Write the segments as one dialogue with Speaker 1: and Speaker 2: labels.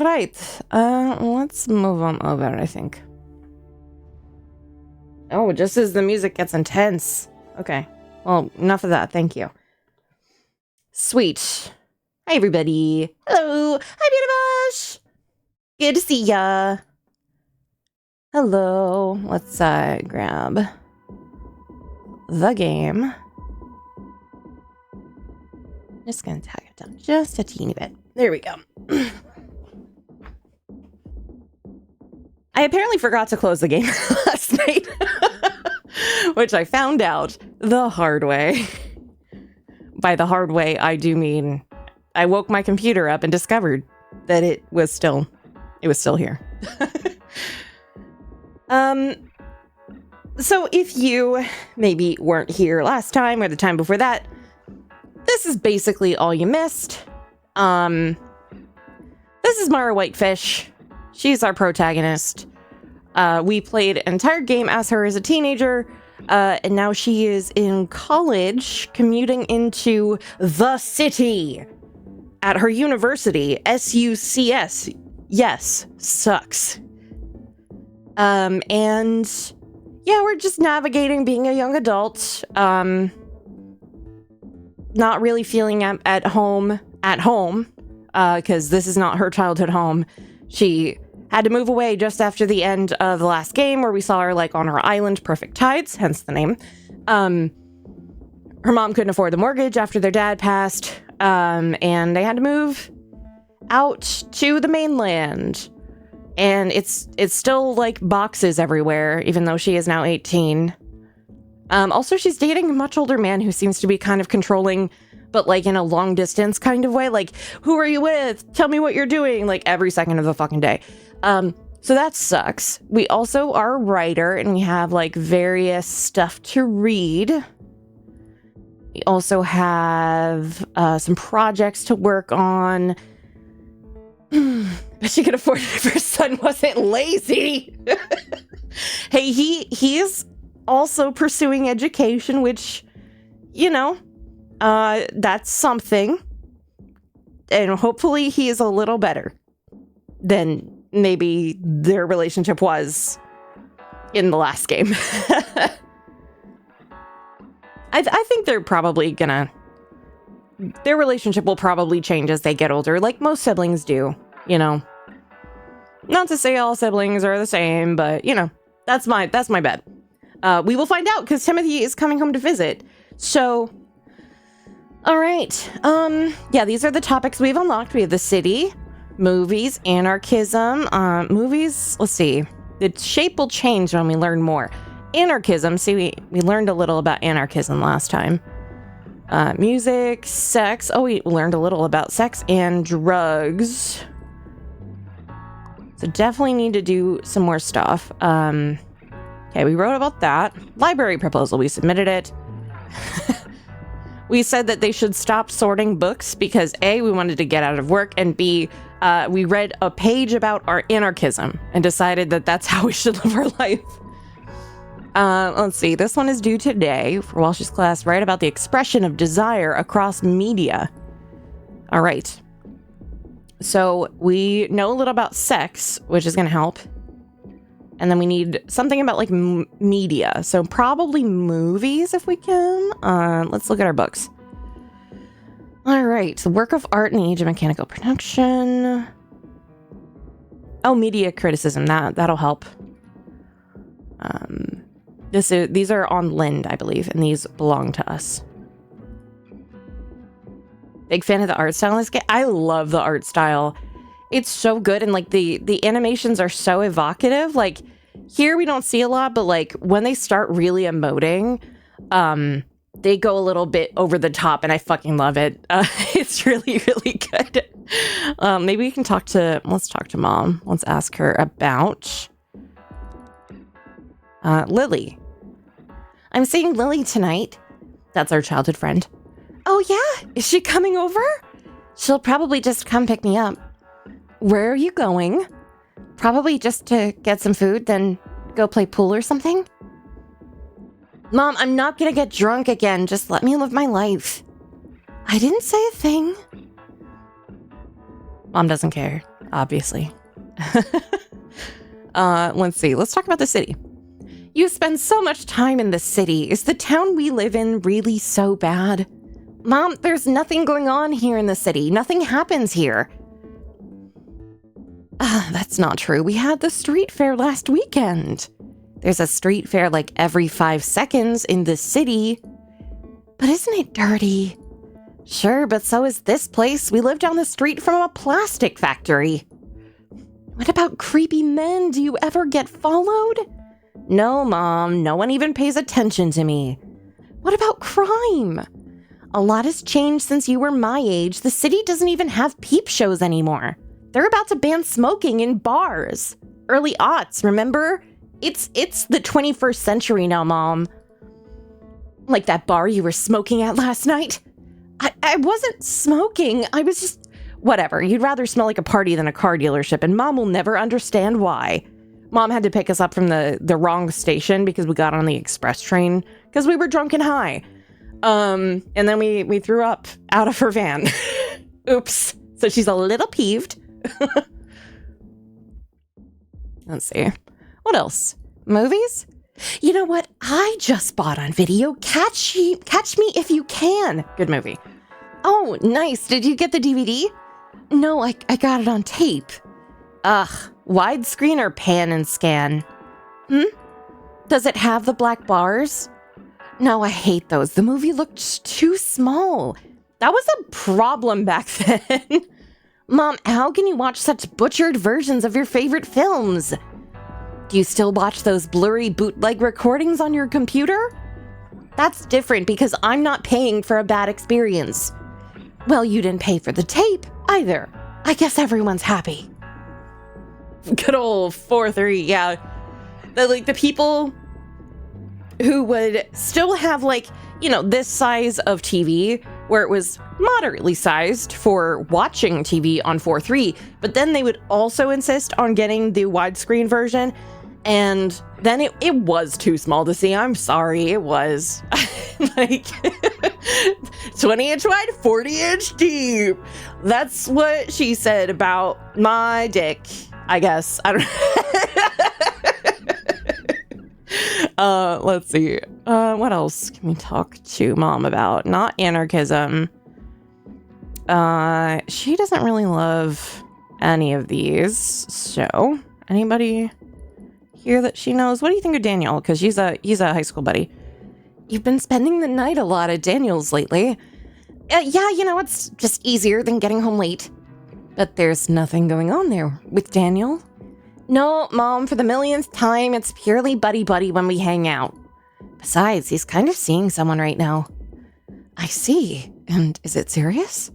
Speaker 1: right. Let's move on over, I think. Oh, just as the music gets intense. Okay. Well, enough of that. Thank you. Sweet. Hi, everybody. Hello. Hi, Beauty Bush. Good to see ya. Hello. Let's grab the game. Just gonna tag it down just a teeny bit. There we go. I apparently forgot to close the game last night, which I found out the hard way. By the hard way, I do mean I woke my computer up and discovered that it was still here. So if you maybe weren't here last time or the time before that, this is basically all you missed. This is Mara Whitefish. She's our protagonist. We played an entire game as her as a teenager, and now she is in college, commuting into the city at her university, SUCS. Yes, sucks. And yeah, we're just navigating being a young adult, not really feeling at home, because this is not her childhood home. She had to move away just after the end of the last game where we saw her like on her island, Perfect Tides, hence the name. Her mom couldn't afford the mortgage after their dad passed, and they had to move out to the mainland. And it's still like boxes everywhere, even though she is now 18. Also, she's dating a much older man who seems to be kind of controlling, but like in a long distance kind of way. Like, who are you with? Tell me what you're doing, like every second of the fucking day. So that sucks. We also are a writer and we have like various stuff to read. We also have some projects to work on. But she could afford it if her son wasn't lazy. Hey, he's also pursuing education, which, you know, that's something. And hopefully he is a little better than maybe their relationship was in the last game. I think they're probably gonna... Their relationship will probably change as they get older, like most siblings do, you know. Not to say all siblings are the same, but, you know, that's my bet. We will find out, because Timothy is coming home to visit. So, all right. Yeah, these are the topics we've unlocked. We have the city, movies, anarchism. Movies, let's see. The shape will change when we learn more. Anarchism, see, we learned a little about anarchism last time. Music, sex. Oh, we learned a little about sex and drugs. So definitely need to do some more stuff. Okay, we wrote about that. Library proposal, we submitted it. We said that they should stop sorting books because A, we wanted to get out of work, and B, we read a page about our anarchism and decided that that's how we should live our life. Let's see, this one is due today for Welsh's class. Write about the expression of desire across media. All right. So we know a little about sex, which is going to help. And then we need something about like media. So probably movies if we can. Let's look at our books. All right. The work of art in the age of mechanical production. Oh, media criticism. That'll help. These are on Lind, I believe, and these belong to us. Big fan of the art style in this game. I love the art style. It's so good, and like the animations are so evocative. Like here we don't see a lot, but like when they start really emoting, they go a little bit over the top, and I fucking love it. It's really, really good. Maybe we can let's talk to Mom. Let's ask her about Lily. I'm seeing Lily tonight. That's our childhood friend. Oh yeah? Is she coming over? She'll probably just come pick me up. Where are you going? Probably just to get some food, then go play pool or something? Mom, I'm not gonna get drunk again. Just let me live my life. I didn't say a thing. Mom doesn't care. obviously. Let's see. Let's talk about the city. You spend so much time in the city. Is the town we live in really so bad? Mom, there's nothing going on here in the city. Nothing happens here. That's not true. We had the street fair last weekend. There's a street fair like every 5 seconds in the city. But isn't it dirty? Sure, but so is this place. We live down the street from a plastic factory. What about creepy men? Do you ever get followed? No, Mom. No one even pays attention to me. What about crime? A lot has changed since you were my age. The city doesn't even have peep shows anymore. They're about to ban smoking in bars. Early aughts, remember? It's the 21st century now, Mom. Like that bar you were smoking at last night? I wasn't smoking. I was just... Whatever. You'd rather smell like a party than a car dealership, and Mom will never understand why. Mom had to pick us up from the wrong station because we got on the express train because we were drunk and high. And then we threw up out of her van. Oops. So she's a little peeved. Let's see. What else? Movies? You know what? I just bought on video Catch Me If You Can. Good movie. Oh, nice. Did you get the DVD? No, I got it on tape. Ugh. Widescreen or pan and scan? Does it have the black bars? No, I hate those. The movie looked too small. That was a problem back then. Mom, how can you watch such butchered versions of your favorite films? Do you still watch those blurry bootleg recordings on your computer? That's different because I'm not paying for a bad experience. Well, you didn't pay for the tape either. I guess everyone's happy. Good old 4-3, yeah. The people who would still have this size of TV where it was moderately sized for watching TV on 4:3, but then they would also insist on getting the widescreen version, and then it was too small to see. I'm sorry, it was. 20-inch wide, 40-inch deep. That's what she said about my dick, I guess. I don't let's see. What else can we talk to Mom about? Not anarchism. She doesn't really love any of these. So, anybody here that she knows? What do you think of Daniel? Because he's a high school buddy. You've been spending the night a lot at Daniel's lately. Yeah, it's just easier than getting home late. But there's nothing going on there with Daniel. No, Mom, for the millionth time, it's purely buddy-buddy when we hang out. Besides, he's kind of seeing someone right now. I see. And is it serious?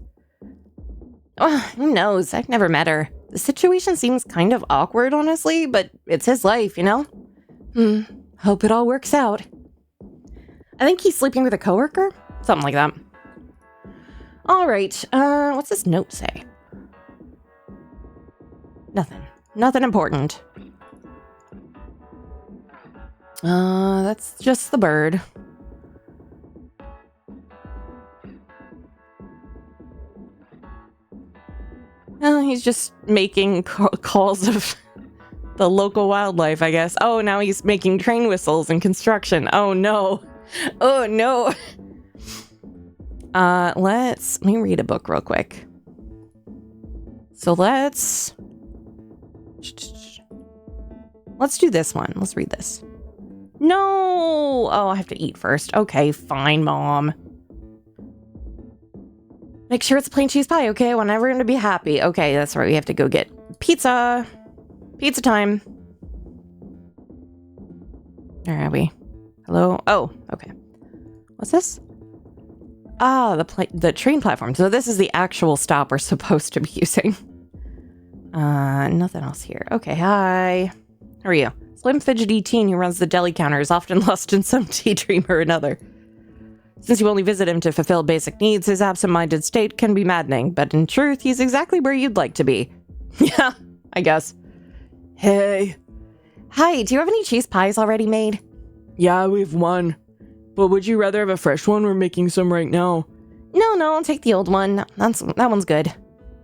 Speaker 1: Oh, who knows? I've never met her. The situation seems kind of awkward, honestly, but it's his life, you know? Hope it all works out. I think he's sleeping with a coworker? Something like that. All right, what's this note say? Nothing important. That's just the bird. He's just making calls of the local wildlife, I guess. Oh, now he's making train whistles and construction. Oh, no. Oh, no. Let me read a book real quick. So let's do this one. Let's read this. No! Oh, I have to eat first. Okay, fine, Mom. Make sure it's plain cheese pie, okay? We're never going to be happy. Okay, that's right. We have to go get pizza. Pizza time. Where are we? Hello? Oh, okay. What's this? Ah, the train platform. So this is the actual stop we're supposed to be using. Nothing else here. Okay, hi. How are you? Slim fidgety teen who runs the deli counter is often lost in some daydream or another. Since you only visit him to fulfill basic needs, his absent-minded state can be maddening, but in truth, he's exactly where you'd like to be. Yeah, I guess. Hey. Hi, do you have any cheese pies already made?
Speaker 2: Yeah, we have one. But would you rather have a fresh one? We're making some right now.
Speaker 1: No, I'll take the old one. That one's good.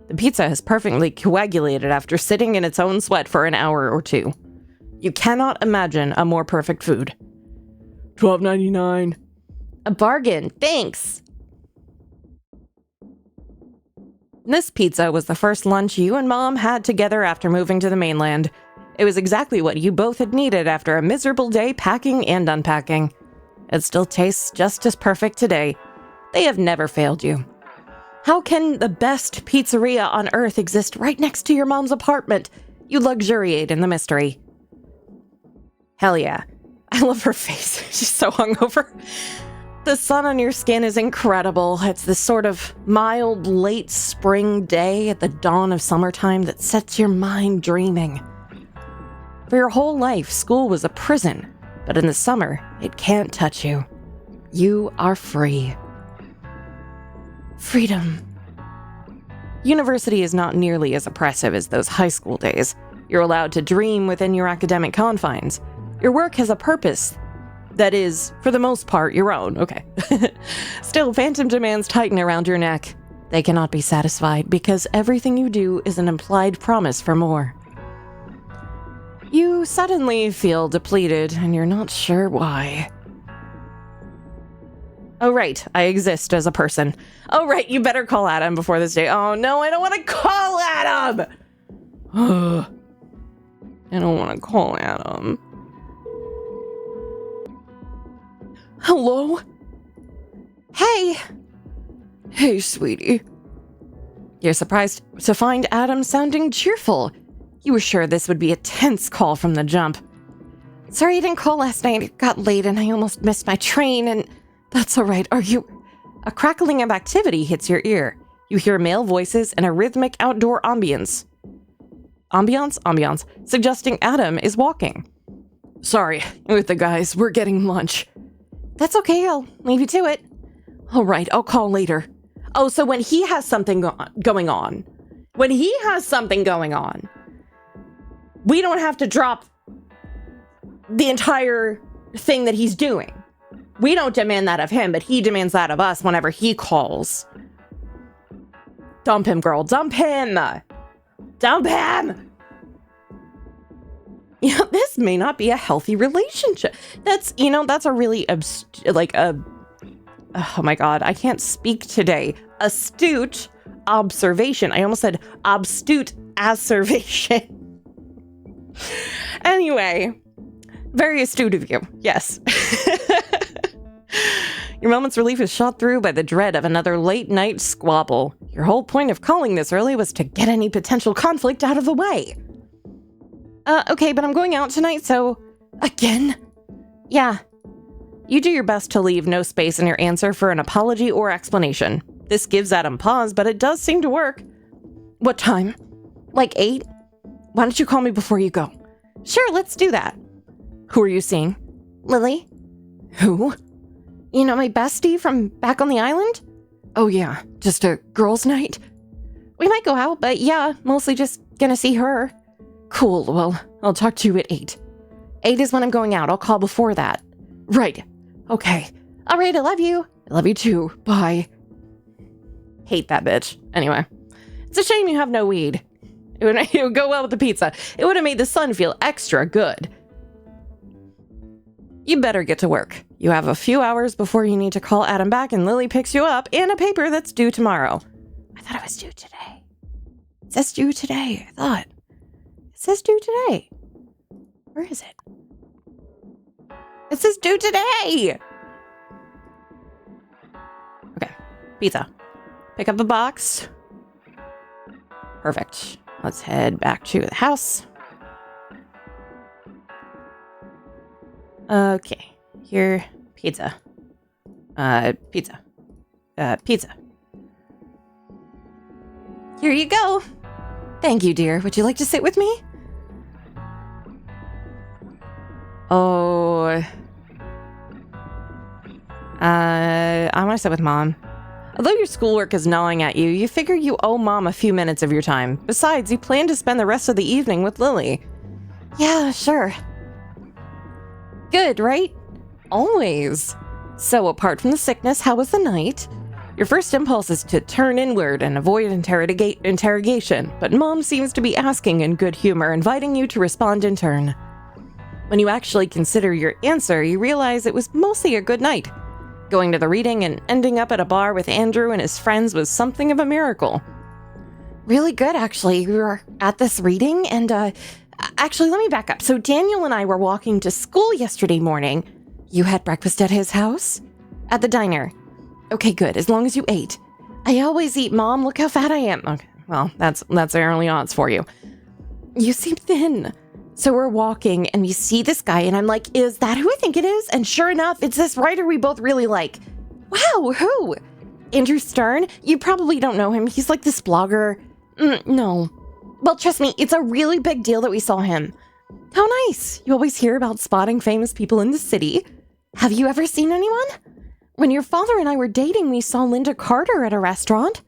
Speaker 1: The pizza has perfectly coagulated after sitting in its own sweat for an hour or two. You cannot imagine a more perfect food.
Speaker 2: $12.99.
Speaker 1: A bargain, thanks! This pizza was the first lunch you and Mom had together after moving to the mainland. It was exactly what you both had needed after a miserable day packing and unpacking. It still tastes just as perfect today. They have never failed you. How can the best pizzeria on earth exist right next to your mom's apartment? You luxuriate in the mystery. Hell yeah. I love her face. She's so hungover. The sun on your skin is incredible. It's this sort of mild late spring day at the dawn of summertime that sets your mind dreaming. For your whole life, school was a prison, but in the summer, it can't touch you. You are free. Freedom. University is not nearly as oppressive as those high school days. You're allowed to dream within your academic confines. Your work has a purpose that is, for the most part, your own. Okay. Still, phantom demands tighten around your neck. They cannot be satisfied because everything you do is an implied promise for more. You suddenly feel depleted, and you're not sure why. Oh, right, I exist as a person. Oh, right, you better call Adam before this day. Oh, no, I don't want to call Adam! I don't want to call Adam.
Speaker 2: Hello?
Speaker 1: Hey!
Speaker 2: Hey, sweetie.
Speaker 1: You're surprised to find Adam sounding cheerful. You were sure this would be a tense call from the jump. Sorry I didn't call last night. It got late and I almost missed my train and... That's all right. Are you... A crackling of activity hits your ear. You hear male voices and a rhythmic outdoor ambience. Ambiance, suggesting Adam is walking.
Speaker 2: Sorry, with the guys, we're getting lunch.
Speaker 1: That's okay, I'll leave you to it.
Speaker 2: All right, I'll call later.
Speaker 1: Oh, so when he has something going on, we don't have to drop the entire thing that he's doing. We don't demand that of him, but he demands that of us whenever he calls. Dump him, girl. Dump him! Dump him! You know, this may not be a healthy relationship. That's a really oh my god, I can't speak today. Astute observation. I almost said obtuse observation. Anyway, very astute of you. Yes. Your moment's relief is shot through by the dread of another late night squabble. Your whole point of calling this early was to get any potential conflict out of the way. Okay, but I'm going out tonight, so...
Speaker 2: Again?
Speaker 1: Yeah. You do your best to leave no space in your answer for an apology or explanation. This gives Adam pause, but it does seem to work.
Speaker 2: What time?
Speaker 1: Like 8?
Speaker 2: Why don't you call me before you go?
Speaker 1: Sure, let's do that.
Speaker 2: Who are you seeing?
Speaker 1: Lily.
Speaker 2: Who?
Speaker 1: You know, my bestie from back on the island?
Speaker 2: Oh yeah, just a girls' night?
Speaker 1: We might go out, but yeah, mostly just gonna see her.
Speaker 2: Cool, well, I'll talk to you at 8.
Speaker 1: 8 is when I'm going out. I'll call before that.
Speaker 2: Right. Okay.
Speaker 1: All right, I love you.
Speaker 2: I love you too. Bye.
Speaker 1: Hate that bitch. Anyway, it's a shame you have no weed. It would go well with the pizza. It would have made the sun feel extra good. You better get to work. You have a few hours before you need to call Adam back and Lily picks you up and a paper that's due tomorrow. I thought it was due today. It says due today, I thought. It says due today. Where is it? It says due today! Okay, pizza. Pick up the box. Perfect. Let's head back to the house. Okay, here, pizza. Pizza. Pizza. Here you go. Thank you, dear. Would you like to sit with me? Oh. I want to sit with Mom. Although your schoolwork is gnawing at you, you figure you owe Mom a few minutes of your time. Besides, you plan to spend the rest of the evening with Lily. Yeah, sure. Good, right? Always. So, apart from the sickness, how was the night? Your first impulse is to turn inward and avoid interrogation, but Mom seems to be asking in good humor, inviting you to respond in turn. When you actually consider your answer, you realize it was mostly a good night. Going to the reading and ending up at a bar with Andrew and his friends was something of a miracle. Really good, actually. We were at this reading, and actually, let me back up. So Daniel and I were walking to school yesterday morning. You had breakfast at his house? At the diner. Okay, good, as long as you ate. I always eat, Mom. Look how fat I am. Okay, well, that's the early odds for you. You seem thin. So we're walking, and we see this guy, and I'm like, is that who I think it is? And sure enough, it's this writer we both really like. Wow, who? Andrew Stern? You probably don't know him. He's like this blogger. No. Well, trust me, it's a really big deal that we saw him. How nice. You always hear about spotting famous people in the city. Have you ever seen anyone? When your father and I were dating, we saw Linda Carter at a restaurant.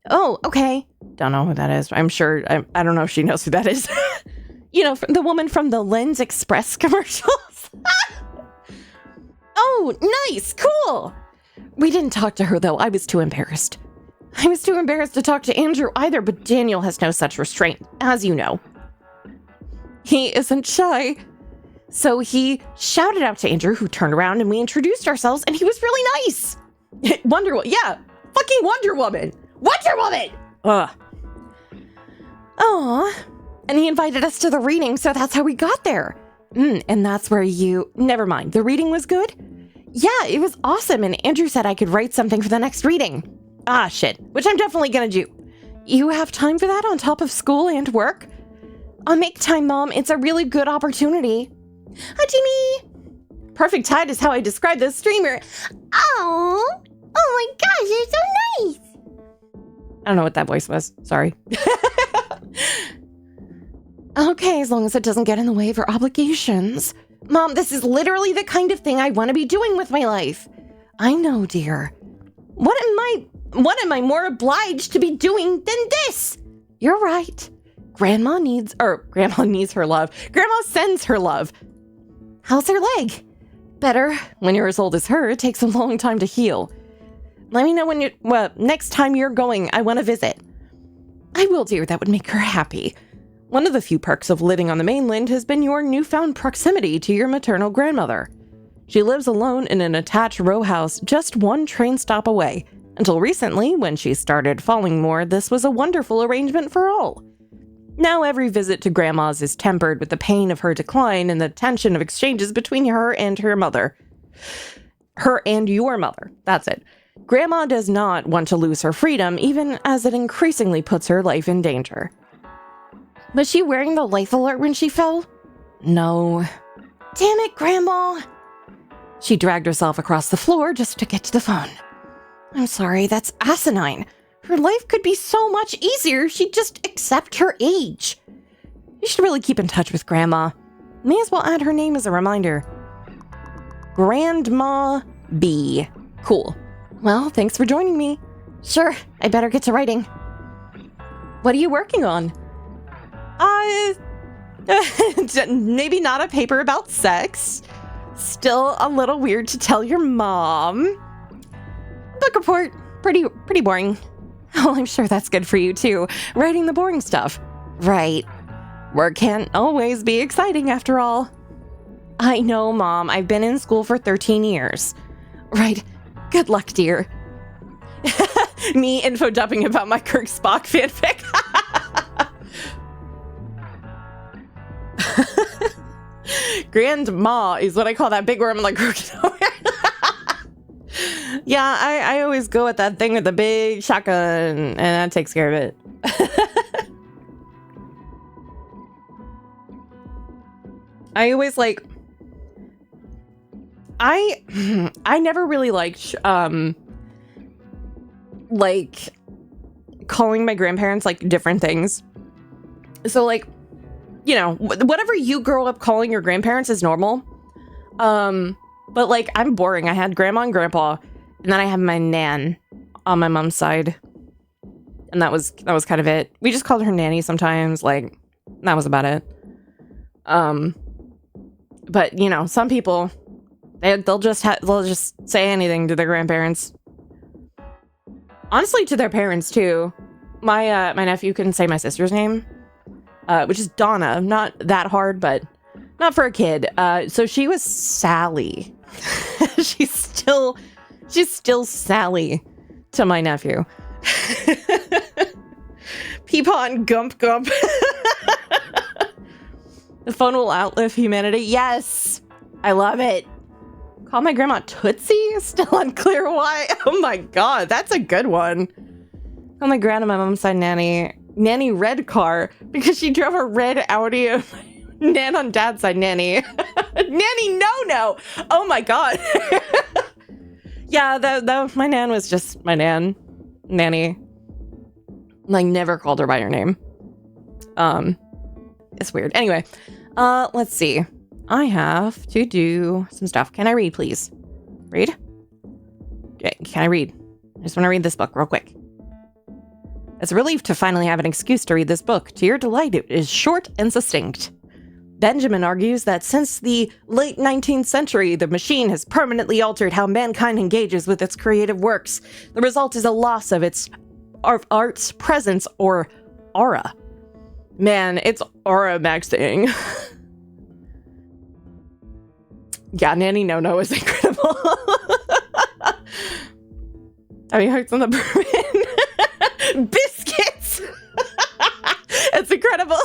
Speaker 1: Oh, okay. Don't know who that is. I'm sure. I don't know if she knows who that is. You know, the woman from the Lens Express commercials. Oh, nice. Cool. We didn't talk to her, though. I was too embarrassed. I was too embarrassed to talk to Andrew either, but Daniel has no such restraint, as you know. He isn't shy. So he shouted out to Andrew, who turned around, and we introduced ourselves, and he was really nice. Wonder Woman. Yeah, fucking Wonder Woman. Wonder Woman! Ugh. Aw. And he invited us to the reading, so that's how we got there. And that's where you... Never mind. The reading was good? Yeah, it was awesome, and Andrew said I could write something for the next reading. Ah, shit. Which I'm definitely gonna do. You have time for that on top of school and work? I'll make time, Mom. It's a really good opportunity. Hi, Jimmy. Perfect tide is how I describe this streamer. Oh my gosh, you're so nice. I don't know what that voice was. Sorry. Okay, as long as it doesn't get in the way of your obligations. Mom, this is literally the kind of thing I want to be doing with my life. I know, dear. What am I more obliged to be doing than this? You're right. Grandma needs her love. Grandma sends her love. How's her leg? Better. When you're as old as her, it takes a long time to heal. Let me know next time you're going. I want to visit. I will, dear. That would make her happy. One of the few perks of living on the mainland has been your newfound proximity to your maternal grandmother. She lives alone in an attached row house just one train stop away. Until recently, when she started falling more, this was a wonderful arrangement for all. Now every visit to Grandma's is tempered with the pain of her decline and the tension of exchanges between her and her mother. Her and your mother. That's it. Grandma does not want to lose her freedom, even as it increasingly puts her life in danger. Was she wearing the life alert when she fell? No. Damn it, Grandma! She dragged herself across the floor just to get to the phone. I'm sorry, that's asinine. Her life could be so much easier if she'd just accept her age. You should really keep in touch with Grandma. May as well add her name as a reminder. Grandma B. Cool. Well, thanks for joining me. Sure, I better get to writing. What are you working on? Maybe not a paper about sex. Still a little weird to tell your mom. Book report. Pretty boring. Oh, I'm sure that's good for you too. Writing the boring stuff. Right. Work can't always be exciting after all. I know, Mom. I've been in school for 13 years. Right. Good luck, dear. Me info dumping about my Kirk Spock fanfic. Grandma is what I call that big worm in the crooked. Yeah, I always go with that thing with the big shotgun, and that takes care of it. I always I never really liked calling my grandparents different things. So you know, whatever you grow up calling your grandparents is normal. But I'm boring. I had grandma and grandpa, and then I have my nan on my mom's side. And that was kind of it. We just called her nanny sometimes, that was about it. But you know, some people they'll just say anything to their grandparents. Honestly, to their parents too. My nephew couldn't say my sister's name, which is Donna. Not that hard, but not for a kid. So she was Sally. she's still Sally to my nephew. Peepaw and Gump Gump. The phone will outlive humanity. Yes, I love it. Call my grandma Tootsie? Still unclear why. Oh my god, that's a good one. Call my grandma, my mom's side Nanny Red Car, because she drove a red Audi. Nan on dad's side, Nanny. Nanny No. Oh my god. Yeah, my Nan was just my Nanny. Like, never called her by her name. It's weird. Anyway, let's see. I have to do some stuff. Can I read, please? Read? Okay, can I read? I just want to read this book real quick. It's a relief to finally have an excuse to read this book. To your delight, it is short and succinct. Benjamin argues that since the late 19th century, the machine has permanently altered how mankind engages with its creative works. The result is a loss of its art's presence or aura. Man, it's aura maxing. Yeah, Nanny No is incredible. I mean, hearts on the bourbon. Biscuits! It's incredible.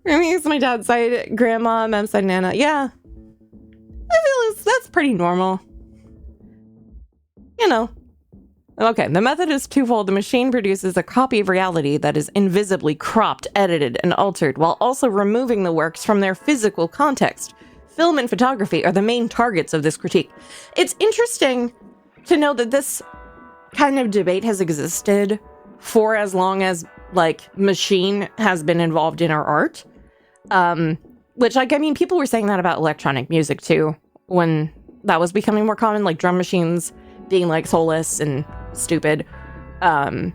Speaker 1: I mean, it's my dad's side, grandma, mom's side, Nana. Yeah. I feel that's pretty normal. You know. Okay, the method is twofold. The machine produces a copy of reality that is invisibly cropped, edited, and altered, while also removing the works from their physical context. Film and photography are the main targets of this critique. It's interesting to know that this kind of debate has existed for as long as, like, machine has been involved in our art. Which, like, I mean, people were saying that about electronic music, too, when that was becoming more common, like drum machines being, like, soulless and stupid. And,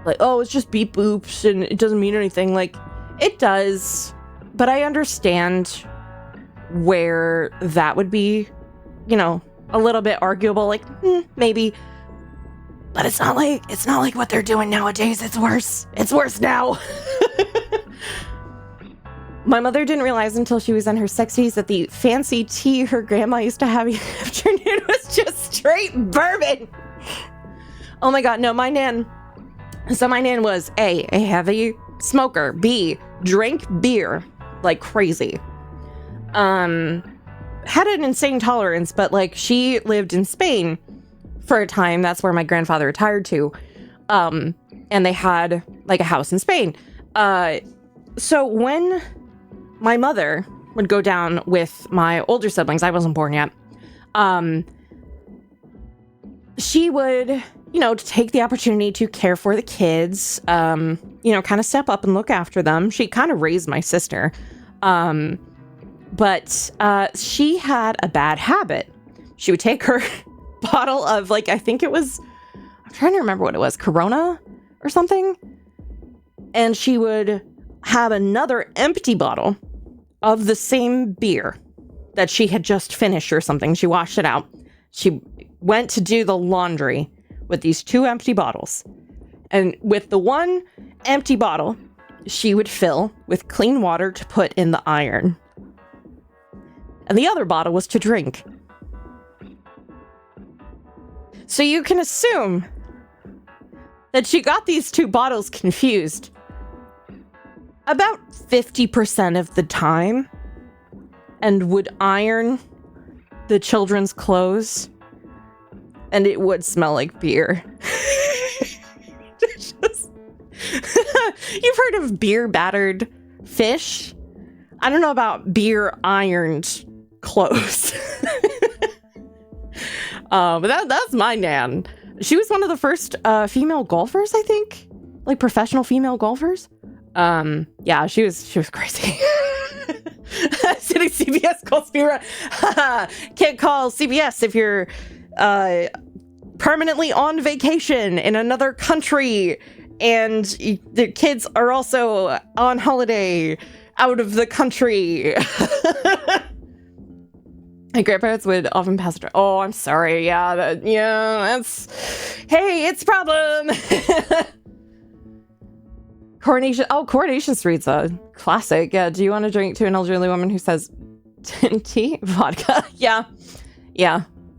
Speaker 1: like, oh, it's just beep boops and it doesn't mean anything. Like, it does, but I understand where that would be, you know, a little bit arguable, like, maybe. But it's not like what they're doing nowadays. It's worse. It's worse now. My mother didn't realize until she was in her 60s that the fancy tea her grandma used to have each afternoon was just straight bourbon. Oh my god, no, my nan was A heavy smoker, B, drank beer like crazy. Had an insane tolerance, but like she lived in Spain for a time. That's where my grandfather retired to. And they had like a house in Spain. So when my mother would go down with my older siblings, I wasn't born yet, she would, you know, take the opportunity to care for the kids, you know, kind of step up and look after them. She kind of raised my sister. But she had a bad habit. She would take her bottle of, like, I think it was, I'm trying to remember what it was, Corona or something. And she would have another empty bottle of the same beer that she had just finished or something. She washed it out. She went to do the laundry with these two empty bottles. And with the one empty bottle, she would fill with clean water to put in the iron. And the other bottle was to drink. So you can assume that she got these two bottles confused about 50% of the time and would iron the children's clothes and it would smell like beer. You've heard of beer battered fish? I don't know about beer ironed clothes. But that's my nan. She was one of the first female golfers, I think, like professional female golfers. Yeah, she was crazy. City CBS calls Spira. Can't call CBS if you're permanently on vacation in another country and the kids are also on holiday out of the country. My grandparents would often pass it. Oh, I'm sorry. Yeah, that's. Hey, it's a problem. Coronation. Oh, Coronation Street's a classic. Yeah. Do you want to drink to an elderly woman who says tea, vodka? Yeah.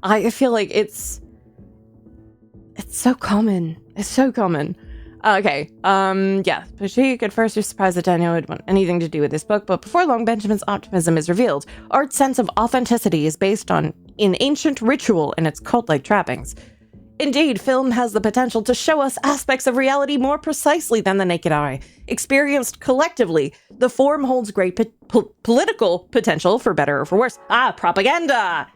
Speaker 1: I feel like it's so common. It's so common. Okay. Yeah. Bashik at first was surprised that Daniel would want anything to do with this book, but before long, Benjamin's optimism is revealed. Art's sense of authenticity is based in ancient ritual and its cult-like trappings. Indeed, film has the potential to show us aspects of reality more precisely than the naked eye. Experienced collectively, the form holds great political potential, for better or for worse. Propaganda!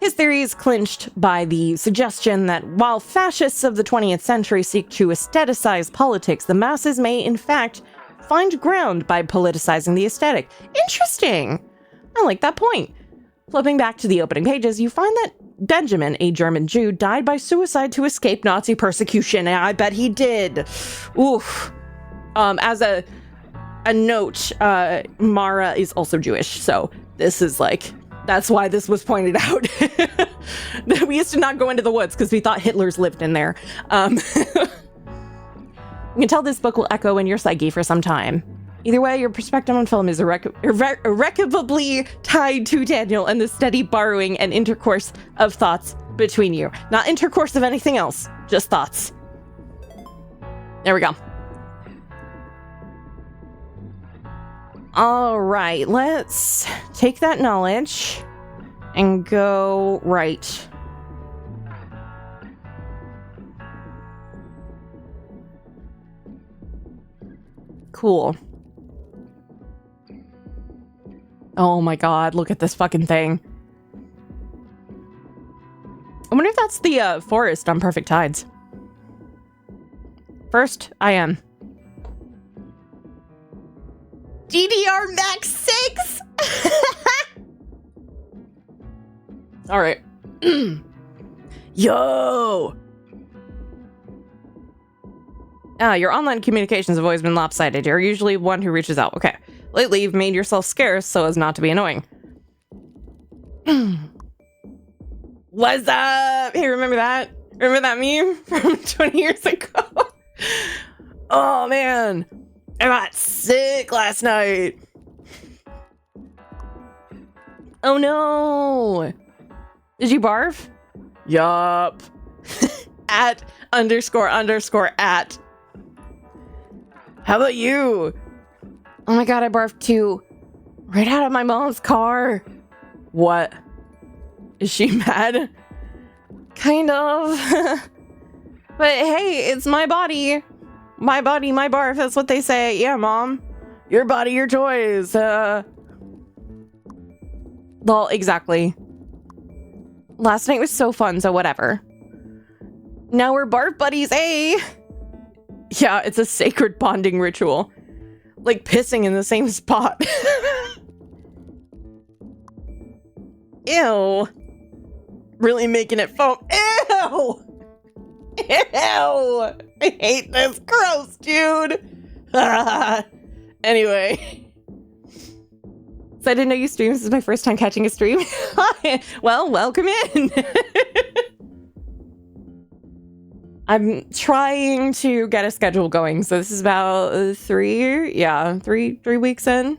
Speaker 1: His theory is clinched by the suggestion that while fascists of the 20th century seek to aestheticize politics, the masses may, in fact, find ground by politicizing the aesthetic. Interesting! I like that point. Flipping back to the opening pages, you find that Benjamin, a German Jew, died by suicide to escape Nazi persecution, and I bet he did. Oof. As a note, Mara is also Jewish, so this is like... That's why this was pointed out. We used to not go into the woods because we thought Hitler's lived in there. You can tell this book will echo in your psyche for some time. Either way, your perspective on film is irrecoverably tied to Daniel and the steady borrowing and intercourse of thoughts between you. Not intercourse of anything else, just thoughts. There we go. All right, let's take that knowledge and go right. Cool. Oh my god, look at this fucking thing. I wonder if that's the forest on Perfect Tides. First, I am. DDR Max 6? All right. Yo! Your online communications have always been lopsided. You're usually one who reaches out. Okay. Lately, you've made yourself scarce so as not to be annoying. What's up? Hey, remember that? Remember that meme from 20 years ago? Oh, man. I got sick last night. Oh no. Did you barf? Yup. @ __@. How about you? Oh my god, I barfed too. Right out of my mom's car. What? Is she mad? Kind of. But hey, it's my body. My body, my barf, that's what they say. Yeah, Mom. Your body, your choice. Well, exactly. Last night was so fun, so whatever. Now we're barf buddies, eh? Yeah, it's a sacred bonding ritual. Like pissing in the same spot. Ew. Really making it foam. Ew! Ew! I hate this. Gross, dude. Anyway. So I didn't know you stream. This is my first time catching a stream. Well, welcome in. I'm trying to get a schedule going. So this is about 3 weeks in.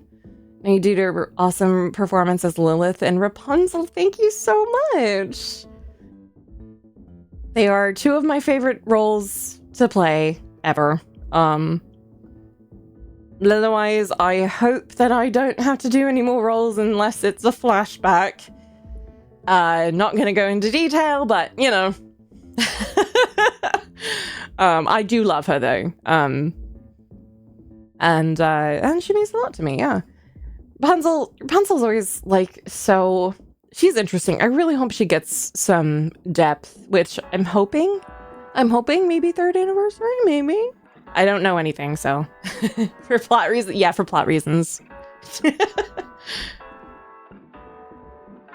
Speaker 1: And you did an awesome performance as Lilith and Rapunzel. Thank you so much. They are two of my favorite roles to play ever. Otherwise, I hope that I don't have to do any more roles unless it's a flashback. Not gonna go into detail, but you know. I do love her though. And she means a lot to me, yeah. Rapunzel's always like so. She's interesting. I really hope she gets some depth, which I'm hoping. Maybe 3rd anniversary, maybe. I don't know anything, so for plot reasons. Yeah, for plot reasons.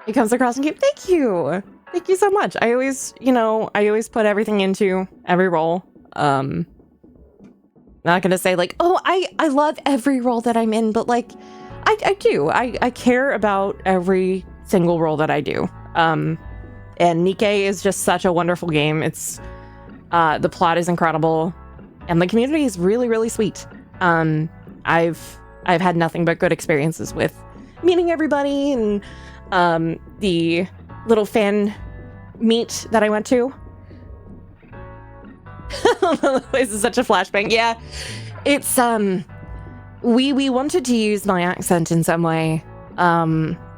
Speaker 1: It comes across and keep. Thank you so much. I always put everything into every role. Not gonna say like, oh, I love every role that I'm in, but like, I do. I care about every single role that I do. And Nikke is just such a wonderful game. It's the plot is incredible, and the community is really, really sweet. I've had nothing but good experiences with meeting everybody, and the little fan meet that I went to. This is such a flashbang. Yeah, it's we wanted to use my accent in some way,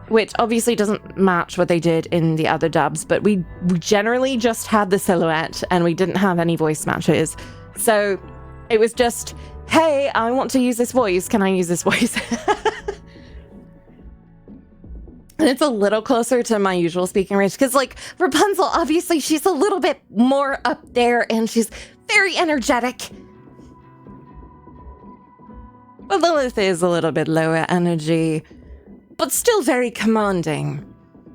Speaker 1: which obviously doesn't match what they did in the other dubs, but we generally just had the silhouette and we didn't have any voice matches. So it was just, hey, I want to use this voice. Can I use this voice? And it's a little closer to my usual speaking range because, like, Rapunzel, obviously she's a little bit more up there and she's very energetic. But Lilith is a little bit lower energy, but still very commanding.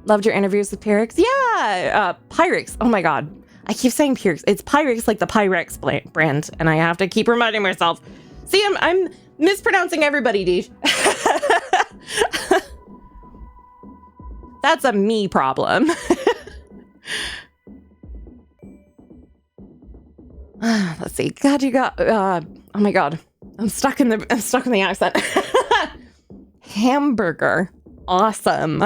Speaker 1: Loved your interviews with Pyrex. Yeah, Pyrex. Oh my god. I keep saying Pyrex. It's Pyrex, like the Pyrex brand, and I have to keep reminding myself. See, I'm mispronouncing everybody, Deej. That's a me problem. Let's see. God, you got. Oh my god, I'm stuck in the accent. Hamburger, awesome.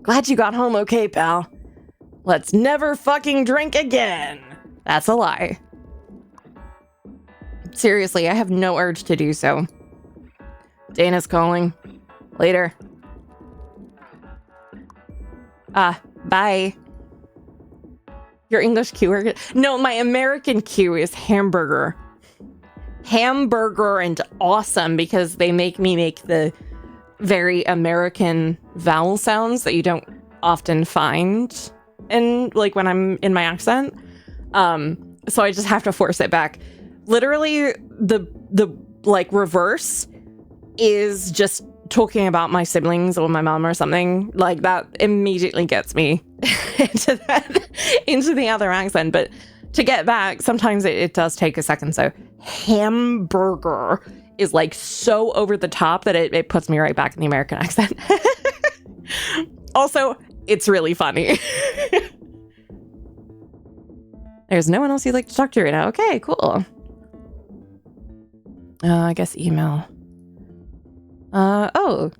Speaker 1: Glad you got home okay, pal. Let's never fucking drink again. That's a lie. Seriously, I have no urge to do so. Dana's calling. Later. Bye. Your English cue? No, my American cue is hamburger. Hamburger and awesome, because they make me make the very American vowel sounds that you don't often find in, like, when I'm in my accent. So I just have to force it back. Literally, the like reverse is just talking about my siblings or my mom or something. Like, that immediately gets me into the other accent. But to get back, sometimes it does take a second. So hamburger is like so over the top that it puts me right back in the American accent. Also, it's really funny. There's no one else you'd like to talk to right now. Okay, cool. I guess email. Oh.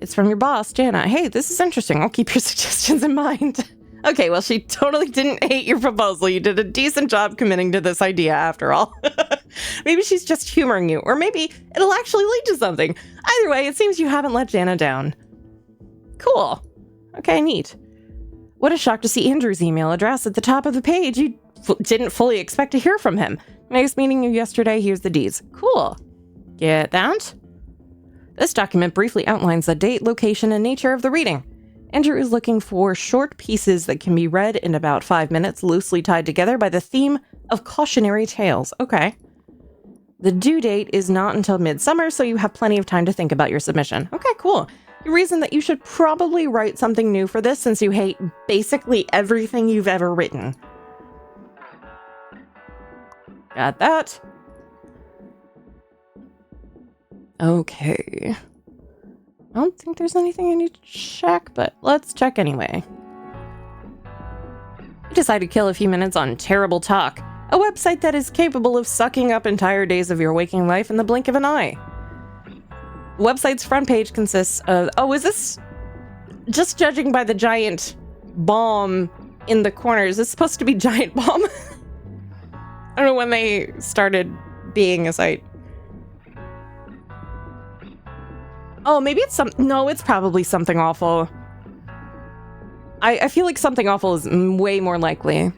Speaker 1: It's from your boss, Jana. Hey, this is interesting. I'll keep your suggestions in mind. Okay, well, she totally didn't hate your proposal. You did a decent job committing to this idea, after all. Maybe she's just humoring you, or maybe it'll actually lead to something. Either way, it seems you haven't let Jana down. Cool. Okay, neat. What a shock to see Andrew's email address at the top of the page. You didn't fully expect to hear from him. Nice meeting you yesterday. Here's the deeds. Cool. Get that? This document briefly outlines the date, location, and nature of the reading. Andrew is looking for short pieces that can be read in about 5 minutes, loosely tied together by the theme of cautionary tales. Okay. The due date is not until midsummer, so you have plenty of time to think about your submission. Okay, cool. You reason that you should probably write something new for this since you hate basically everything you've ever written. Got that. Okay. I don't think there's anything I need to check, but let's check anyway. You decide to kill a few minutes on Terrible Talk, a website that is capable of sucking up entire days of your waking life in the blink of an eye. The website's front page consists of... Oh, is this... Just judging by the giant bomb in the corner, is this supposed to be Giant Bomb? I don't know when they started being a site. Oh, maybe it's no, it's probably Something Awful. I feel like Something Awful is way more likely.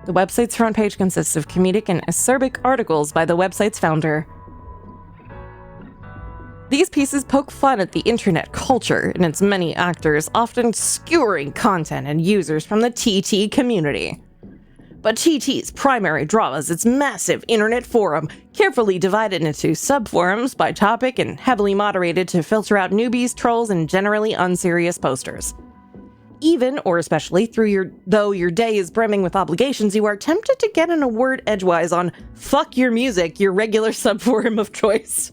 Speaker 1: The website's front page consists of comedic and acerbic articles by the website's founder. These pieces poke fun at the internet culture and its many actors, often skewering content and users from the TT community. But TT's primary draw is its massive internet forum, carefully divided into subforums by topic and heavily moderated to filter out newbies, trolls, and generally unserious posters. Even, or especially, though your day is brimming with obligations, you are tempted to get in a word edgewise on Fuck Your Music, your regular subforum of choice.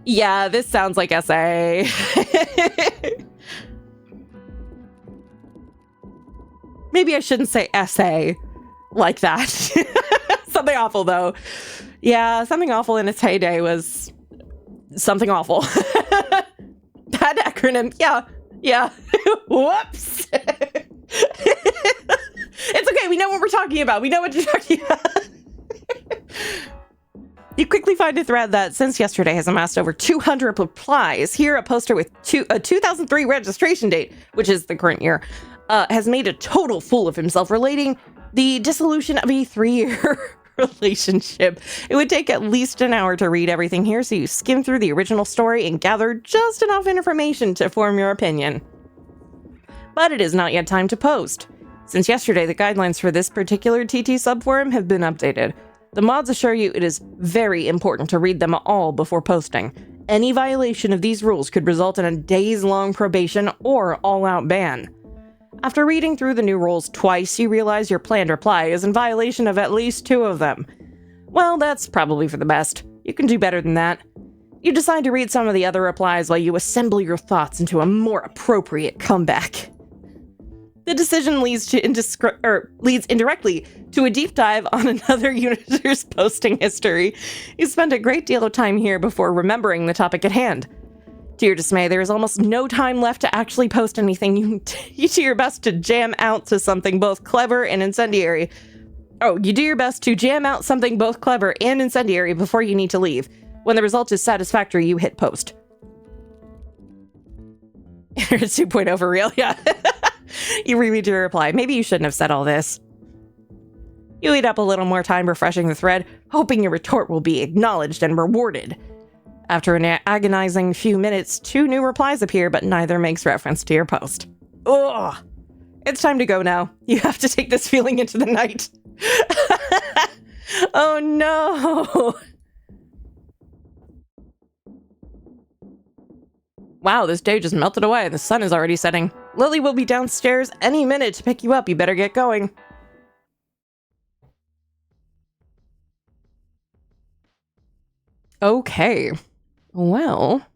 Speaker 1: Yeah, this sounds like SA. Maybe I shouldn't say SA like that. Something awful, though. Yeah, something awful in its heyday was something awful. That acronym, yeah. Whoops. It's okay, we know what we're talking about. We know what you're talking about. You quickly find a thread that, since yesterday, has amassed over 200 replies. Here, a poster with a 2003 registration date, which is the current year, has made a total fool of himself, relating the dissolution of a 3-year relationship. It would take at least an hour to read everything here, so you skim through the original story and gather just enough information to form your opinion. But it is not yet time to post. Since yesterday, the guidelines for this particular TT subforum have been updated. The mods assure you it is very important to read them all before posting. Any violation of these rules could result in a days-long probation or all-out ban. After reading through the new rules twice, you realize your planned reply is in violation of at least 2 of them. Well, that's probably for the best. You can do better than that. You decide to read some of the other replies while you assemble your thoughts into a more appropriate comeback. The decision leads indirectly to a deep dive on another user's posting history. You spend a great deal of time here before remembering the topic at hand. To your dismay, there is almost no time left to actually post anything. You do your best to jam out to something both clever and incendiary. Oh, you do your best to jam out something both clever and incendiary before you need to leave. When the result is satisfactory, you hit post. It's 2.0 for real, yeah. You reread your reply. Maybe you shouldn't have said all this. You eat up a little more time refreshing the thread, hoping your retort will be acknowledged and rewarded. After an agonizing few minutes, 2 new replies appear, but neither makes reference to your post. Ugh! It's time to go now. You have to take this feeling into the night. Oh no! Wow, this day just melted away and the sun is already setting. Lily will be downstairs any minute to pick you up. You better get going. Okay. Well.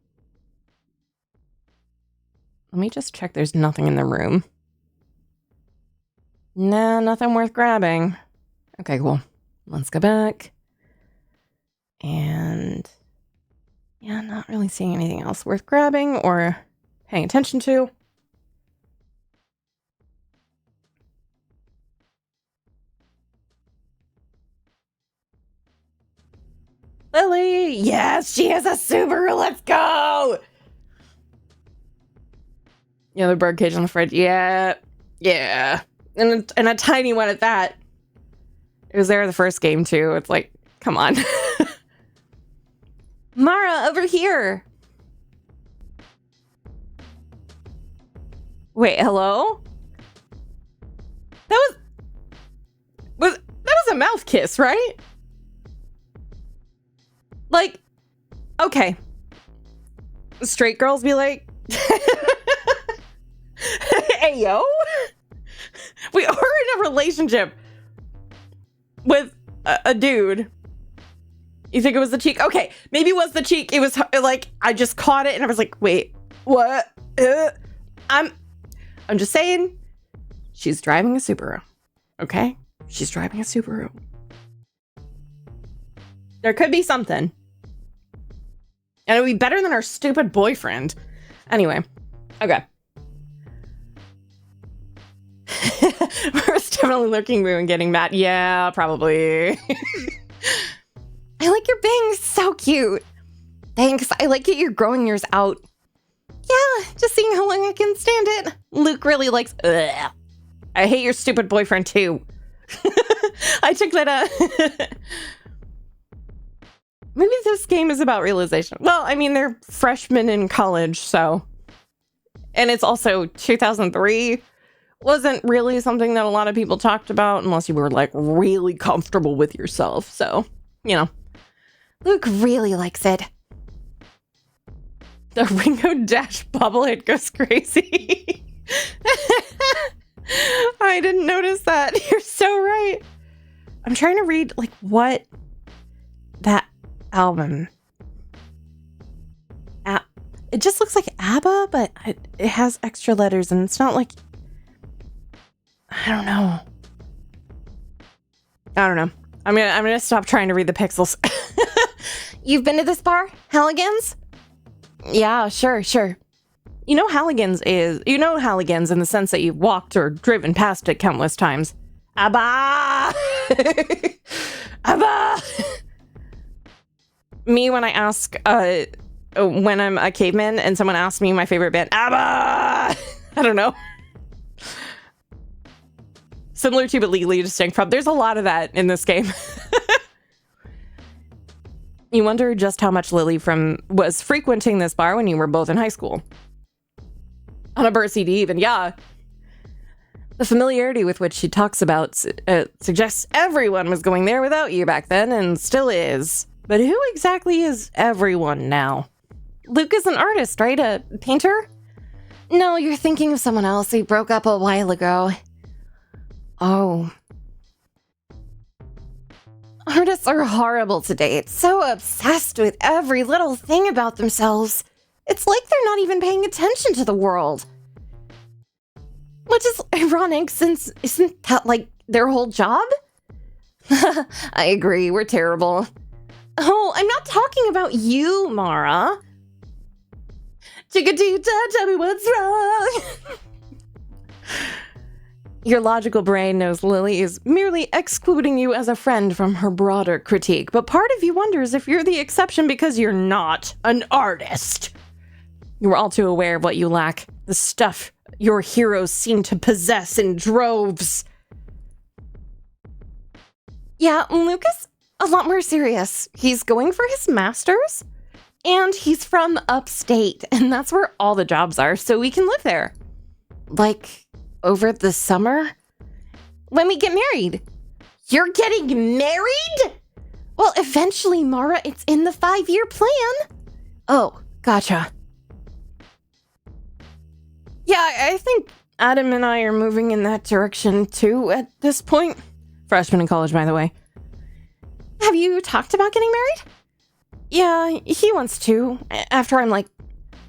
Speaker 1: Let me just check there's nothing in the room. Nah, nothing worth grabbing. Okay, cool. Let's go back. And yeah, not really seeing anything else worth grabbing or paying attention to. Lily! Yes, she has a Subaru! Let's go! You know, the birdcage on the fridge. Yeah. And a tiny one at that. It was there the first game, too. It's like, come on. Mara, over here! Wait, hello? That was a mouth kiss, right? Like, okay. Straight girls be like, hey, yo, we are in a relationship with a dude. You think it was the cheek? Okay, maybe it was the cheek. It was like, I just caught it and I was like, wait, what? I'm just saying, she's driving a Subaru, okay? She's driving a Subaru. There could be something. And it would be better than our stupid boyfriend. Anyway, okay. We're definitely lurking Moo and getting mad. Yeah, probably. I like your bangs. So cute. Thanks. I like it. You're growing yours out. Yeah, just seeing how long I can stand it. Luke really likes... Ugh. I hate your stupid boyfriend, too. I took that Maybe this game is about realization. Well, I mean, they're freshmen in college, so... And it's also 2003. Wasn't really something that a lot of people talked about unless you were, like, really comfortable with yourself. So, you know. Luke really likes it. The Ringo Dash bobblehead goes crazy. I didn't notice that. You're so right. I'm trying to read, like, what that album It just looks like ABBA, but it has extra letters, and it's not like... I don't know. I'm gonna stop trying to read the pixels. You've been to this bar? Halligan's? Yeah, sure. You know Halligan's in the sense that you've walked or driven past it countless times. ABBA! ABBA! Me, when I ask, when I'm a caveman and someone asks me my favorite band, ABBA! I don't know. Similar to but legally distinct from. There's a lot of that in this game. You wonder just how much Lily was frequenting this bar when you were both in high school. On a birth CD even, yeah. The familiarity with which she talks about suggests everyone was going there without you back then, and still is. But who exactly is everyone now? Luke is an artist, right? A painter? No, you're thinking of someone else. He broke up a while ago. Oh. Artists are horrible today. It's so obsessed with every little thing about themselves. It's like they're not even paying attention to the world. Which is ironic, since isn't that like their whole job? I agree, we're terrible. Oh, I'm not talking about you, Mara. Chickadee, tell me what's wrong. Your logical brain knows Lily is merely excluding you as a friend from her broader critique, but part of you wonders if you're the exception because you're not an artist. You are all too aware of what you lack, the stuff your heroes seem to possess in droves. Yeah, Luke is a lot more serious. He's going for his master's, and he's from upstate, and that's where all the jobs are, so we can live there. Like, over the summer? When we get married. You're getting married? Well, eventually, Mara, it's in the 5-year plan. Oh, gotcha. Yeah, I think Adam and I are moving in that direction, too, at this point. Freshman in college, by the way. Have you talked about getting married? Yeah, he wants to, after I'm,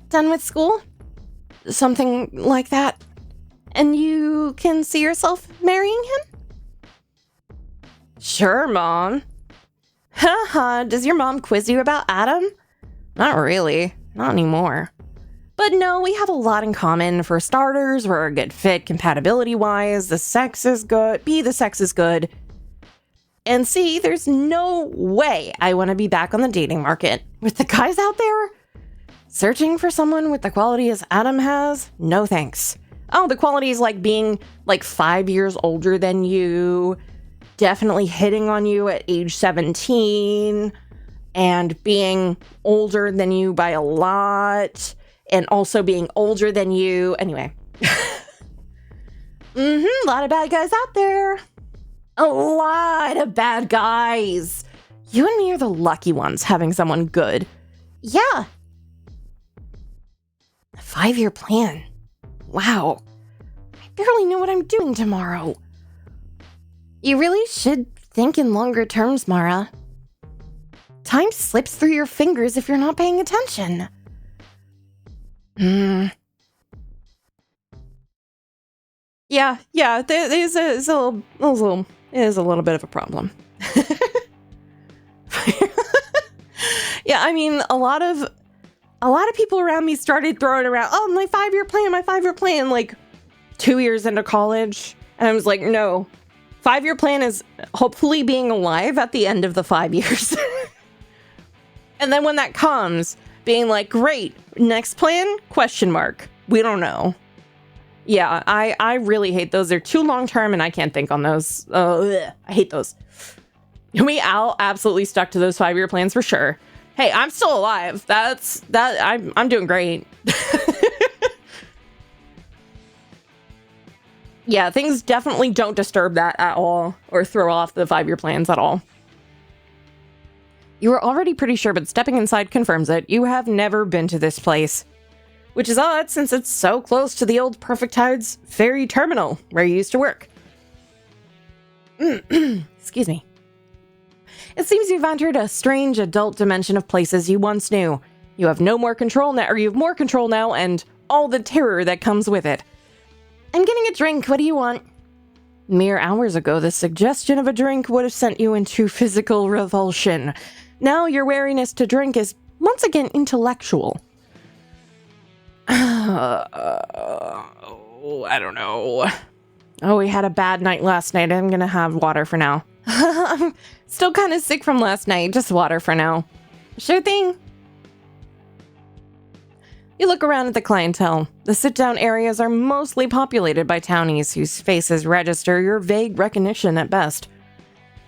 Speaker 1: done with school. Something like that. And you can see yourself marrying him? Sure, Mom. Haha, does your mom quiz you about Adam? Not really. Not anymore. But no, we have a lot in common. For starters, we're a good fit compatibility-wise. The sex is good. The sex is good. And C, there's no way I want to be back on the dating market. With the guys out there searching for someone with the qualities Adam has, no thanks. Oh, the qualities like being 5 years older than you, definitely hitting on you at age 17, and being older than you by a lot, and also being older than you. Anyway. A lot of bad guys out there. A lot of bad guys. You and me are the lucky ones having someone good. Yeah. A 5-year plan. Wow. I barely know what I'm doing tomorrow. You really should think in longer terms, Mara. Time slips through your fingers if you're not paying attention. Yeah, it is a little bit of a problem. Yeah, I mean, a lot of people around me started throwing around, oh, my 5-year plan, 2 years into college. And I was like, no, 5-year plan is hopefully being alive at the end of the 5 years. And then when that comes, being like, great, next plan, ? We don't know. Yeah, I really hate those. They're too long-term and I can't think on those. I hate those. We all absolutely stuck to those 5-year plans for sure. Hey, I'm still alive. I'm doing great. Yeah, things definitely don't disturb that at all or throw off the 5-year plans at all. You were already pretty sure, but stepping inside confirms it. You have never been to this place. Which is odd since it's so close to the old Perfect Tides ferry terminal where you used to work. Excuse me. It seems you've entered a strange adult dimension of places you once knew. You have no more control now, or you have more control now, and all the terror that comes with it. I'm getting a drink. What do you want? Mere hours ago, the suggestion of a drink would have sent you into physical revulsion. Now your wariness to drink is once again intellectual. I don't know. Oh, we had a bad night last night. I'm gonna have water for now. I'm still kind of sick from last night. Just water for now. Sure thing. You look around at the clientele. The sit-down areas are mostly populated by townies whose faces register your vague recognition at best.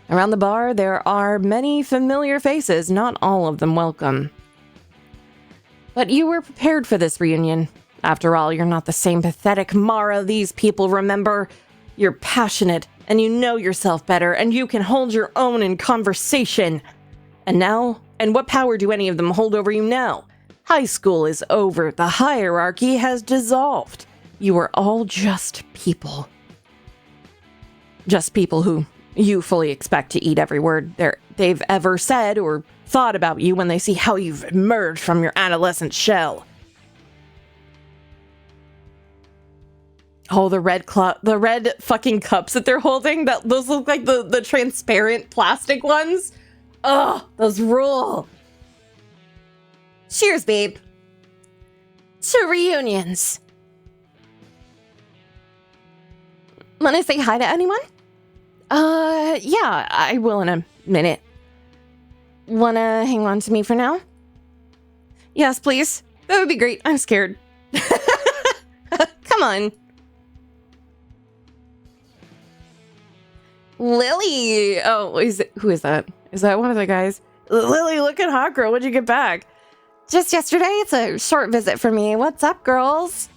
Speaker 1: Around the bar, there are many familiar faces, not all of them welcome. But you were prepared for this reunion. After all, you're not the same pathetic Mara these people remember. You're passionate, and you know yourself better, and you can hold your own in conversation. And what power do any of them hold over you now? High school is over. The hierarchy has dissolved. You are all just people. Just people who you fully expect to eat every word they've ever said or thought about you when they see how you've emerged from your adolescent shell. Oh, the red fucking cups that they're holding, those look like the transparent plastic ones. Ugh, those rule. Cheers, babe. To reunions. Wanna say hi to anyone? Yeah, I will in a minute. Wanna hang on to me for now? Yes, please. That would be great. I'm scared. Come on. Lily! Oh, who is that? Is that one of the guys? Lily, looking hot, girl. When'd you get back? Just yesterday. It's a short visit for me. What's up, girls?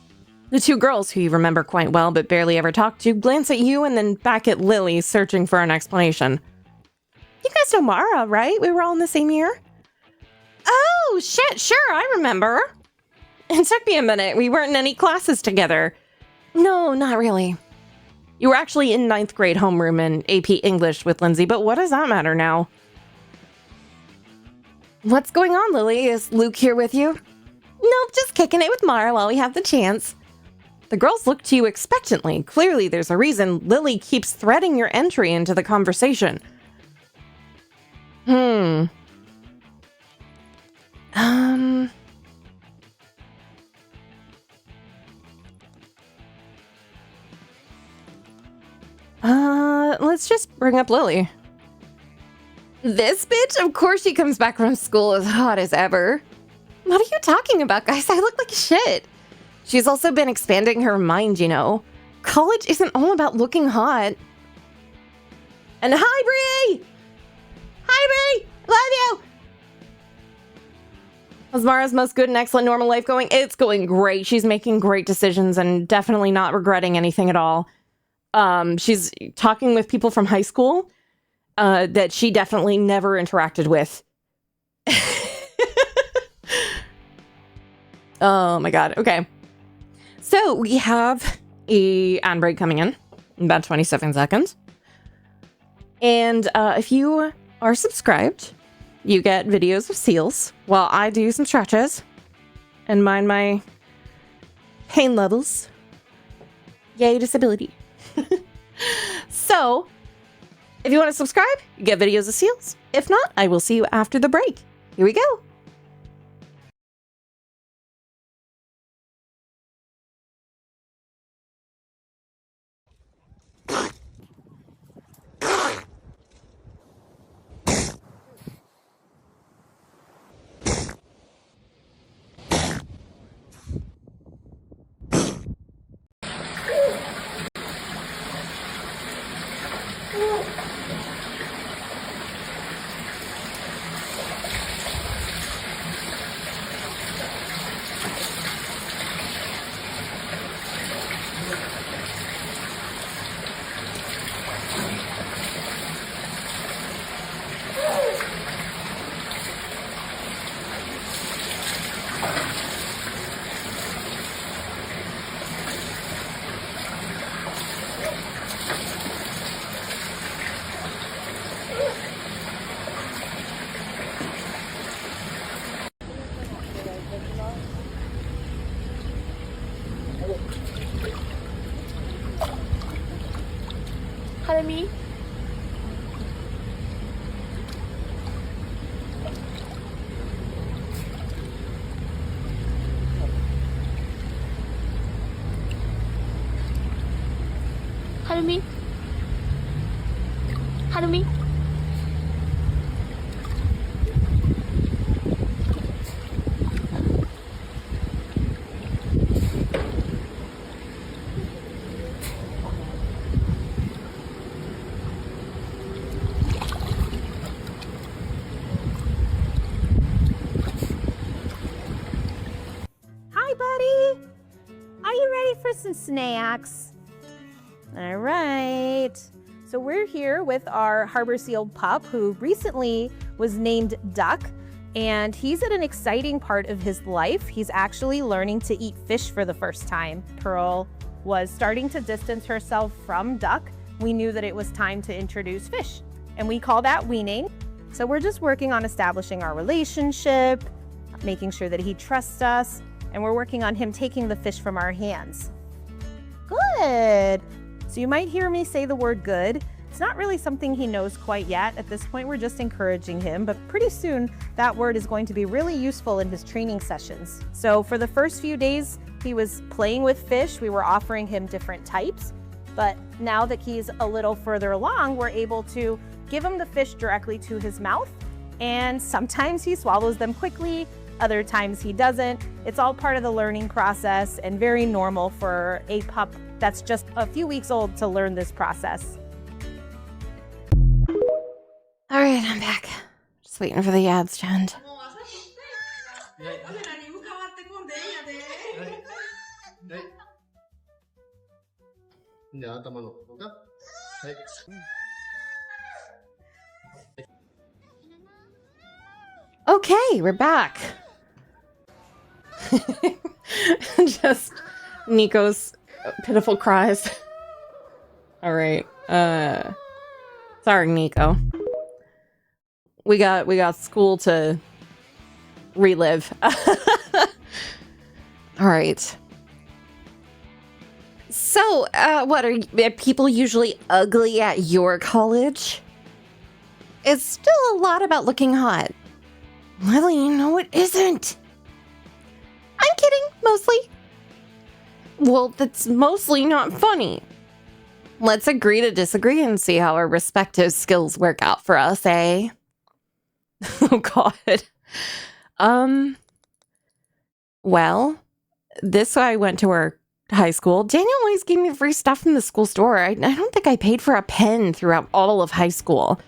Speaker 1: The two girls, who you remember quite well but barely ever talked to, glance at you and then back at Lily, searching for an explanation. You guys know Mara, right? We were all in the same year? Oh, shit, sure, I remember. It took me a minute. We weren't in any classes together. No, not really. You were actually in 9th grade homeroom in AP English with Lindsay, but what does that matter now? What's going on, Lily? Is Luke here with you? Nope, just kicking it with Mara while we have the chance. The girls look to you expectantly. Clearly, there's a reason Lily keeps threading your entry into the conversation. Let's just bring up Lily. This bitch? Of course she comes back from school as hot as ever. What are you talking about, guys? I look like shit. She's also been expanding her mind, you know. College isn't all about looking hot. And hi, Bree! Hi, Bree! Love you! How's Mara's most good and excellent normal life going? It's going great. She's making great decisions and definitely not regretting anything at all. She's talking with people from high school that she definitely never interacted with. Oh my god. Okay. So we have a ad break coming in about 27 seconds. And if you are subscribed, you get videos of seals while I do some stretches and mind my pain levels. Yay, disability. So, if you want to subscribe, you get videos of seals. If not, I will see you after the break. Here we go.
Speaker 3: Harumi? Harumi?
Speaker 4: Hi, buddy. Are you ready for some snacks? All right. So we're here with our harbor seal pup who recently was named Duck, and he's at an exciting part of his life. He's actually learning to eat fish for the first time. Pearl was starting to distance herself from Duck. We knew that it was time to introduce fish, and we call that weaning. So we're just working on establishing our relationship, making sure that he trusts us, and we're working on him taking the fish from our hands. Good. So you might hear me say the word good. It's not really something he knows quite yet. At this point, we're just encouraging him, but pretty soon that word is going to be really useful in his training sessions. So for the first few days, he was playing with fish. We were offering him different types, but now that he's a little further along, we're able to give him the fish directly to his mouth, and sometimes he swallows them quickly, other times he doesn't. It's all part of the learning process and very normal for a pup that's just a few weeks old to learn this process.
Speaker 1: All right, I'm back. Just waiting for the ads to end. Okay, we're back. Just Nico's pitiful cries. All right. Sorry, Nico. We got school to relive. All right. So, what are people usually ugly at your college? It's still a lot about looking hot. Lily, no, it isn't. I'm kidding, mostly. Well, that's mostly not funny. Let's agree to disagree and see how our respective skills work out for us, eh? Oh, God. Well, this I went to our high school. Daniel always gave me free stuff from the school store. I don't think I paid for a pen throughout all of high school.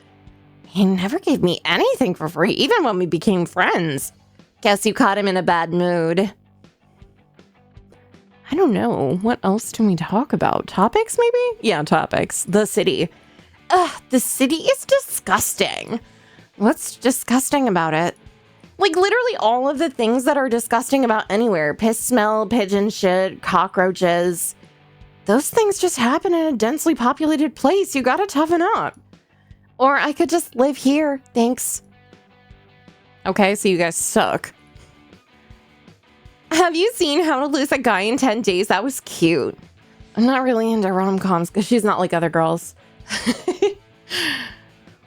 Speaker 1: He never gave me anything for free, even when we became friends. Guess you caught him in a bad mood. I don't know. What else do we talk about? Topics, maybe? Yeah, topics. The city. Ugh, the city is disgusting. What's disgusting about it? Like, literally all of the things that are disgusting about anywhere. Piss smell, pigeon shit, cockroaches. Those things just happen in a densely populated place. You gotta toughen up. Or I could just live here. Thanks. Okay, so you guys suck. Have you seen How to Lose a Guy in 10 Days? That was cute. I'm not really into rom-coms because she's not like other girls.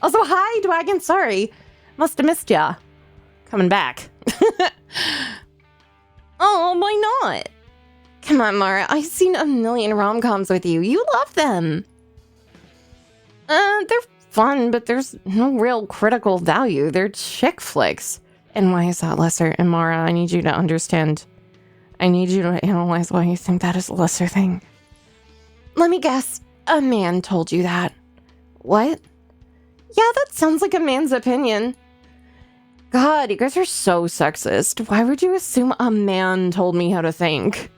Speaker 1: Also, hi, Dwagon. Sorry. Must have missed ya. Coming back. Oh, why not? Come on, Mara. I've seen a million rom-coms with you. You love them. They're fun, but there's no real critical value. They're chick flicks. And why is that lesser? And Mara, I need you to understand. I need you to analyze why you think that is a lesser thing. Let me guess. A man told you that. What? Yeah, that sounds like a man's opinion. God, you guys are so sexist. Why would you assume a man told me how to think?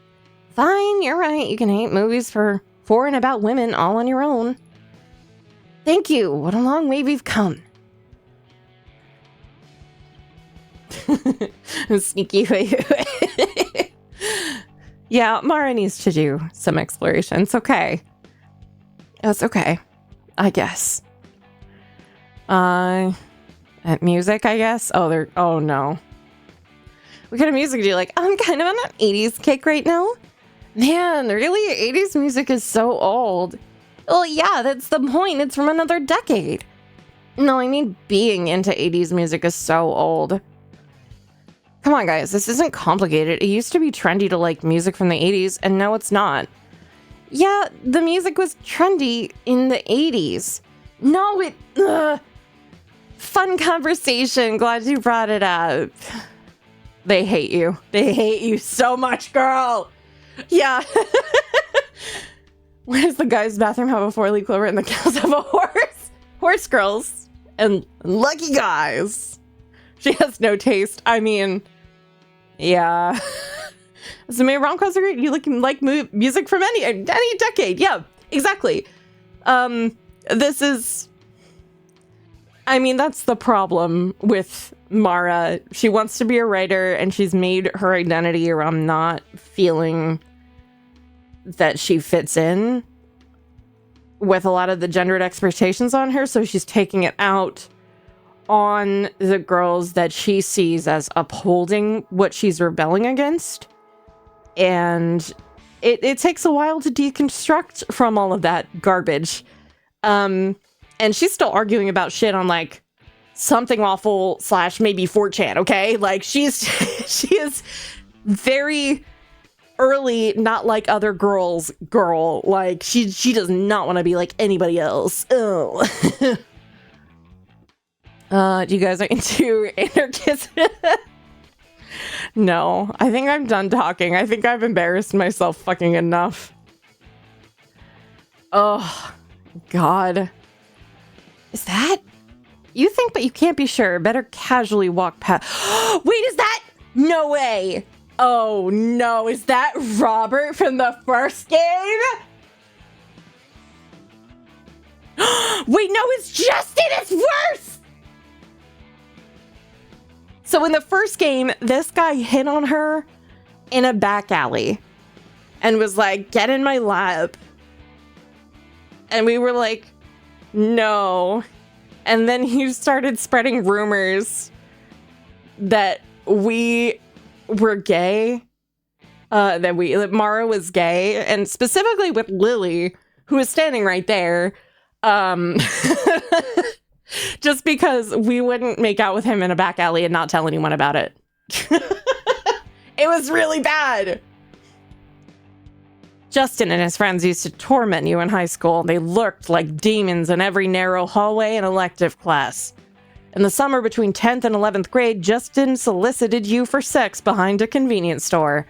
Speaker 1: Fine, you're right. You can hate movies for and about women all on your own. Thank you. What a long way we've come. Sneaky way. Yeah, Mara needs to do some exploration. It's okay. It's okay. I guess. At music, I guess. Oh no. What kind of music do you like? I'm kind of on an 80s kick right now. Man, really? 80s music is so old. Well, yeah, that's the point. It's from another decade. No, I mean being into 80s music is so old. Come on, guys. This isn't complicated. It used to be trendy to like music from the 80s, and now it's not. Yeah, the music was trendy in the 80s. No, fun conversation. Glad you brought it up. They hate you. They hate you so much, girl. Yeah. Where does the guy's bathroom have a four-leaf clover and the cows have a horse? Horse girls and lucky guys. She has no taste. I mean, yeah. So maybe rom-coms are great. You like music from any decade. Yeah, exactly. This is... I mean, that's the problem with Mara. She wants to be a writer, and she's made her identity around not feeling that she fits in with a lot of the gendered expectations on her, so she's taking it out on the girls that she sees as upholding what she's rebelling against. And it takes a while to deconstruct from all of that garbage. And she's still arguing about shit on, like, Something Awful / maybe 4chan, okay? Like, she is very early, not like other girls girl. Like, she does not want to be like anybody else. Oh. Do you guys are into anarchism? No, I think I'm done talking. I think I've embarrassed myself fucking enough. Oh, God. Is that? You think, but you can't be sure. Better casually walk past. Wait, is that? No way. Oh, no. Is that Robert from the first game? Wait, no, it's Justin. It's worse. So in the first game, this guy hit on her in a back alley and was like, get in my lap. And we were like, no. And then he started spreading rumors that we were gay, that Mara was gay, and specifically with Lily, who was standing right there, just because we wouldn't make out with him in a back alley and not tell anyone about it. It was really bad. Justin and his friends used to torment you in high school. They lurked like demons in every narrow hallway and elective class. In the summer between 10th and 11th grade, Justin solicited you for sex behind a convenience store.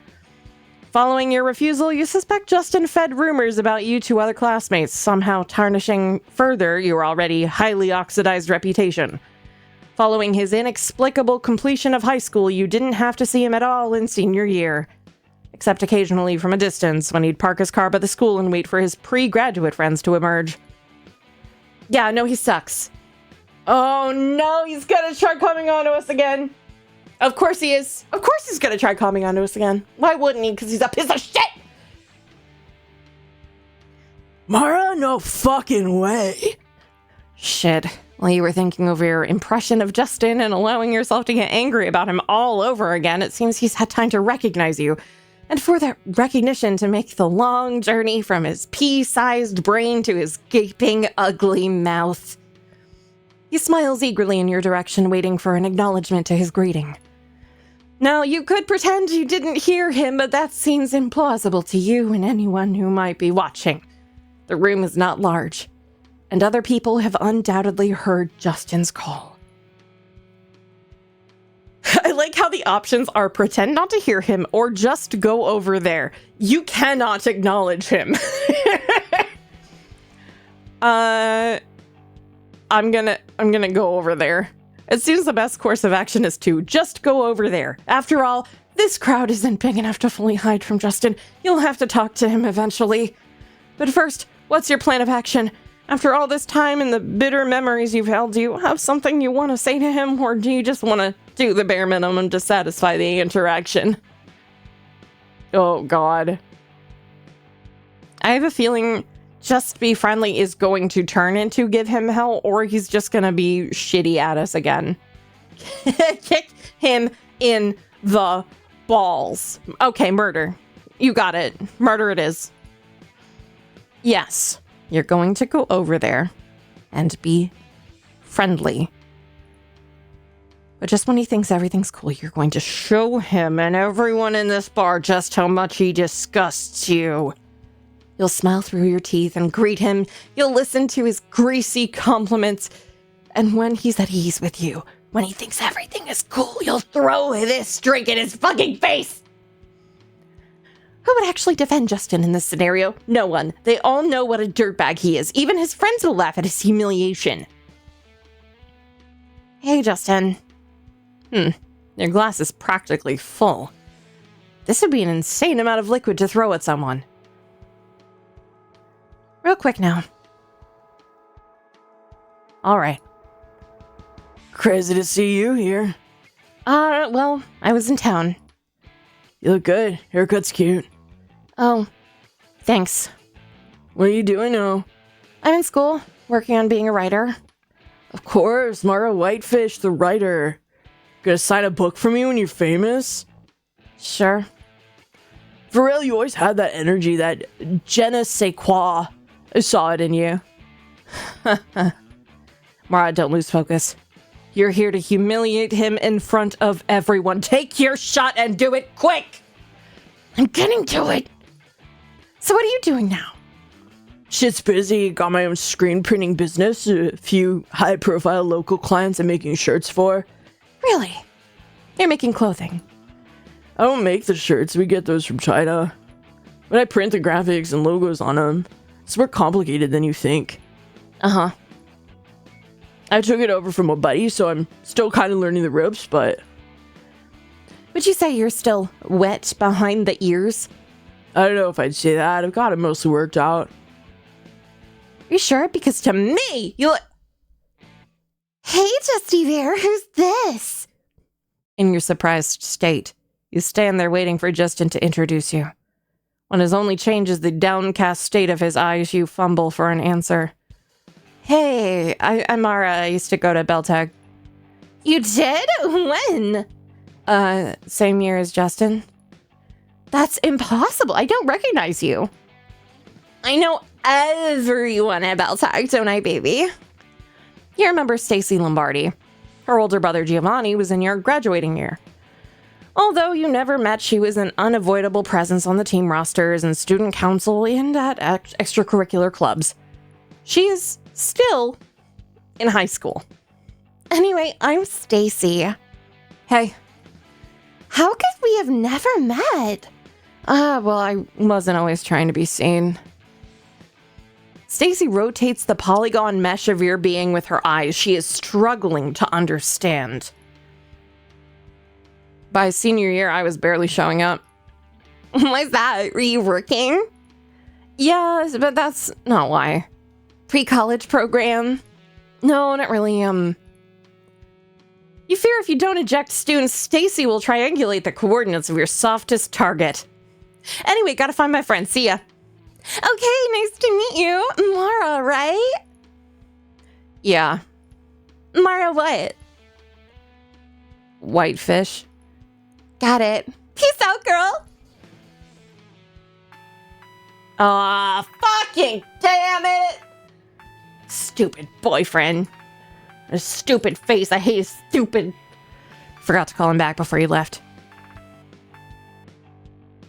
Speaker 1: Following your refusal, you suspect Justin fed rumors about you to other classmates, somehow tarnishing further your already highly oxidized reputation. Following his inexplicable completion of high school, you didn't have to see him at all in senior year. Except occasionally from a distance when he'd park his car by the school and wait for his pre-graduate friends to emerge. Yeah, no, he sucks. Oh no, he's gonna try coming on to us again. Of course he is. Of course he's gonna try coming on to us again. Why wouldn't he? Because he's a piece of shit!
Speaker 2: Mara, no fucking way.
Speaker 1: Shit. While you were thinking over your impression of Justin and allowing yourself to get angry about him all over again, it seems he's had time to recognize you. And for that recognition to make the long journey from his pea-sized brain to his gaping, ugly mouth. He smiles eagerly in your direction, waiting for an acknowledgement to his greeting. Now, you could pretend you didn't hear him, but that seems implausible to you and anyone who might be watching. The room is not large, and other people have undoubtedly heard Justin's call. I like how the options are pretend not to hear him or just go over there. You cannot acknowledge him. I'm gonna go over there. It seems the best course of action is to just go over there. After all, this crowd isn't big enough to fully hide from Justin. You'll have to talk to him eventually. But first, what's your plan of action? After all this time and the bitter memories you've held, do you have something you want to say to him, or do you just want to do the bare minimum to satisfy the interaction? Oh, God. I have a feeling just be friendly is going to turn into give him hell, or he's just going to be shitty at us again. Kick him in the balls. Okay, murder. You got it. Murder it is. Yes. You're going to go over there and be friendly. But just when he thinks everything's cool, you're going to show him and everyone in this bar just how much he disgusts you. You'll smile through your teeth and greet him. You'll listen to his greasy compliments. And when he's at ease with you, when he thinks everything is cool, you'll throw this drink in his fucking face. Who would actually defend Justin in this scenario? No one. They all know what a dirtbag he is. Even his friends will laugh at his humiliation. Hey, Justin. Your glass is practically full. This would be an insane amount of liquid to throw at someone. Real quick now. All right.
Speaker 2: Crazy to see you here.
Speaker 1: Well, I was in town.
Speaker 2: You look good. Haircut's cute.
Speaker 1: Oh, thanks.
Speaker 2: What are you doing now?
Speaker 1: I'm in school, working on being a writer.
Speaker 2: Of course, Mara Whitefish, the writer. Gonna sign a book for me when you're famous?
Speaker 1: Sure.
Speaker 2: For real, you always had that energy, that je ne sais quoi. I saw it in you.
Speaker 1: Mara, don't lose focus. You're here to humiliate him in front of everyone. Take your shot and do it quick! I'm getting to it. So what are you doing now?
Speaker 2: Shit's busy. Got my own screen printing business. A few high-profile local clients I'm making shirts for.
Speaker 1: Really? You're making clothing?
Speaker 2: I don't make the shirts. We get those from China. But I print the graphics and logos on them. It's more complicated than you think.
Speaker 1: Uh-huh.
Speaker 2: I took it over from a buddy, so I'm still kind of learning the ropes, but...
Speaker 1: Would you say you're still wet behind the ears?
Speaker 2: I don't know if I'd say that. I've got it mostly worked out.
Speaker 1: You sure? Because to me, you look... Hey, Justy there, who's this? In your surprised state, you stand there waiting for Justin to introduce you. When his only change is the downcast state of his eyes, you fumble for an answer. Hey, I'm Mara. I used to go to Beltag. You did? When? Same year as Justin. That's impossible. I don't recognize you. I know everyone at Beltag, don't I, baby? You remember Stacy Lombardi. Her older brother Giovanni was in your graduating year. Although you never met, she was an unavoidable presence on the team rosters and student council and at extracurricular clubs. She is still in high school. Anyway, I'm Stacy. Hey. How could we have never met? Well, I wasn't always trying to be seen. Stacy rotates the polygon mesh of your being with her eyes. She is struggling to understand. By senior year, I was barely showing up. Why's that? Were you working? Yes, but that's not why. Pre-college program? No, not really, You fear if you don't eject students, Stacy will triangulate the coordinates of your softest target. Anyway, gotta find my friend. See ya. Okay, nice to meet you. Mara, right? Yeah. Mara what? Whitefish. Got it. Peace out, girl. Aw, fucking damn it. Stupid boyfriend. A stupid face. I hate his stupid... Forgot to call him back before he left.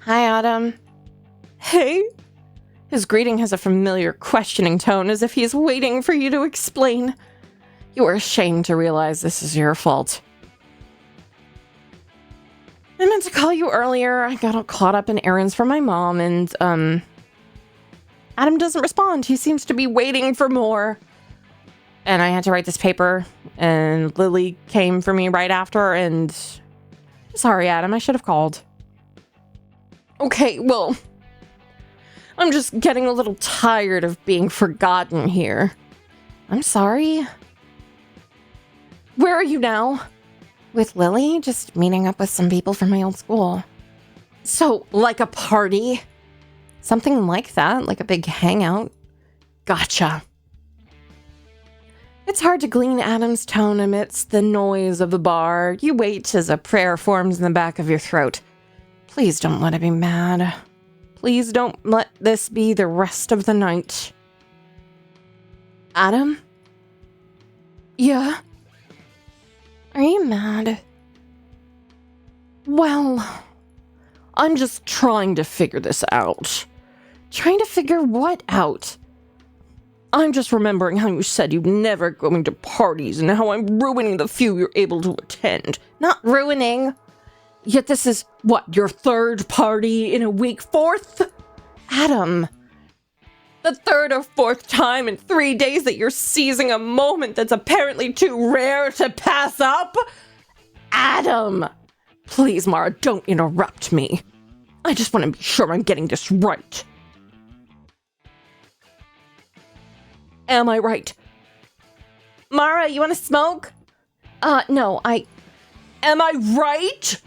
Speaker 1: Hi, Adam. Hey. His greeting has a familiar, questioning tone, as if he's waiting for you to explain. You are ashamed to realize this is your fault. I meant to call you earlier. I got all caught up in errands for my mom, and, Adam doesn't respond. He seems to be waiting for more. And I had to write this paper, and Lily came for me right after, and... Sorry, Adam, I should have called. Okay, well... I'm just getting a little tired of being forgotten here. I'm sorry. Where are you now? With Lily, just meeting up with some people from my old school. So, like a party? Something like that, like a big hangout. Gotcha. It's hard to glean Adam's tone amidst the noise of the bar. You wait as a prayer forms in the back of your throat. Please don't let it be mad. Please don't let this be the rest of the night. Adam? Yeah? Are you mad? Well, I'm just trying to figure this out. Trying to figure what out?
Speaker 2: I'm just remembering how you said you'd never going to parties and how I'm ruining the few you're able to attend.
Speaker 1: Not ruining.
Speaker 2: Yet this is, what, your third party in a week? Fourth?
Speaker 1: Adam.
Speaker 2: The third or fourth time in 3 days that you're seizing a moment that's apparently too rare to pass up?
Speaker 1: Adam.
Speaker 2: Please, Mara, don't interrupt me. I just want to be sure I'm getting this right. Am I right?
Speaker 1: Mara, you want to smoke? No,
Speaker 2: Am I right?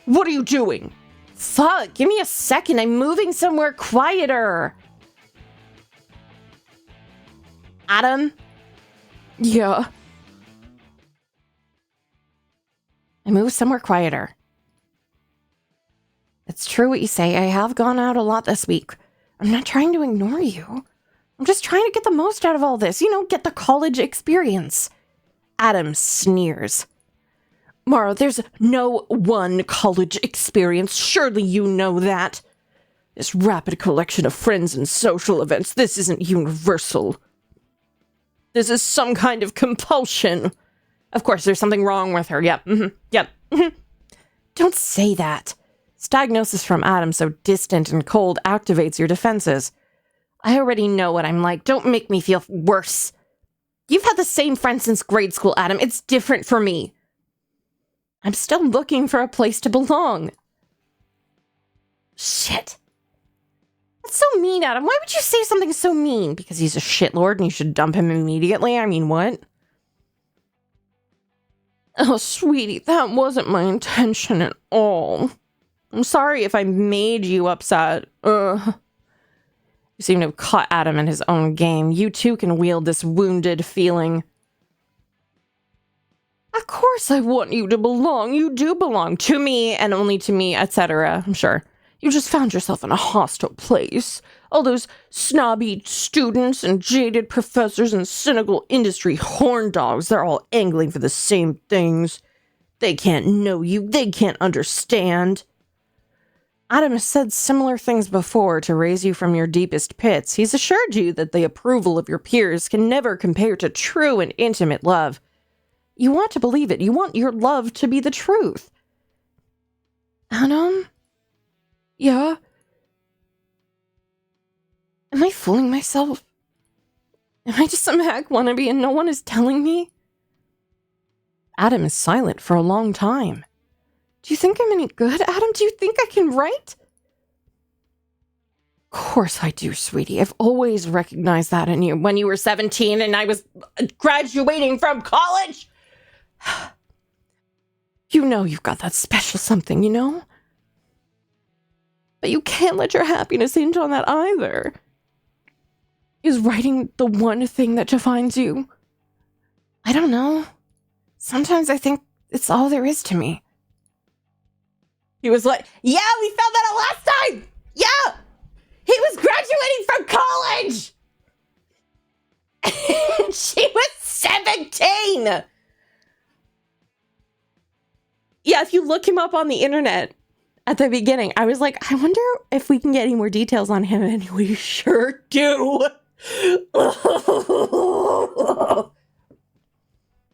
Speaker 2: What are you doing?
Speaker 1: Fuck, give me a second. I'm moving somewhere quieter. Adam?
Speaker 2: Yeah.
Speaker 1: I moved somewhere quieter. It's true what you say. I have gone out a lot this week. I'm not trying to ignore you. I'm just trying to get the most out of all this. You know, get the college experience. Adam sneers.
Speaker 2: Mara, there's no one college experience. Surely you know that. This rapid collection of friends and social events, this isn't universal. This is some kind of compulsion.
Speaker 1: Of course, there's something wrong with her. Yep. Yep. Don't say that. This diagnosis from Adam, so distant and cold, activates your defenses. I already know what I'm like. Don't make me feel worse. You've had the same friend since grade school, Adam. It's different for me. I'm still looking for a place to belong. Shit. That's so mean, Adam. Why would you say something so mean? Because he's a shitlord and you should dump him immediately? I mean, what?
Speaker 2: Oh, sweetie, that wasn't my intention at all.
Speaker 1: I'm sorry if I made you upset. You seem to have caught Adam in his own game. You too can wield this wounded feeling.
Speaker 2: Of course I want you to belong. You do belong
Speaker 1: To me and only to me, etc. I'm sure.
Speaker 2: You just found yourself in a hostile place. All those snobby students and jaded professors and cynical industry horn dogs, they're all angling for the same things. They can't know you. They can't understand.
Speaker 1: Adam has said similar things before to raise you from your deepest pits. He's assured you that the approval of your peers can never compare to true and intimate love. You want to believe it. You want your love to be the truth. Adam?
Speaker 2: Yeah?
Speaker 1: Am I fooling myself? Am I just some hack wannabe and no one is telling me? Adam is silent for a long time. Do you think I'm any good, Adam? Do you think I can write? Of course I do, sweetie. I've always recognized that in you. When you were 17 and I was graduating from college.
Speaker 2: You know you've got that special something, you know? But you can't let your happiness hinge on that either. Is writing the one thing that defines you?
Speaker 1: I don't know. Sometimes I think it's all there is to me.
Speaker 2: He was like, yeah, we found that out last time! Yeah! He was graduating from college! And she was 17!
Speaker 1: Yeah, if you look him up on the internet at the beginning, I was like, I wonder if we can get any more details on him, and we sure do.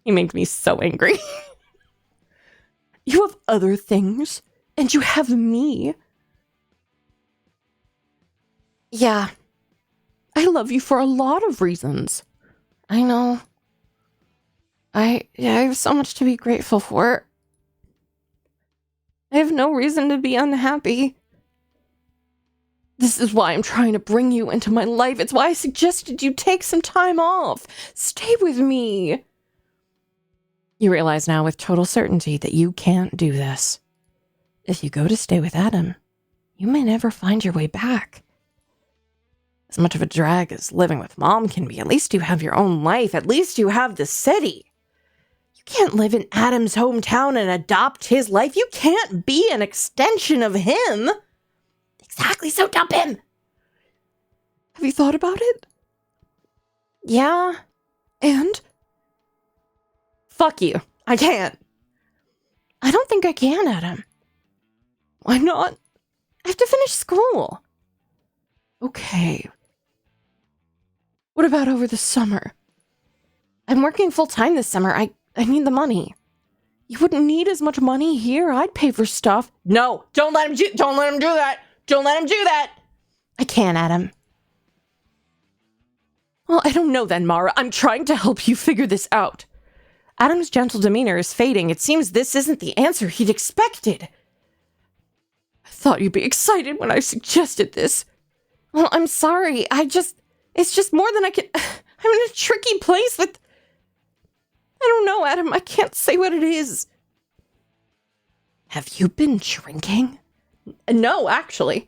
Speaker 1: He makes me so angry.
Speaker 2: You have other things, and you have me.
Speaker 1: Yeah.
Speaker 2: I love you for a lot of reasons.
Speaker 1: I know. I have so much to be grateful for. I have no reason to be unhappy.
Speaker 2: This is why I'm trying to bring you into my life. It's why I suggested you take some time off. Stay with me.
Speaker 1: You realize now with total certainty that you can't do this. If you go to stay with Adam, you may never find your way back. As much of a drag as living with Mom can be, at least you have your own life. At least you have the city. You can't live in Adam's hometown and adopt his life. You can't be an extension of him. Exactly, so dump him.
Speaker 2: Have you thought about it?
Speaker 1: Yeah.
Speaker 2: And?
Speaker 1: Fuck you. I can't. I don't think I can, Adam.
Speaker 2: Why not?
Speaker 1: I have to finish school.
Speaker 2: Okay. What about over the summer? I'm working full-time this summer. I need the money. You wouldn't need as much money here. I'd pay for stuff.
Speaker 1: No, don't let him do that. Don't let him do that.
Speaker 2: I can't, Adam.
Speaker 1: Well, I don't know then, Mara. I'm trying to help you figure this out.
Speaker 2: Adam's gentle demeanor is fading. It seems this isn't the answer he'd expected.
Speaker 1: I thought you'd be excited when I suggested this.
Speaker 2: Well, I'm sorry. It's just more than I can. I'm in a tricky place with. I don't know, Adam. I can't say what it is.
Speaker 1: Have you been drinking?
Speaker 2: No, actually.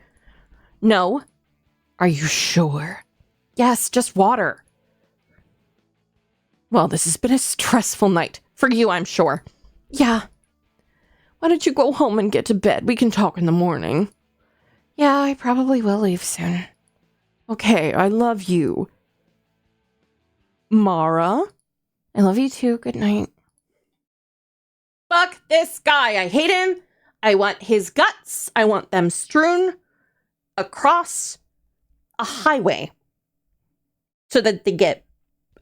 Speaker 1: No.
Speaker 2: Are you sure?
Speaker 1: Yes, just water. Well, this has been a stressful night. For you, I'm sure.
Speaker 2: Yeah.
Speaker 1: Why don't you go home and get to bed? We can talk in the morning.
Speaker 2: Yeah, I probably will leave soon.
Speaker 1: Okay, I love you. Mara?
Speaker 2: I love you too. Good night.
Speaker 1: Fuck this guy. I hate him. I want his guts. I want them strewn across a highway so that they get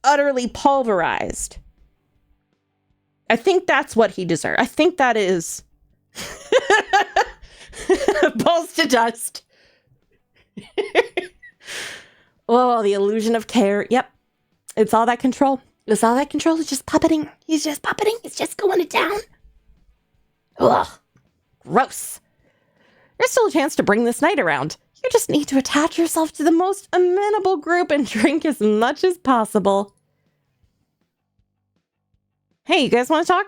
Speaker 1: utterly pulverized. I think that's what he deserves. I think that is balls to dust. Oh, the illusion of care. Yep. It's all that control.
Speaker 2: It's all that control. He's just puppeting. He's just puppeting. He's just going to town.
Speaker 1: Ugh. Gross. There's still a chance to bring this night around. You just need to attach yourself to the most amenable group and drink as much as possible. Hey, you guys want to talk?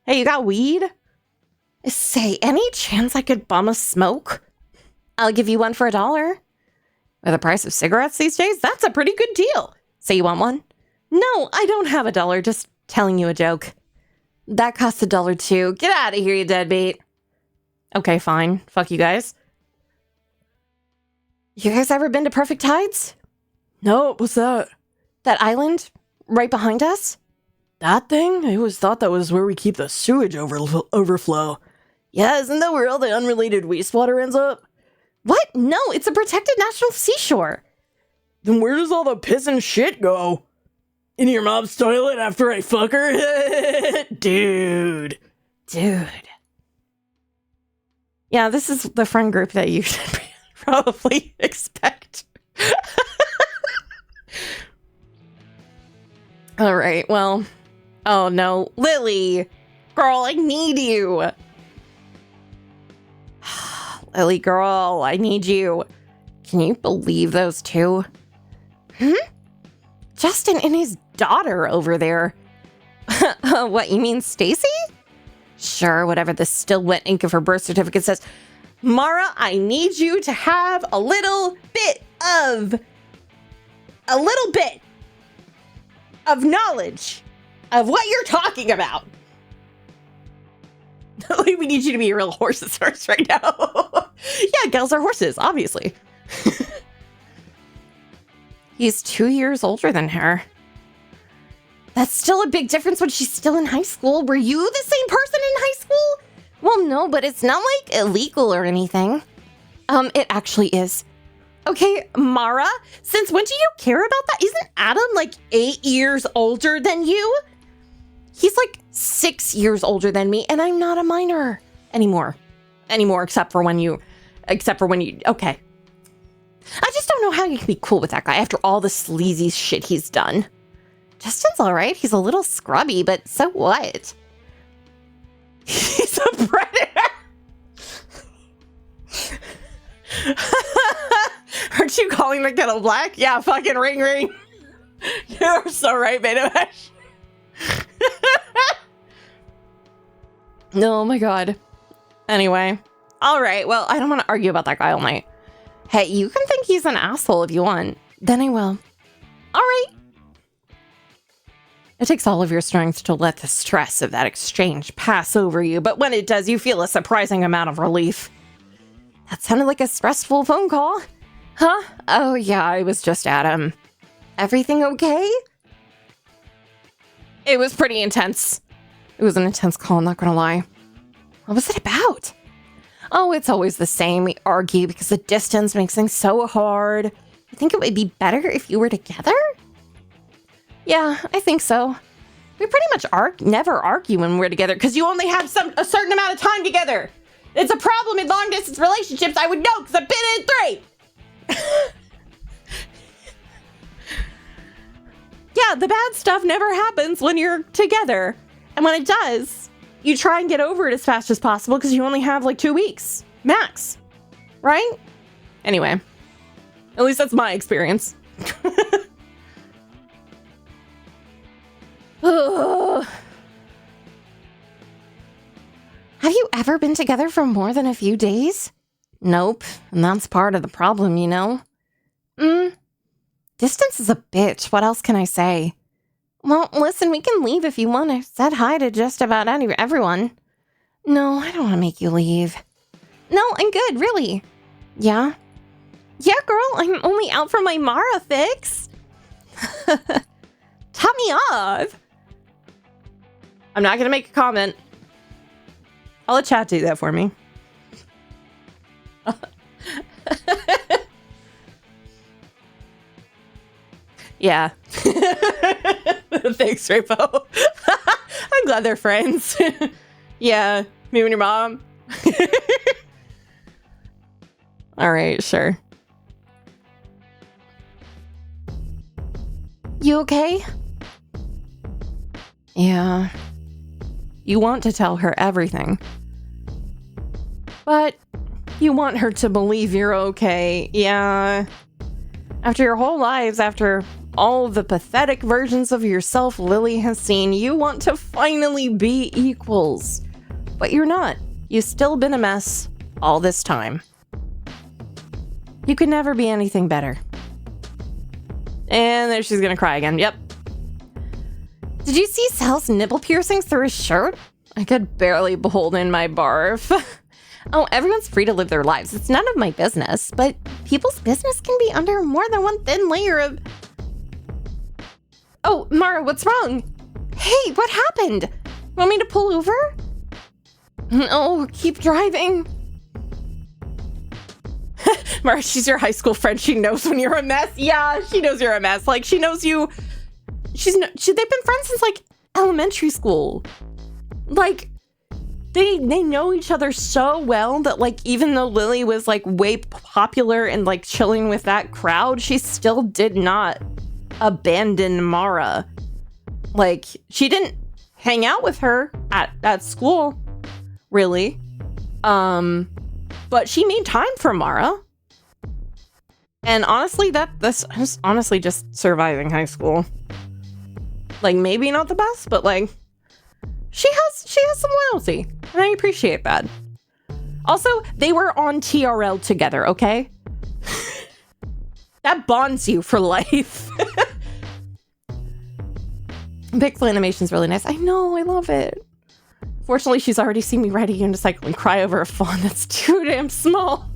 Speaker 1: Hey, you got weed?
Speaker 2: Say, any chance I could bum a smoke?
Speaker 1: I'll give you one for $1. With the price of cigarettes these days, that's a pretty good deal. Say you want one? No, I don't have $1. Just telling you a joke. That costs $1 too. Get out of here, you deadbeat. Okay, fine. Fuck you guys. You guys ever been to Perfect Tides?
Speaker 2: No, what's that?
Speaker 1: That island right behind us?
Speaker 2: That thing? I always thought that was where we keep the sewage overflow.
Speaker 1: Yeah, isn't that where all the unrelated wastewater ends up? What? No, it's a protected national seashore.
Speaker 2: Then where does all the piss and shit go? In your mom's toilet after I fuck her? Dude.
Speaker 1: Yeah, this is the friend group that you should probably expect. All right, well. Oh no, Lily. Girl, I need you. Lily, girl, I need you. Can you believe those two? Justin and his daughter over there. What, you mean Stacy? Sure, whatever the still wet ink of her birth certificate says. Mara, I need you to have a little bit of knowledge of what you're talking about. We need you to be a real horses first right now. Yeah, gals are horses, obviously. He's 2 years older than her. That's still a big difference when she's still in high school. Were you the same person in high school? Well, no, but it's not like illegal or anything. It actually is. Okay, Mara, since when do you care about that? Isn't Adam like 8 years older than you? He's like 6 years older than me, and I'm not a minor anymore, except for when you, okay. I just don't know how you can be cool with that guy after all the sleazy shit he's done. Justin's all right. He's a little scrubby, but so what? He's a predator. Aren't you calling the kettle black? Yeah, fucking ring ring. You're so right, Beta. Oh my god. Anyway. All right, well, I don't want to argue about that guy all night. Hey, you can think he's an asshole if you want. Then I will. All right. It takes all of your strength to let the stress of that exchange pass over you, but when it does, you feel a surprising amount of relief. That sounded like a stressful phone call. Huh? Oh yeah, it was just Adam. Everything okay? It was pretty intense. It was an intense call, I'm not gonna lie. What was it about? Oh, it's always the same. We argue because the distance makes things so hard. You think it would be better if you were together? Yeah, I think so. We pretty much never argue when we're together because you only have a certain amount of time together. It's a problem in long-distance relationships. I would know because I've been in 3. Yeah, the bad stuff never happens when you're together. And when it does, you try and get over it as fast as possible because you only have like 2 weeks, max. Right? Anyway, at least that's my experience. Ugh. Have you ever been together for more than a few days? Nope, and that's part of the problem, you know? Distance is a bitch, what else can I say? Well, listen, we can leave if you want. I said hi to just about everyone. No, I don't want to make you leave. No, I'm good, really. Yeah? Yeah, girl, I'm only out for my Mara fix. Top me off. I'm not gonna make a comment. I'll let chat do that for me. Yeah. Thanks, Rapo. I'm glad they're friends. Yeah, me and your mom. All right, sure. You okay? Yeah. You want to tell her everything. But you want her to believe you're okay. Yeah. After your whole lives, after all the pathetic versions of yourself Lily has seen, you want to finally be equals. But you're not. You've still been a mess all this time. You could never be anything better. And there she's gonna cry again. Yep. Did you see Sal's nipple piercings through his shirt? I could barely hold in my barf. Oh, everyone's free to live their lives. It's none of my business, but people's business can be under more than one thin layer of... Oh, Mara, what's wrong? Hey, what happened? Want me to pull over? No, keep driving. Mara, she's your high school friend. She knows when you're a mess. Yeah, she knows you're a mess. Like, she knows you... They've been friends since, like, elementary school. Like... They know each other so well that, like, even though Lily was, like, way popular and, like, chilling with that crowd, she still did not abandon Mara. Like, she didn't hang out with her at school, really. But she made time for Mara. And honestly, that's honestly just surviving high school. Like, maybe not the best, but, like, she has some loyalty, and I appreciate that. Also, they were on TRL together, okay? That bonds you for life. Pixel animation's really nice. I know, I love it. Fortunately, she's already seen me ride a unicycle and cry over a fawn that's too damn small.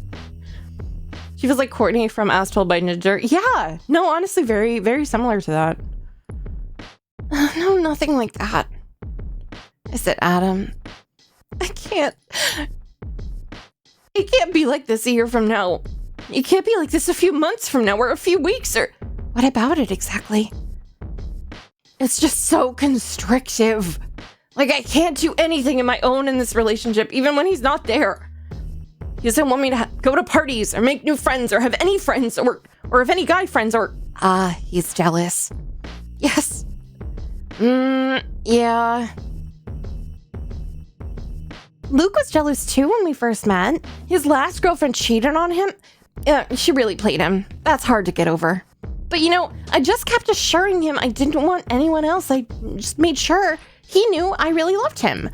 Speaker 1: She was like Courtney from As Told by Ninja. Yeah, no, honestly, very, very similar to that. No, nothing like that. I said, Adam, it can't be like this a year from now. It can't be like this a few months from now or a few weeks or... What about it exactly? It's just so constrictive. Like, I can't do anything on my own in this relationship, even when he's not there. He doesn't want me to go to parties or make new friends or have any friends or have any guy friends or... he's jealous. Yes. Yeah. Luke was jealous too when we first met. His last girlfriend cheated on him. She really played him. That's hard to get over. But you know, I just kept assuring him I didn't want anyone else. I just made sure he knew I really loved him.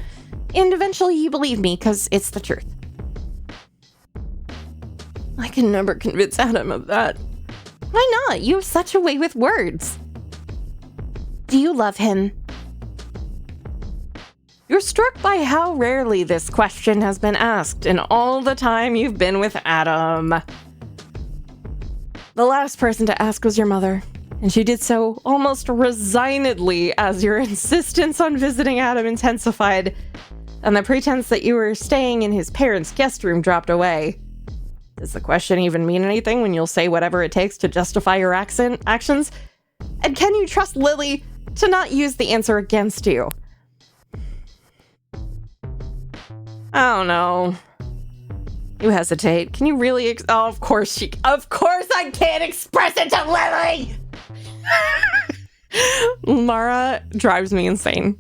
Speaker 1: And eventually he believed me because it's the truth. I can never convince Adam of that. Why not? You have such a way with words. Do you love him? You're struck by how rarely this question has been asked in all the time you've been with Adam. The last person to ask was your mother, and she did so almost resignedly as your insistence on visiting Adam intensified. and the pretense that you were staying in his parents' guest room dropped away. Does the question even mean anything when you'll say whatever it takes to justify your actions? And can you trust Lily to not use the answer against you? I don't know. You hesitate. Can you really? Oh, of course I can't express it to Lily! Mara drives me insane.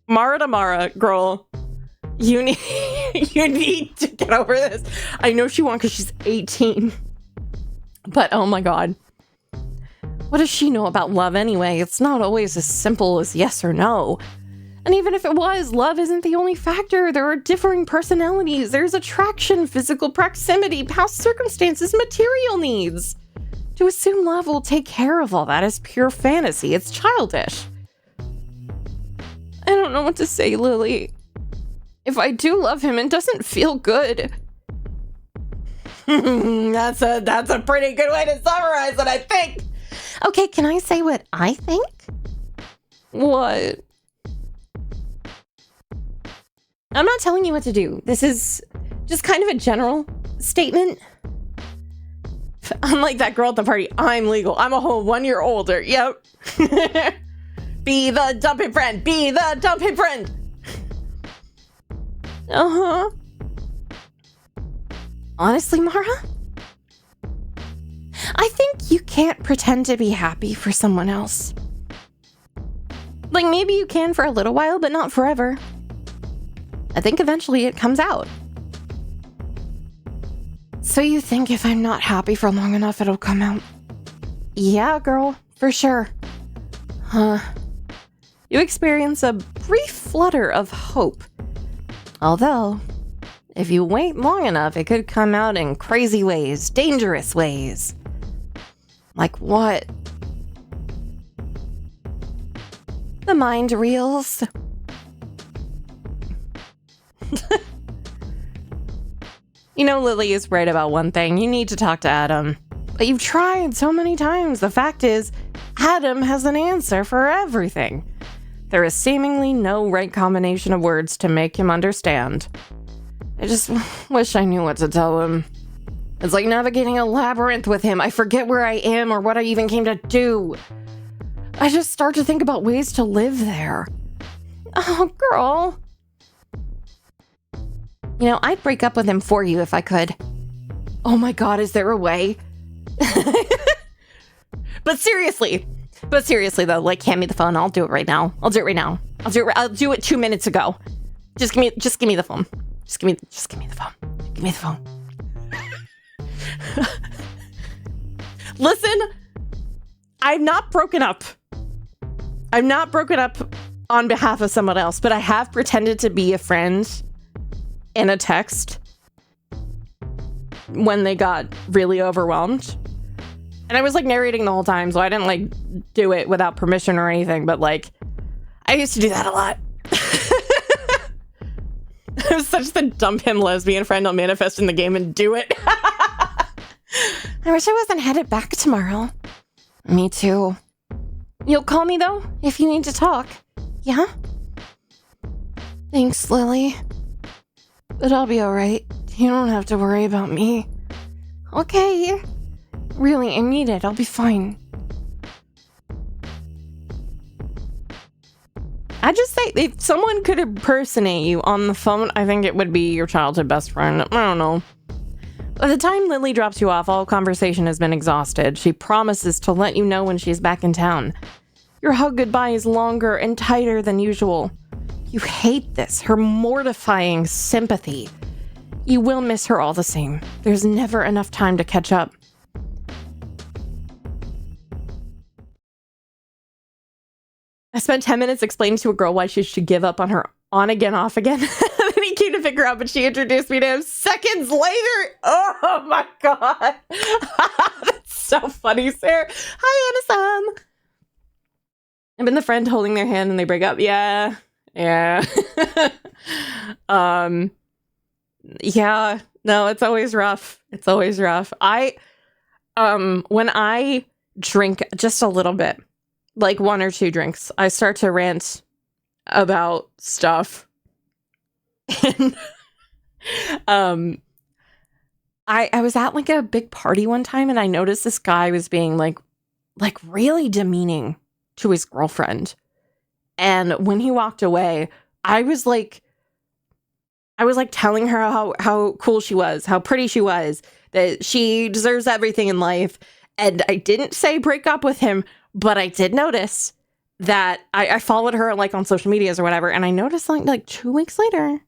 Speaker 1: Mara to Mara, girl. You need to get over this. I know she won't because she's 18. But oh my god. What does she know about love anyway? It's not always as simple as yes or no. And even if it was, love isn't the only factor. There are differing personalities. There's attraction, physical proximity, past circumstances, material needs. To assume love will take care of all that is pure fantasy. It's childish. I don't know what to say, Lily. If I do love him, it doesn't feel good. That's a pretty good way to summarize it, I think. Okay, can I say what I think? What? I'm not telling you what to do. This is just kind of a general statement. Unlike that girl at the party, I'm legal. I'm a whole 1 year older. Yep. Be the dumping friend. Be the dumping friend. Uh-huh. Honestly, Mara, I think you can't pretend to be happy for someone else. Like, maybe you can for a little while, but not forever. I think eventually it comes out. So you think if I'm not happy for long enough, it'll come out? Yeah, girl, for sure. Huh. You experience a brief flutter of hope. Although, if you wait long enough, it could come out in crazy ways, dangerous ways. Like what? The mind reels. You know, Lily is right about one thing. You need to talk to Adam. But you've tried so many times. The fact is, Adam has an answer for everything. There is seemingly no right combination of words to make him understand. I just wish I knew what to tell him. It's like navigating a labyrinth with him. I forget where I am or what I even came to do. I just start to think about ways to live there. Oh, girl. You know, I'd break up with him for you if I could. Oh my god, is there a way? But seriously though, like, hand me the phone. I'll do it right now. I'll do it 2 minutes ago. Just give me the phone. Just give me the phone. Give me the phone. Listen, I'm not broken up. I'm not broken up on behalf of someone else, but I have pretended to be a friend in a text when they got really overwhelmed. And I was like narrating the whole time, so I didn't like do it without permission or anything, but like I used to do that a lot. I was such the dump him lesbian friend. I'll manifest in the game and do it. I wish I wasn't headed back tomorrow. Me too. You'll call me though if you need to talk. Yeah? Thanks, Lily. But I'll be alright. You don't have to worry about me. Okay. Really, I need it. I'll be fine. I just say, if someone could impersonate you on the phone, I think it would be your childhood best friend. I don't know. By the time Lily drops you off, all conversation has been exhausted. She promises to let you know when she's back in town. Your hug goodbye is longer and tighter than usual. You hate this, her mortifying sympathy. You will miss her all the same. There's never enough time to catch up. I spent 10 minutes explaining to a girl why she should give up on her on again, off again. Then he came to pick her up and she introduced me to him seconds later. Oh my god. That's so funny, Sarah. Hi, Anna. I've been the friend holding their hand and they break up. Yeah. Yeah. Yeah. No, it's always rough. It's always rough. When I drink just a little bit, like 1 or 2 drinks, I start to rant about stuff. And I was at like a big party one time and I noticed this guy was being like really demeaning to his girlfriend. And when he walked away, I was like telling her how cool she was, how pretty she was, that she deserves everything in life. And I didn't say break up with him, but I did notice that I followed her like on social medias or whatever. And I noticed like 2 weeks later,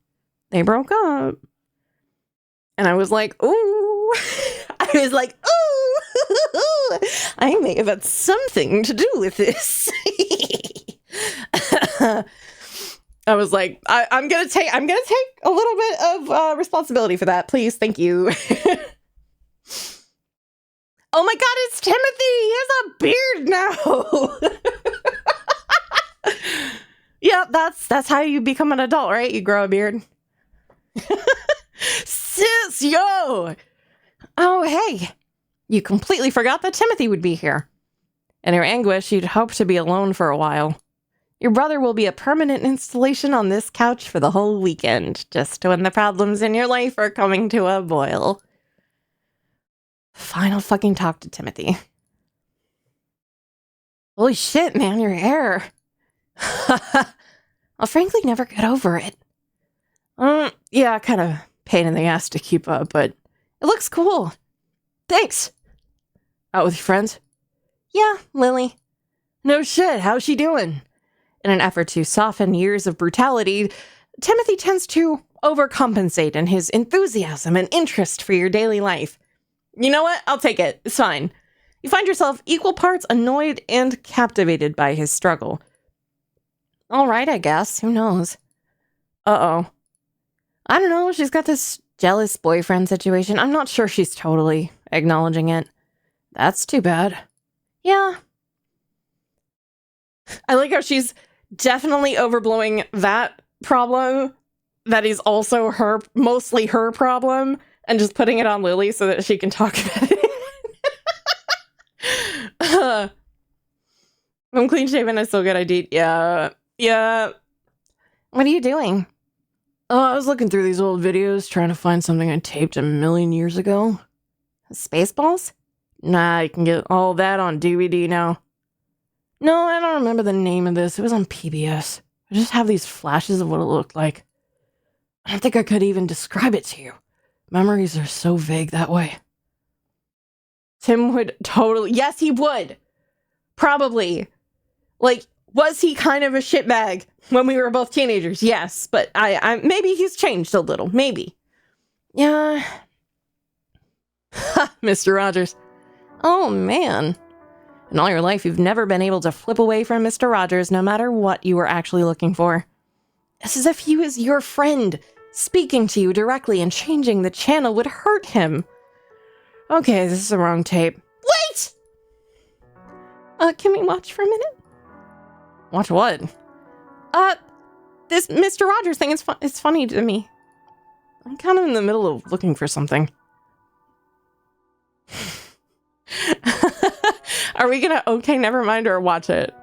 Speaker 1: they broke up. And I was like, ooh, I was like, ooh, I may have had something to do with this. I was like, I'm gonna take a little bit of responsibility for that, please. Thank you. Oh my God, it's Timothy. He has a beard now. Yeah, that's how you become an adult, right? You grow a beard. Sis, yo. Oh, hey. You completely forgot that Timothy would be here. In your anguish, you'd hope to be alone for a while. Your brother will be a permanent installation on this couch for the whole weekend, just when the problems in your life are coming to a boil. Fine, I'll fucking talk to Timothy. Holy shit, man, your hair. I'll frankly never get over it. Yeah, kind of pain in the ass to keep up, but it looks cool. Thanks. Out with your friends? Yeah, Lily. No shit, how's she doing? In an effort to soften years of brutality, Timothy tends to overcompensate in his enthusiasm and interest for your daily life. You know what? I'll take it. It's fine. You find yourself equal parts annoyed and captivated by his struggle. All right, I guess. Who knows? Uh-oh. I don't know. She's got this jealous boyfriend situation. I'm not sure she's totally acknowledging it. That's too bad. Yeah. I like how she's definitely overblowing that problem that is also mostly her problem, and just putting it on Lily so that she can talk about it. I'm clean shaven, I still get ID. Yeah. What are you doing? Oh, I was looking through these old videos trying to find something I taped 1,000,000 years ago. Spaceballs? Nah, you can get all that on DVD now. No, I don't remember the name of this. It was on PBS. I just have these flashes of what it looked like. I don't think I could even describe it to you. Memories are so vague that way. Tim would totally... Yes, he would. Probably. Like, was he kind of a shitbag when we were both teenagers? Yes, but I maybe he's changed a little. Maybe. Yeah. Ha, Mr. Rogers. Oh, man. In all your life, you've never been able to flip away from Mr. Rogers, no matter what you were actually looking for. It's as if he was your friend. Speaking to you directly and changing the channel would hurt him. Okay, this is the wrong tape. Wait! Can we watch for a minute? Watch what? This Mr. Rogers thing is it's funny to me. I'm kind of in the middle of looking for something. Are we gonna okay, never mind, or watch it?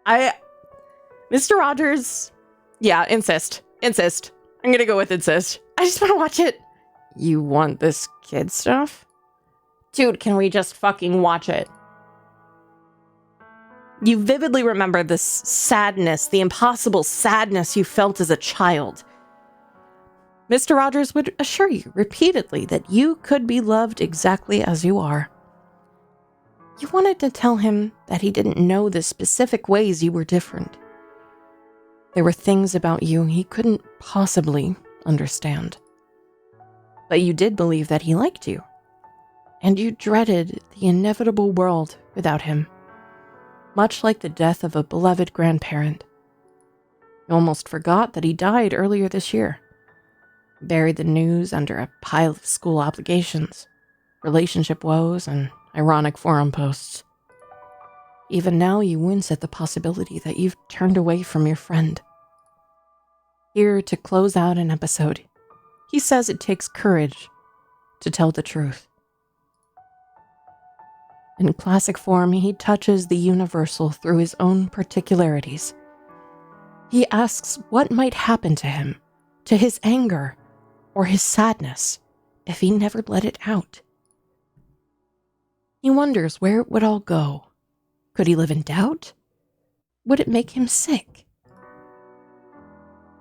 Speaker 1: Mr. Rogers, yeah, insist. I'm gonna go with insist. I just want to watch it. You want this kid stuff? Dude, can we just fucking watch it? You vividly remember this sadness, the impossible sadness you felt as a child. Mr. Rogers would assure you repeatedly that you could be loved exactly as you are. You wanted to tell him that he didn't know the specific ways you were different. There were things about you he couldn't possibly understand. But you did believe that he liked you, and you dreaded the inevitable world without him, much like the death of a beloved grandparent. You almost forgot that he died earlier this year, buried the news under a pile of school obligations, relationship woes, and ironic forum posts. Even now, you wince at the possibility that you've turned away from your friend. Here to close out an episode, he says it takes courage to tell the truth. In classic form, he touches the universal through his own particularities. He asks what might happen to him to his anger or his sadness if he never let it out. He wonders where it would all go. Could he live in doubt? Would it make him sick?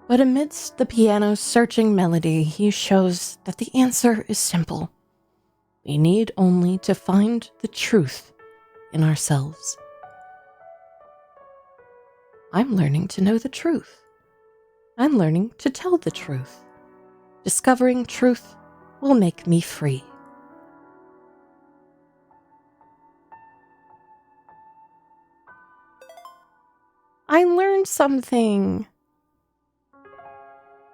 Speaker 1: But amidst the piano's searching melody, he shows that the answer is simple. We need only to find the truth in ourselves. I'm learning to know the truth. I'm learning to tell the truth. Discovering truth will make me free. I learned something.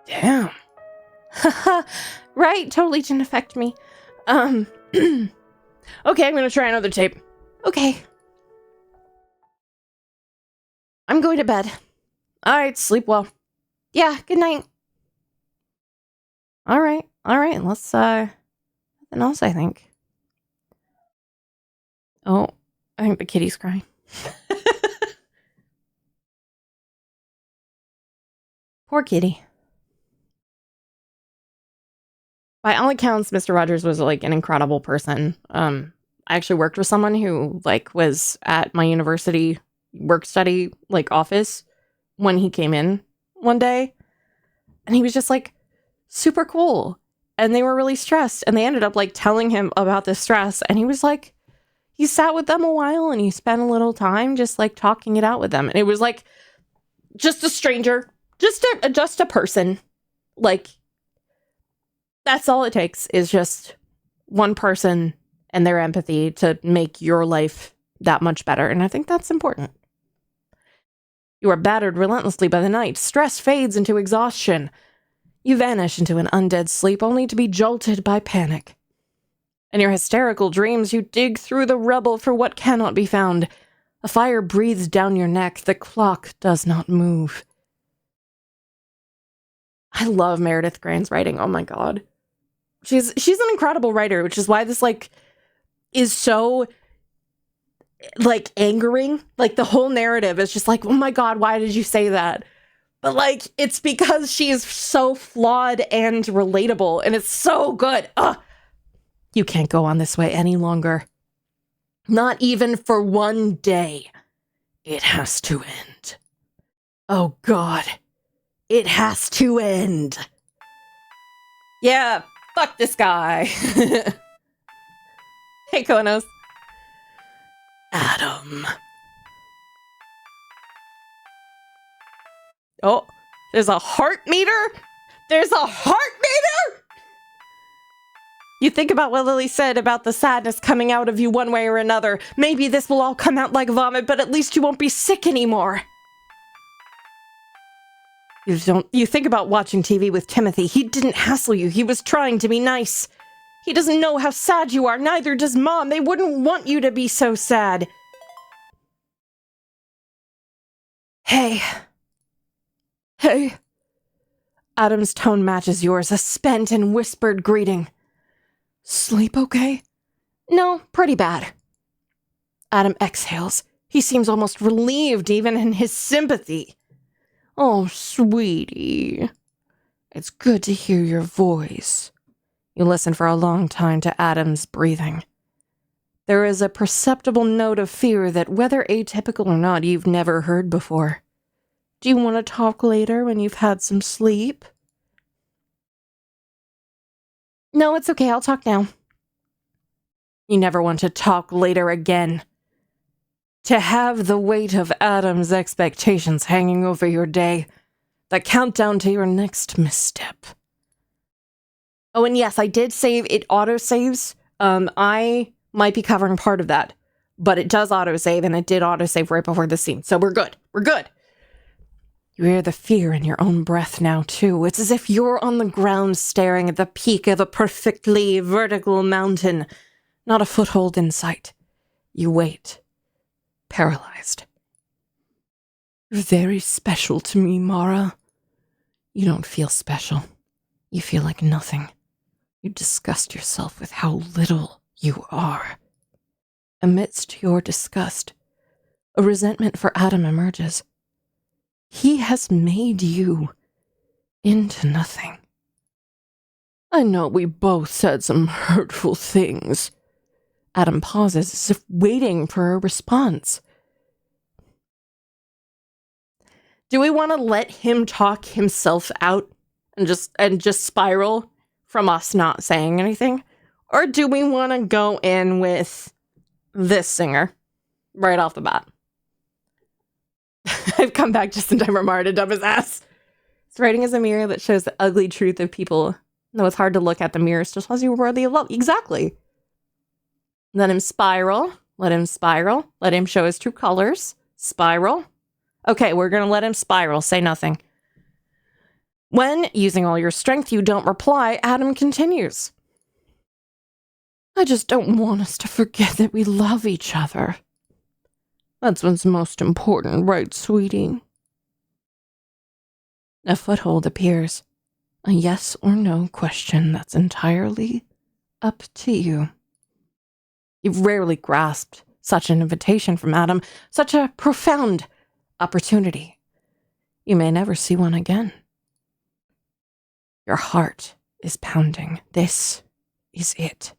Speaker 1: Damn. Haha, right, totally didn't affect me. Okay, I'm gonna try another tape. Okay. I'm going to bed. Alright, sleep well. Yeah, good night. Alright, let's, nothing else, I think. Oh, I think the kitty's crying. Poor kitty. By all accounts, Mr. Rogers was like an incredible person. I actually worked with someone who like was at my university work study like office when he came in one day, and he was just like super cool, and they were really stressed, and they ended up like telling him about the stress, and he was like, he sat with them a while and he spent a little time just like talking it out with them, and it was like just a stranger, just a person, like that's all it takes is just one person and their empathy to make your life that much better. And I think that's important. You are battered relentlessly by the night. Stress fades into exhaustion. You vanish into an undead sleep only to be jolted by panic. In your hysterical dreams, you dig through the rubble for what cannot be found. A fire breathes down your neck. The clock does not move. I love Meredith Grant's writing. Oh my God. She's an incredible writer, which is why this like is so like angering. Like the whole narrative is just like, oh my God, why did you say that? But like it's because she is so flawed and relatable, and it's so good. Ugh. You can't go on this way any longer. Not even for one day. It has to end. Oh God. It has to end. Yeah, fuck this guy. Hey, Konos. Adam. Oh, there's a heart meter? There's a heart meter? You think about what Lily said about the sadness coming out of you one way or another. Maybe this will all come out like vomit, but at least you won't be sick anymore. You think about watching TV with Timothy. He didn't hassle you. He was trying to be nice. He doesn't know how sad you are. Neither does Mom. They wouldn't want you to be so sad. Hey. Hey. Adam's tone matches yours, a spent and whispered greeting. Sleep okay? No, pretty bad. Adam exhales. He seems almost relieved even in his sympathy. Oh, sweetie. It's good to hear your voice. You listen for a long time to Adam's breathing. There is a perceptible note of fear that, whether atypical or not, you've never heard before. Do you want to talk later when you've had some sleep? No, it's okay. I'll talk now. You never want to talk later again. To have the weight of Adam's expectations hanging over your day, the countdown to your next misstep. Oh, and yes, I did save. It auto-saves. I might be covering part of that, but it does auto-save, and it did auto-save right before the scene, so we're good. We're good. You hear the fear in your own breath now, too. It's as if you're on the ground staring at the peak of a perfectly vertical mountain, not a foothold in sight. You wait. Paralyzed. You're very special to me, Mara. You don't feel special. You feel like nothing. You disgust yourself with how little you are. Amidst your disgust, a resentment for Adam emerges. He has made you.
Speaker 2: into nothing. I know we both said some hurtful things. Adam pauses as if waiting for a response.
Speaker 1: Do we want to let him talk himself out and just spiral from us not saying anything? Or do we want to go in with this singer right off the bat? I've come back just in time for Mara to dump his ass. His writing is a mirror that shows the ugly truth of people. Though it's hard to look at the mirror, still tells you worthy of love. Exactly. Let him spiral. Let him spiral. Let him show his true colors. Spiral. Okay, we're going to let him spiral. Say nothing. When, using all your strength, you don't reply, Adam continues. I just don't want us to forget that we love each other. That's what's most important, right, sweetie? A foothold appears. A yes or no question that's entirely up to you. You've rarely grasped such an invitation from Adam, such a profound opportunity. You may never see one again. Your heart is pounding. This is it.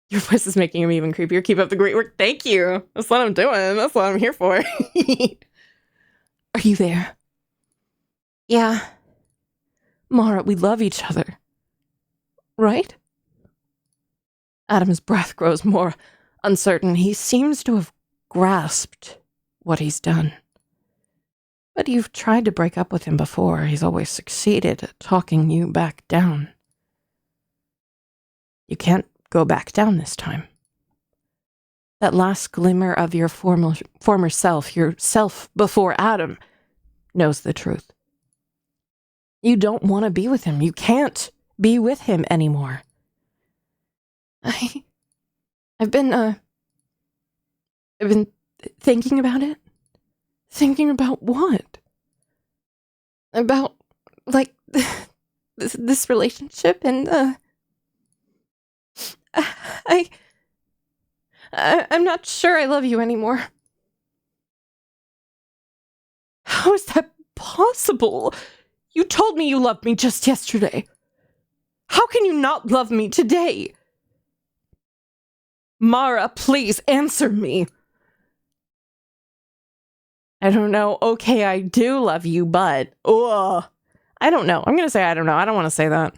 Speaker 1: Your voice is making him even creepier. Keep up the great work. Thank you. That's what I'm doing. That's what I'm here for. Are you there? Yeah. Mara, we love each other. Right? Adam's breath grows more uncertain. He seems to have grasped what he's done. But you've tried to break up with him before. He's always succeeded at talking you back down. You can't go back down this time. That last glimmer of your former self, your self before Adam, knows the truth. You don't want to be with him. You can't be with him anymore. I've been thinking about it. Thinking about what? About, like, this relationship and, I'm not sure I love you anymore. How is that possible? You told me you loved me just yesterday. How can you not love me today? Mara, please answer me. I don't know. Okay, I do love you, but I don't know. I'm going to say I don't know. I don't want to say that.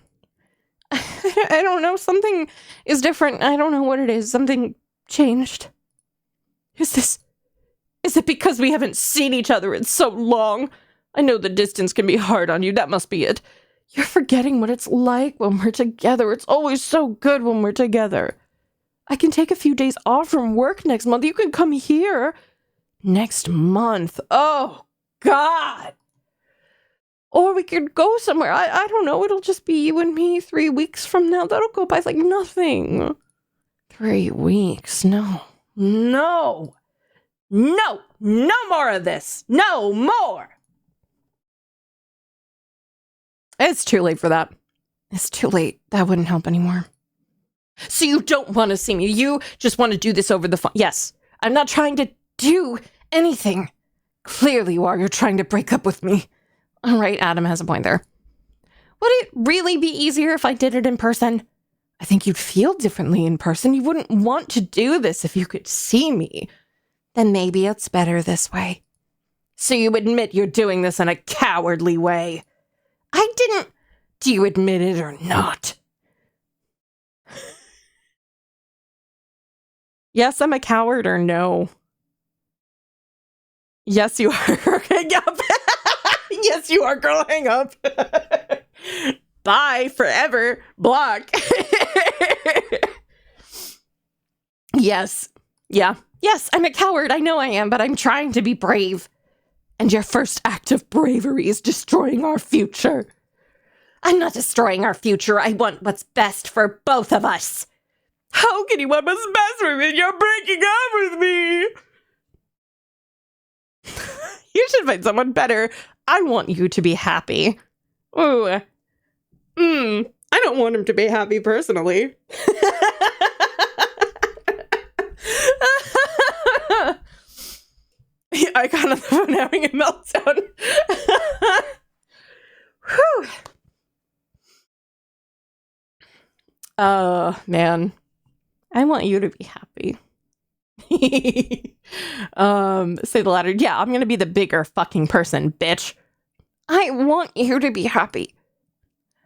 Speaker 1: I don't know. Something is different. I don't know what it is. Something changed. Is it because we haven't seen each other in so long? I know the distance can be hard on you. That must be it. You're forgetting what it's like when we're together. It's always so good when we're together. I can take a few days off from work next month. You can come here next month. Oh, God. Or we could go somewhere. I don't know. It'll just be you and me 3 weeks from now. That'll go by like nothing. 3 weeks. No. No. No. No more of this. No more. It's too late for that. It's too late. That wouldn't help anymore. So you don't want to see me. You just want to do this over the phone. Yes. I'm not trying to do anything. Clearly you are. You're trying to break up with me. All right, Adam has a point there. Would it really be easier if I did it in person? I think you'd feel differently in person. You wouldn't want to do this if you could see me. Then maybe it's better this way. So you admit you're doing this in a cowardly way. I didn't. Do you admit it or not? Yes, I'm a coward or no? Yes, you are. Hang up. Yes, you are, girl. Hang up. Bye forever. Block. Yes. Yeah. Yes, I'm a coward. I know I am, but I'm trying to be brave. And your first act of bravery is destroying our future. I'm not destroying our future. I want what's best for both of us. How can you want what's best for me? You're breaking up with me. You should find someone better. I want you to be happy. Ooh. I don't want him to be happy personally. I got on the phone having a meltdown. Man. I want you to be happy. Say the latter. Yeah, I'm gonna be the bigger fucking person, bitch. I want you to be happy.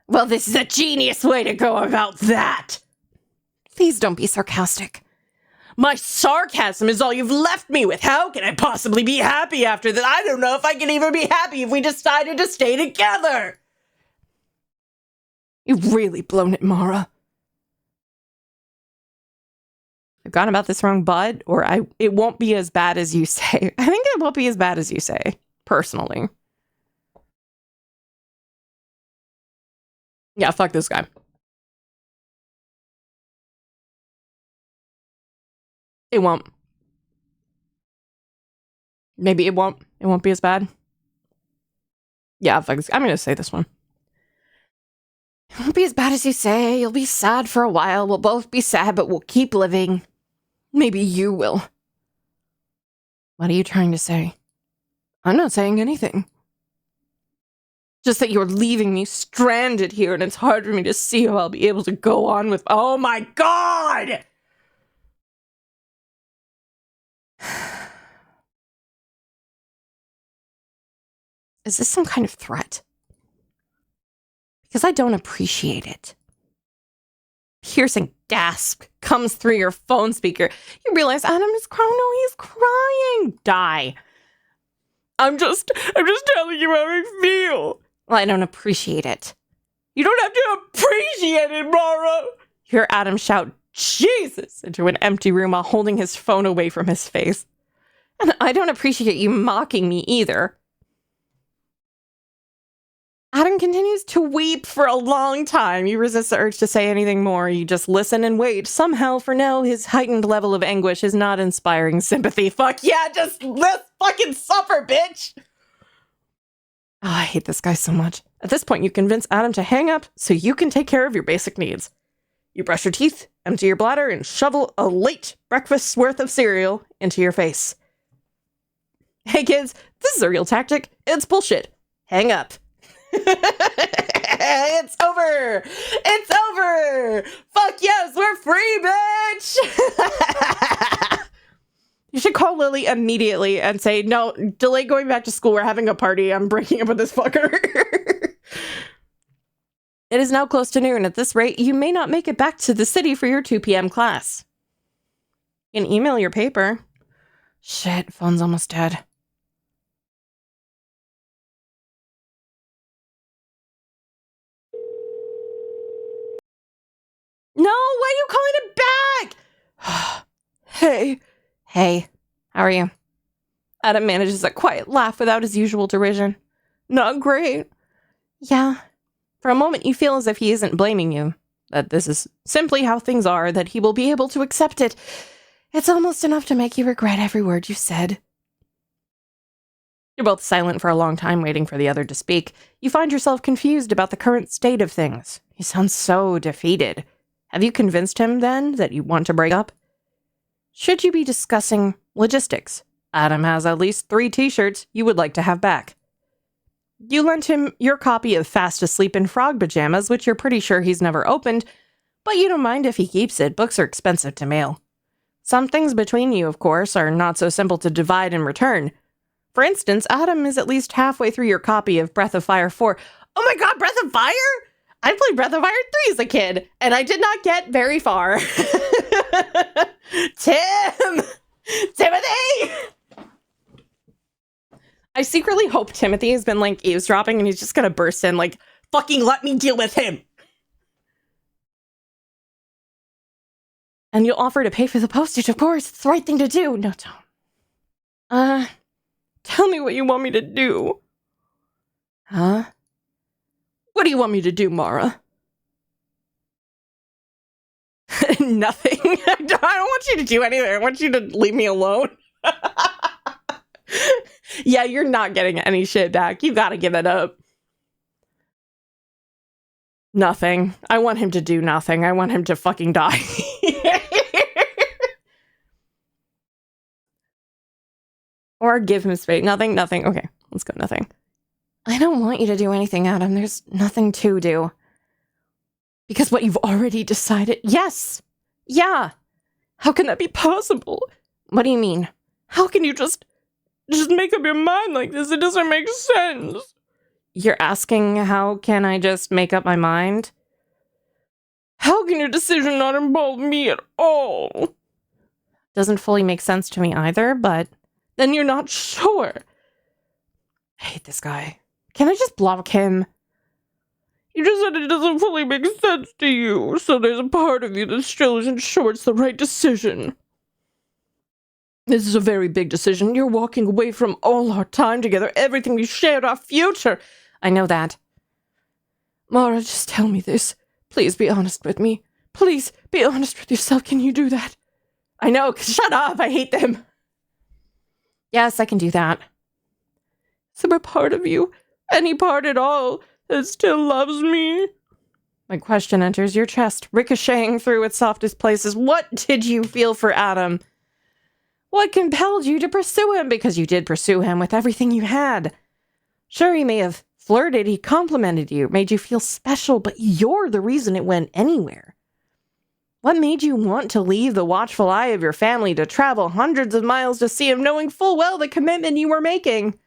Speaker 1: Well, this is a genius way to go about that. Please don't be sarcastic. My sarcasm is all you've left me with. How can I possibly be happy after that? I don't know if I can even be happy if we decided to stay together. You've really blown it, Mara. I've gone about this wrong, bud, or it won't be as bad as you say. I think it won't be as bad as you say, personally. Yeah, fuck this guy. It won't. Maybe it won't. It won't be as bad. Yeah, fuck this. I'm gonna say this one. It won't be as bad as you say. You'll be sad for a while. We'll both be sad, but we'll keep living. Maybe you will. What are you trying to say? I'm not saying anything. Just that you're leaving me stranded here, and it's hard for me to see how I'll be able to go on with... Oh my god! Is this some kind of threat? Because I don't appreciate it. Piercing gasp comes through your phone speaker. You realize Adam is crying. No, he's crying. Die. I'm just telling you how I feel. Well, I don't appreciate it. You don't have to appreciate it, Mara. Hear Adam shout, Jesus, into an empty room while holding his phone away from his face. And I don't appreciate you mocking me either. Adam continues to weep for a long time. You resist the urge to say anything more. You just listen and wait. Somehow, for now, his heightened level of anguish is not inspiring sympathy. Fuck yeah, just let's fucking suffer, bitch! Oh, I hate this guy so much. At this point, you convince Adam to hang up so you can take care of your basic needs. You brush your teeth, empty your bladder, and shovel a late breakfast's worth of cereal into your face. Hey kids, this is a real tactic. It's bullshit. Hang up. It's over! It's over! Fuck yes, we're free, bitch! You should call Lily immediately and say, no, delay going back to school. We're having a party. I'm breaking up with this fucker. It is now close to noon. At this rate, you may not make it back to the city for your 2 p.m. class. You can email your paper. Shit, phone's almost dead. No, why are you calling it back? Hey. Hey, how are you? Adam manages a quiet laugh without his usual derision. Not great. Yeah. For a moment, you feel as if he isn't blaming you. That this is simply how things are, that he will be able to accept it. It's almost enough to make you regret every word you said. You're both silent for a long time, waiting for the other to speak. You find yourself confused about the current state of things. He sounds so defeated. Have you convinced him, then, that you want to break up? Should you be discussing logistics? Adam has at least 3 t-shirts you would like to have back. You lent him your copy of Fast Asleep in Frog Pajamas, which you're pretty sure he's never opened, but you don't mind if he keeps it. Books are expensive to mail. Some things between you, of course, are not so simple to divide and return. For instance, Adam is at least halfway through your copy of Breath of Fire 4. Oh my god, Breath of Fire? I played Breath of Fire 3 as a kid, and I did not get very far. Timothy! I secretly hope Timothy has been, like, eavesdropping and he's just gonna burst in, like, fucking let me deal with him! And you'll offer to pay for the postage, of course. It's the right thing to do. No, don't. Tell me what you want me to do. Huh? What do you want me to do, Mara? Nothing. I don't want you to do anything. I want you to leave me alone. Yeah, you're not getting any shit back. You gotta give it up. Nothing. I want him to do nothing. I want him to fucking die. Or give him space. Nothing. Okay, let's go. Nothing. I don't want you to do anything, Adam. There's nothing to do. Because what you've already decided... Yes! Yeah! How can that be possible? What do you mean?
Speaker 2: How can you just make up your mind like this? It doesn't make sense.
Speaker 1: You're asking how can I just make up my mind?
Speaker 2: How can your decision not involve me at all?
Speaker 1: Doesn't fully make sense to me either, but...
Speaker 2: Then you're not sure.
Speaker 1: I hate this guy. Can I just block him?
Speaker 2: You just said it doesn't fully make sense to you, so there's a part of you that still isn't sure it's the right decision. This is a very big decision. You're walking away from all our time together, everything we shared, our future.
Speaker 1: I know that.
Speaker 2: Mara, just tell me this. Please be honest with me. Please be honest with yourself. Can you do that?
Speaker 1: I know, shut up, I hate them. Yes, I can do that.
Speaker 2: Is there a part of you, any part at all, that still loves me?
Speaker 1: My question enters your chest, ricocheting through its softest places. What did you feel for Adam? What compelled you to pursue him? Because you did pursue him with everything you had. Sure, he may have flirted, he complimented you, made you feel special, but you're the reason it went anywhere. What made you want to leave the watchful eye of your family to travel hundreds of miles to see him, knowing full well the commitment you were making?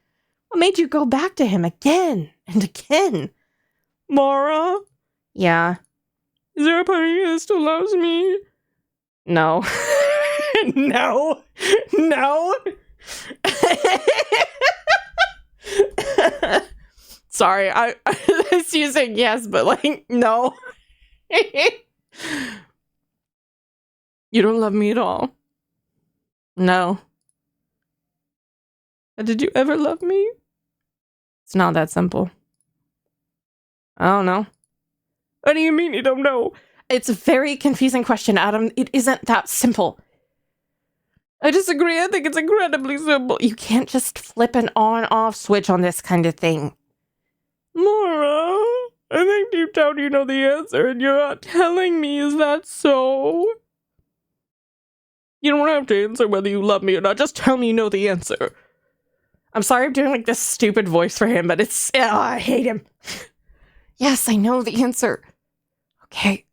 Speaker 1: What made you go back to him again and again?
Speaker 2: Mara?
Speaker 1: Yeah.
Speaker 2: Is there a part of you that still loves me?
Speaker 1: No.
Speaker 2: No. No.
Speaker 1: Sorry, I was using yes, but like, no.
Speaker 2: You don't love me at all?
Speaker 1: No.
Speaker 2: Did you ever love me?
Speaker 1: It's not that simple. I don't know.
Speaker 2: What do you mean you don't know?
Speaker 1: It's a very confusing question, Adam. It isn't that simple.
Speaker 2: I disagree. I think it's incredibly simple.
Speaker 1: You can't just flip an on-off switch on this kind of thing.
Speaker 2: Laura, I think deep down you know the answer and you're not telling me. Is that so? You don't have to answer whether you love me or not. Just tell me you know the answer.
Speaker 1: I'm sorry I'm doing like this stupid voice for him, but it's... I hate him. Yes, I know the answer. Okay.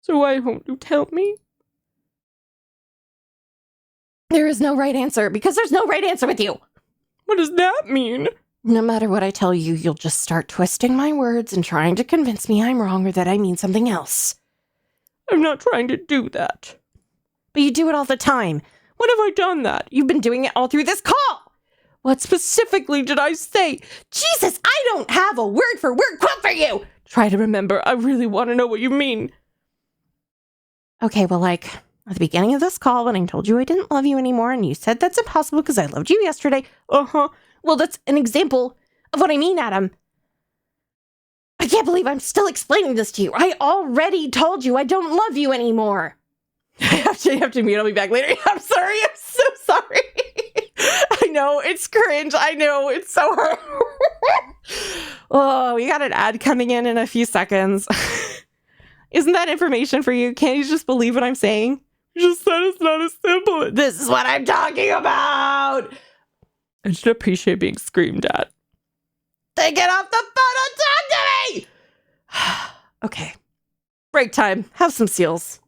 Speaker 2: So why won't you tell me?
Speaker 1: There is no right answer, because there's no right answer with you.
Speaker 2: What does that mean?
Speaker 1: No matter what I tell you, you'll just start twisting my words and trying to convince me I'm wrong or that I mean something else.
Speaker 2: I'm not trying to do that.
Speaker 1: But you do it all the time.
Speaker 2: When have I done that?
Speaker 1: You've been doing it all through this call.
Speaker 2: What specifically did I say?
Speaker 1: Jesus, I don't have a word-for-word quote for you.
Speaker 2: Try to remember. I really want to know what you mean.
Speaker 1: Okay, well, like, at the beginning of this call, when I told you I didn't love you anymore, and you said that's impossible because I loved you yesterday.
Speaker 2: Uh-huh.
Speaker 1: Well, that's an example of what I mean, Adam. I can't believe I'm still explaining this to you. I already told you I don't love you anymore.
Speaker 2: You have to mute. I'll be back later. I'm sorry. I'm so sorry. I know. It's cringe. I know. It's so hard.
Speaker 1: Oh, we got an ad coming in a few seconds. Isn't that information for you? Can't you just believe what I'm saying?
Speaker 2: You just said it's not as simple.
Speaker 1: This is what I'm talking about.
Speaker 2: I should appreciate being screamed at.
Speaker 1: Then get off the phone and talk to me! Okay. Break time. Have some seals.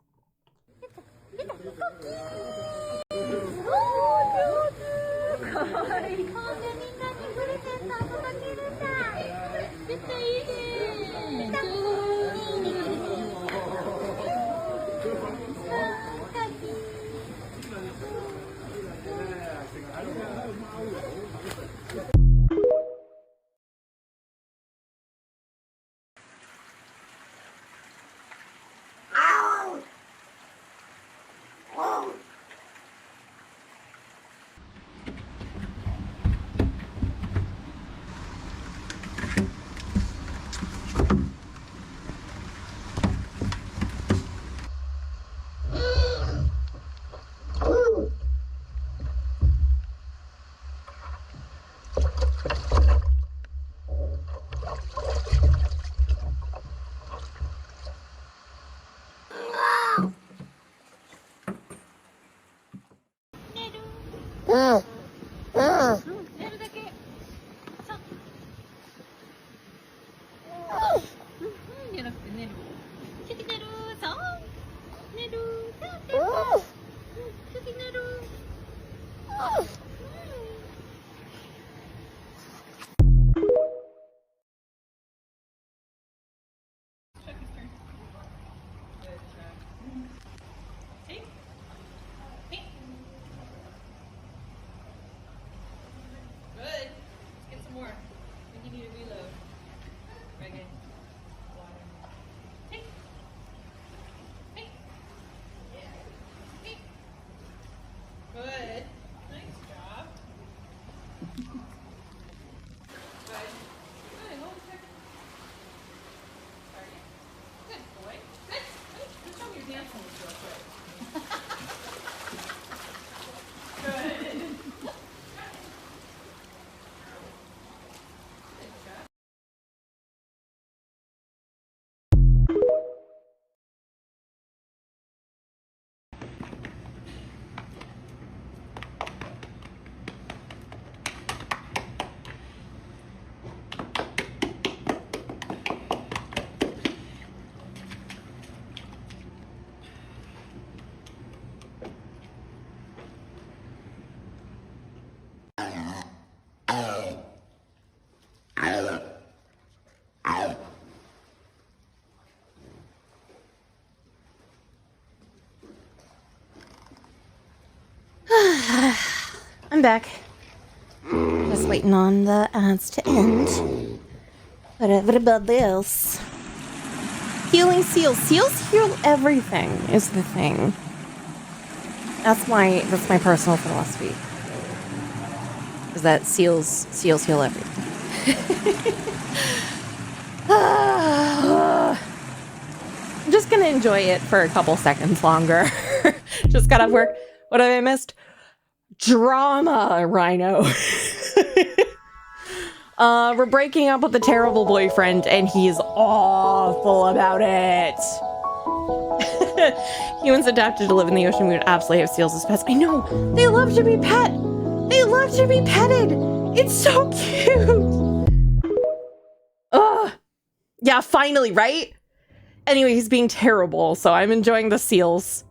Speaker 1: I'm back. Just waiting on the ads to end. Whatever about this? Healing seals. Seals heal everything is the thing. That's my personal philosophy. Is that seals heal everything. I'm just gonna enjoy it for a couple seconds longer. Just got off work. What have I missed? Drama, Rhino. We're breaking up with a terrible boyfriend, and he's awful about it. Humans adapted to live in the ocean. We would absolutely have seals as pets. I know. They love to be pet. They love to be petted. It's so cute. Ugh. Yeah, finally, right? Anyway, he's being terrible, so I'm enjoying the seals.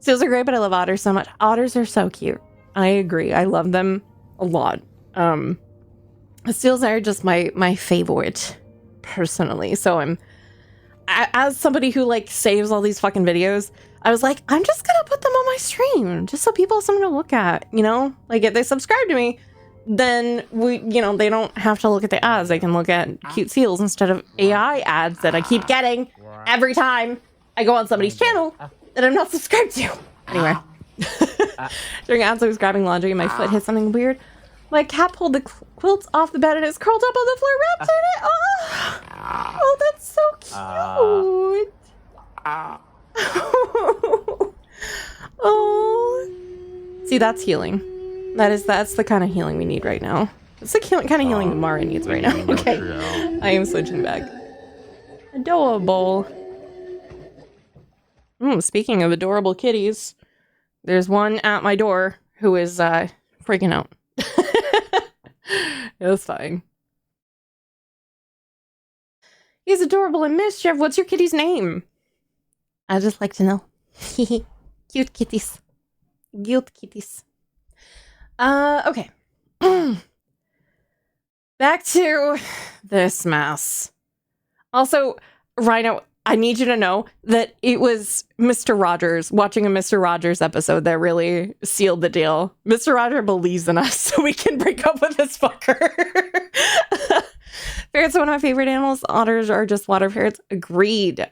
Speaker 1: Seals are great, but I love otters so much. Otters are so cute. I agree. I love them a lot. Seals are just my favorite, personally. So as somebody who like saves all these fucking videos, I was like, I'm just gonna put them on my stream just so people have something to look at, you know? Like if they subscribe to me, then they don't have to look at the ads. They can look at cute seals instead of AI ads that I keep getting every time I go on somebody's channel that I'm not subscribed to. Anyway, during ads, I was grabbing laundry and my foot hit something weird. My cat pulled the quilts off the bed and it's curled up on the floor wrapped in it. Oh, that's so cute. Oh. See, that's healing. That's the kind of healing we need right now. It's the kind of healing Mara needs right now. Okay, I am switching back. Adorable. Speaking of adorable kitties, there's one at my door who is freaking out. It's fine. He's adorable and mischief. What's your kitty's name? I'd just like to know. Cute kitties. Cute kitties. Okay. Back to this mess. Also, Rhino, I need you to know that it was Mr. Rogers, watching a Mr. Rogers episode, that really sealed the deal. Mr. Rogers believes in us, so we can break up with this fucker. Ferrets are one of my favorite animals. Otters are just water ferrets. Agreed.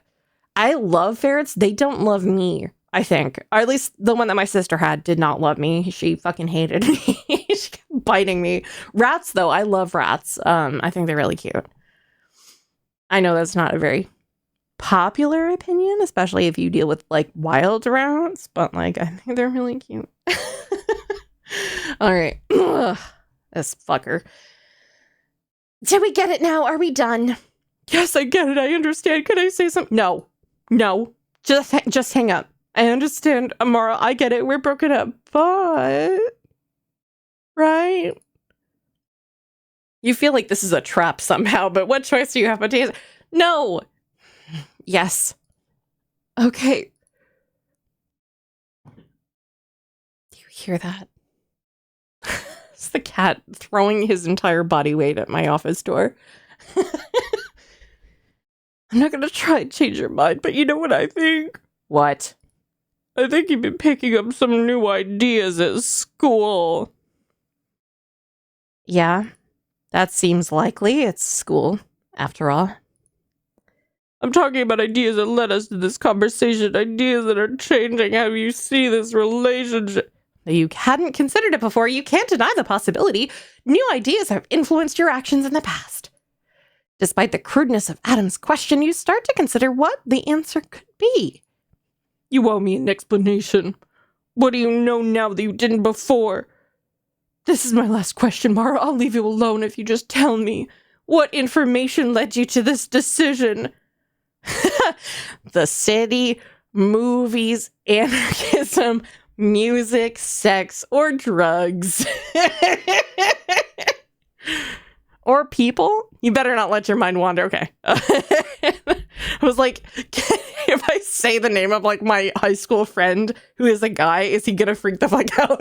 Speaker 1: I love ferrets. They don't love me, I think. Or at least the one that my sister had did not love me. She fucking hated me. She kept biting me. Rats, though. I love rats. I think they're really cute. I know that's not a very popular opinion, especially if you deal with like wild rats, but like I think they're really cute. All right. Ugh, this fucker. Did we get it now? Are we done? Yes, I get it. I understand. Can I say something? No. Just hang up. I understand, Amara. I get it. We're broken up, but right? You feel like this is a trap somehow, but what choice do you have, Matthias? No. Yes. Okay. Do you hear that? It's the cat throwing his entire body weight at my office door. I'm not gonna try and change your mind, but you know what I think? What? I think you've been picking up some new ideas at school. Yeah, that seems likely. It's school, after all. I'm talking about ideas that led us to this conversation, ideas that are changing how you see this relationship. You hadn't considered it before. You can't deny the possibility. New ideas have influenced your actions in the past. Despite the crudeness of Adam's question, you start to consider what the answer could be. You owe me an explanation. What do you know now that you didn't before? This is my last question, Mara. I'll leave you alone if you just tell me. What information led you to this decision? The city, movies, anarchism, music, sex, or drugs. Or people? You better not let your mind wander. Okay. I was like, if I say the name of like my high school friend who is a guy, is he gonna freak the fuck out?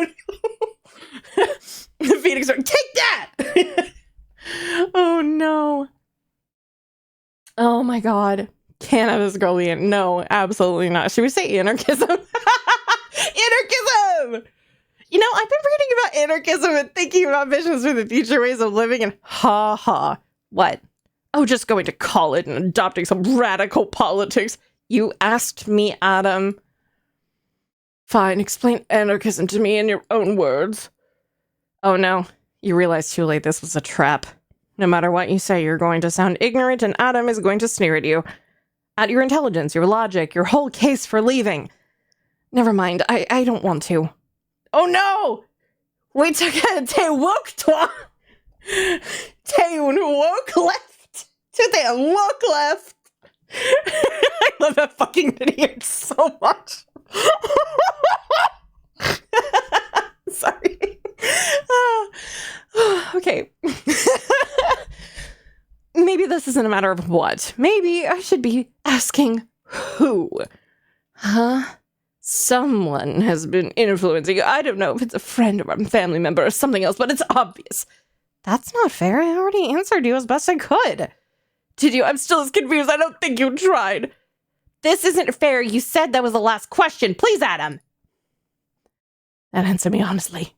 Speaker 1: The Phoenix are, take that! Oh no. Oh my god. Can't have this girl be in. No, absolutely not. Should we say anarchism? Anarchism! You know, I've been reading about anarchism and thinking about visions for the future ways of living, and ha ha. What? Oh, just going to college and adopting some radical politics. You asked me, Adam. Fine, explain anarchism to me in your own words. Oh no, you realize too late this was a trap. No matter what you say, you're going to sound ignorant, and Adam is going to sneer at you. At your intelligence, your logic, your whole case for leaving. Never mind, I don't want to. Oh no! We took a te woke toi. Te woke left. To the woke left. I love that fucking video so much. Sorry. Okay. Maybe this isn't a matter of what. Maybe I should be asking who. Huh? Someone has been influencing you. I don't know if it's a friend or a family member or something else, but it's obvious. That's not fair. I already answered you as best I could. Did you? I'm still as confused. I don't think you tried. This isn't fair. You said that was the last question. Please, Adam. And answer me honestly.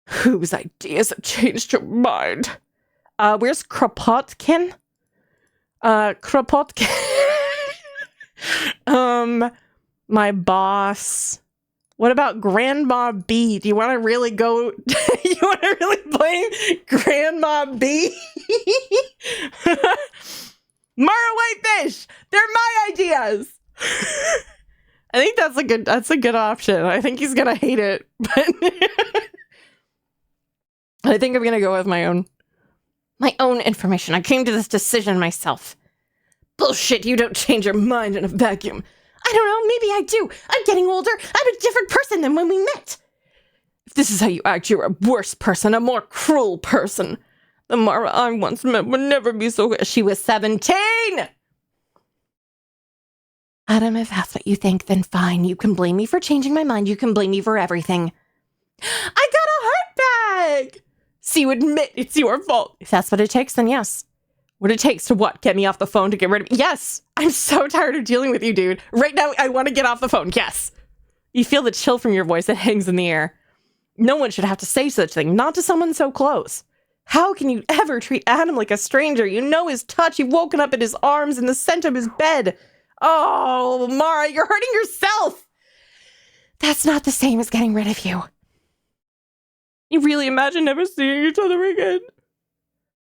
Speaker 1: Whose ideas have changed your mind? Where's Kropotkin? Kropotkin. My boss. What about Grandma B? Do you want to really go? You want to really blame Grandma B? Mara Whitefish. They're my ideas. I think that's a good option. I think he's gonna hate it, but I think I'm gonna go with my own information. I came to this decision myself. Bullshit, you don't change your mind in a vacuum. I don't know, maybe I do. I'm getting older. I'm a different person than when we met. If this is how you act, you're a worse person, a more cruel person. The Mara I once met would never be so good. She was 17! Adam, if that's what you think, then fine. You can blame me for changing my mind. You can blame me for everything. I got a heart bag! So you admit it's your fault. If that's what it takes, then yes. What it takes to what? Get me off the phone to get rid of me? Yes! I'm so tired of dealing with you, dude. Right now, I want to get off the phone. Yes! You feel the chill from your voice that hangs in the air. No one should have to say such a thing, not to someone so close. How can you ever treat Adam like a stranger? You know his touch. You've woken up in his arms in the scent of his bed. Oh, Mara, you're hurting yourself. That's not the same as getting rid of you. You really imagine never seeing each other again?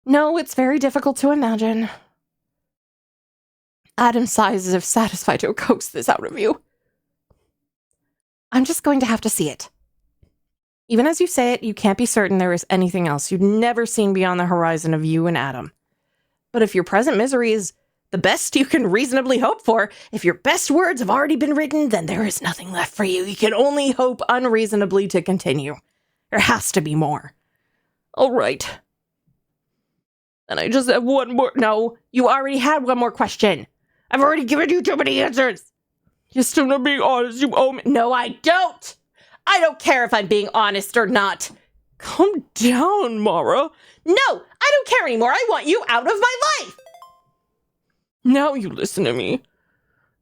Speaker 1: No, it's very difficult to imagine. Adam sighs as if satisfied to coax this out of you. I'm just going to have to see it. Even as you say it, you can't be certain there is anything else you've never seen beyond the horizon of you and Adam. But if your present misery is the best you can reasonably hope for, if your best words have already been written, then there is nothing left for you. You can only hope unreasonably to continue. There has to be more. All right. And I just have one more. No, you already had one more question. I've already given you too many answers. You're still not being honest. You owe me. No, I don't. I don't care if I'm being honest or not. Calm down, Mara. No, I don't care anymore. I want you out of my life. Now you listen to me.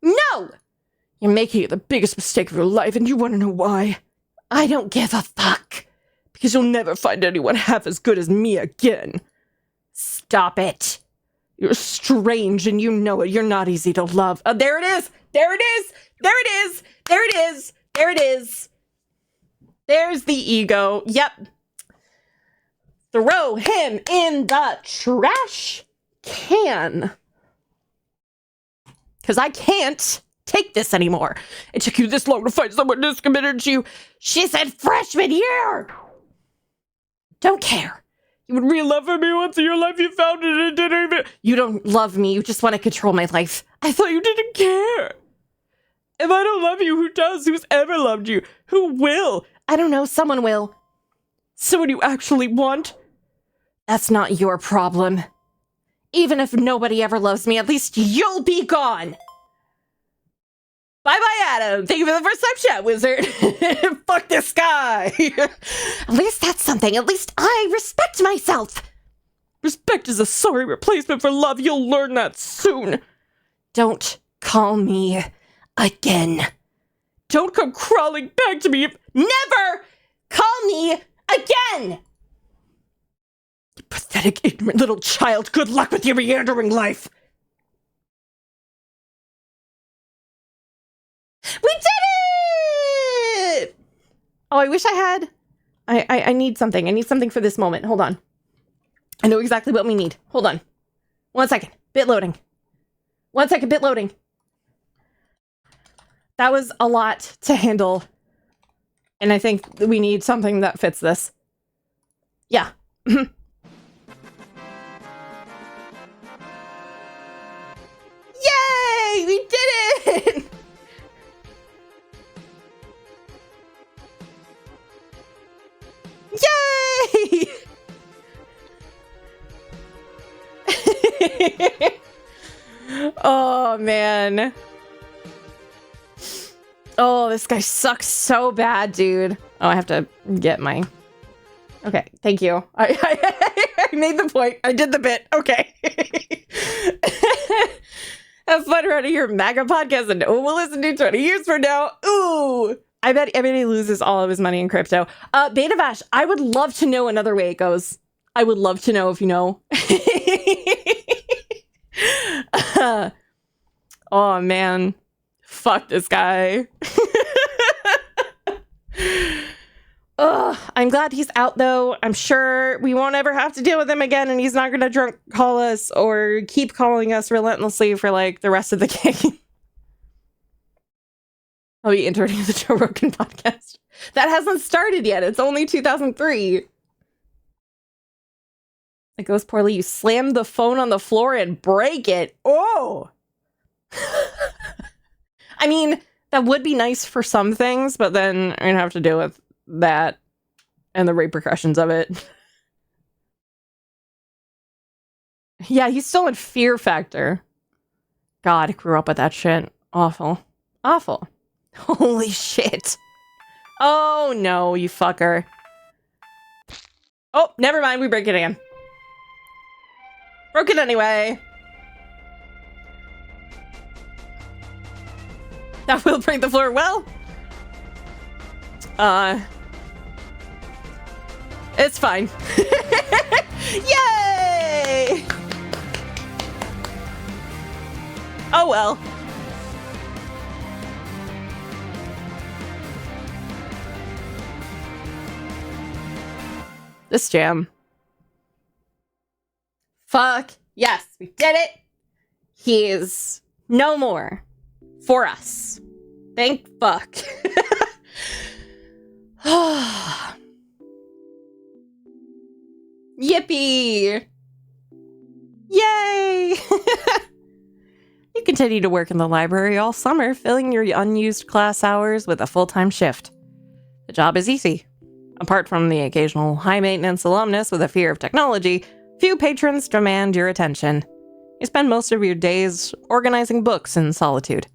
Speaker 1: No! You're making the biggest mistake of your life, and you want to know why? I don't give a fuck. Because you'll never find anyone half as good as me again. Stop it. You're strange, and you know it. You're not easy to love. There it is. There it is. There it is. There it is. There it is. There's the ego. Yep. Throw him in the trash can. Because I can't take this anymore. It took you this long to find someone this committed to you. She said freshman year. Don't care. You would really love me once in your life. You found it and didn't even. You don't love me. You just want to control my life. I thought you didn't care. If I don't love you, who does? Who's ever loved you? Who will? I don't know. Someone will. Someone you actually want? That's not your problem. Even if nobody ever loves me, at least you'll be gone. Bye-bye, Adam. Thank you for the first time chat, wizard. Fuck this guy. At least that's something. At least I respect myself. Respect is a sorry replacement for love. You'll learn that soon. Don't call me again.
Speaker 2: Don't come crawling back to me. Never call me again! You pathetic, ignorant little child. Good luck with your meandering life.
Speaker 1: We did it! Oh, I wish I had. I need something. I need something for this moment. Hold on. I know exactly what we need. Hold on. 1 second. Bit loading. 1 second. Bit loading. That was a lot to handle. And I think we need something that fits this. Yeah. Yay! We did it! Yay! Oh, man. Oh, this guy sucks so bad, dude. Oh, I have to get my... Okay, thank you. I made the point. I did the bit. Okay. Have fun running your MAGA podcast and no one will listen to 20 years from now. Ooh. I bet he loses all of his money in crypto. Beta Vash, I would love to know another way it goes. I would love to know if you know. Oh, man. Fuck this guy. Ugh, I'm glad he's out, though. I'm sure we won't ever have to deal with him again, and he's not going to drunk call us or keep calling us relentlessly for, like, the rest of the game. I'll be interning the Joe Rogan podcast. That hasn't started yet. It's only 2003. It goes poorly. You slam the phone on the floor and break it. Oh! I mean, that would be nice for some things, but then I'd have to deal with that and the repercussions of it. Yeah, he's still in Fear Factor. God, I grew up with that shit. Awful. Awful. Holy shit. Oh, no, you fucker. Oh, never mind. We break it again. Broke it anyway. That will break the floor. Well, it's fine. Yay! Oh, well. This jam. Fuck. Yes, we did it. He is no more for us. Thank fuck. Yippee! Yay! You continue to work in the library all summer, filling your unused class hours with a full-time shift. The job is easy. Apart from the occasional high-maintenance alumnus with a fear of technology, few patrons demand your attention. You spend most of your days organizing books in solitude.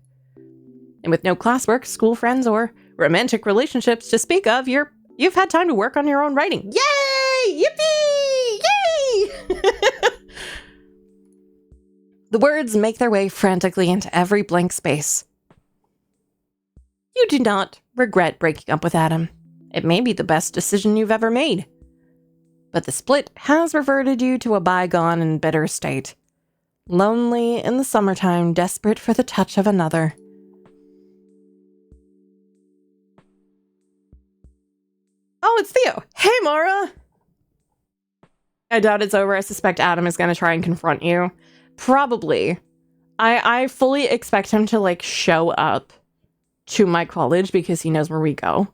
Speaker 1: And with no classwork, school friends, or romantic relationships to speak of, you've had time to work on your own writing. Yay! Yippee! Yay! The words make their way frantically into every blank space. You do not regret breaking up with Adam. It may be the best decision you've ever made. But the split has reverted you to a bygone and bitter state. Lonely in the summertime, desperate for the touch of another. Oh, it's Theo. Hey, Mara. I doubt it's over. I suspect Adam is going to try and confront you. Probably. I fully expect him to, like, show up to my college because he knows where we go.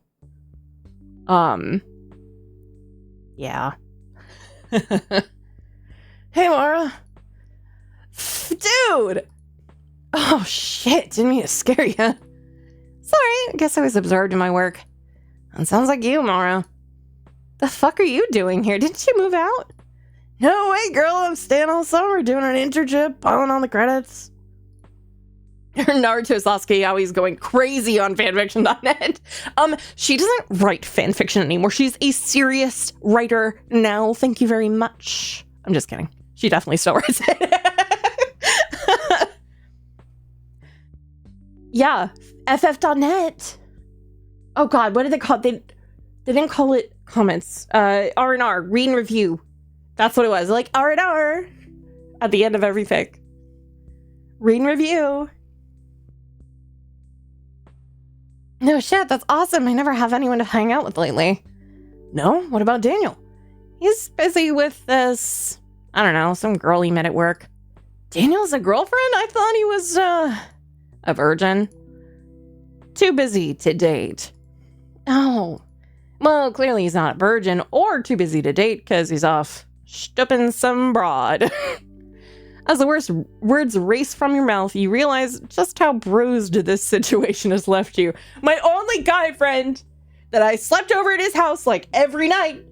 Speaker 1: Yeah. Hey, Mara. Dude! Oh, shit. Didn't mean to scare you. Sorry, I guess I was absorbed in my work. It sounds like you, Mara. The fuck are you doing here? Didn't you move out? No way, girl. I'm staying all summer doing an internship, piling on the credits. Naruto Sasuke always going crazy on fanfiction.net. She doesn't write fanfiction anymore. She's a serious writer now. Thank you very much. I'm just kidding. She definitely still writes it. Yeah, ff.net. Oh God, what did they call it? They didn't call it comments. R&R, read and review. That's what it was. Like R&R at the end of everything. Read and review. No shit, that's awesome. I never have anyone to hang out with lately. No? What about Daniel? He's busy with this, I don't know, some girl he met at work. Daniel's a girlfriend? I thought he was, a virgin. Too busy to date. Oh. Well, clearly he's not a virgin or too busy to date because he's off stupping some broad. As the worst words race from your mouth, you realize just how bruised this situation has left you. My only guy friend that I slept over at his house like every night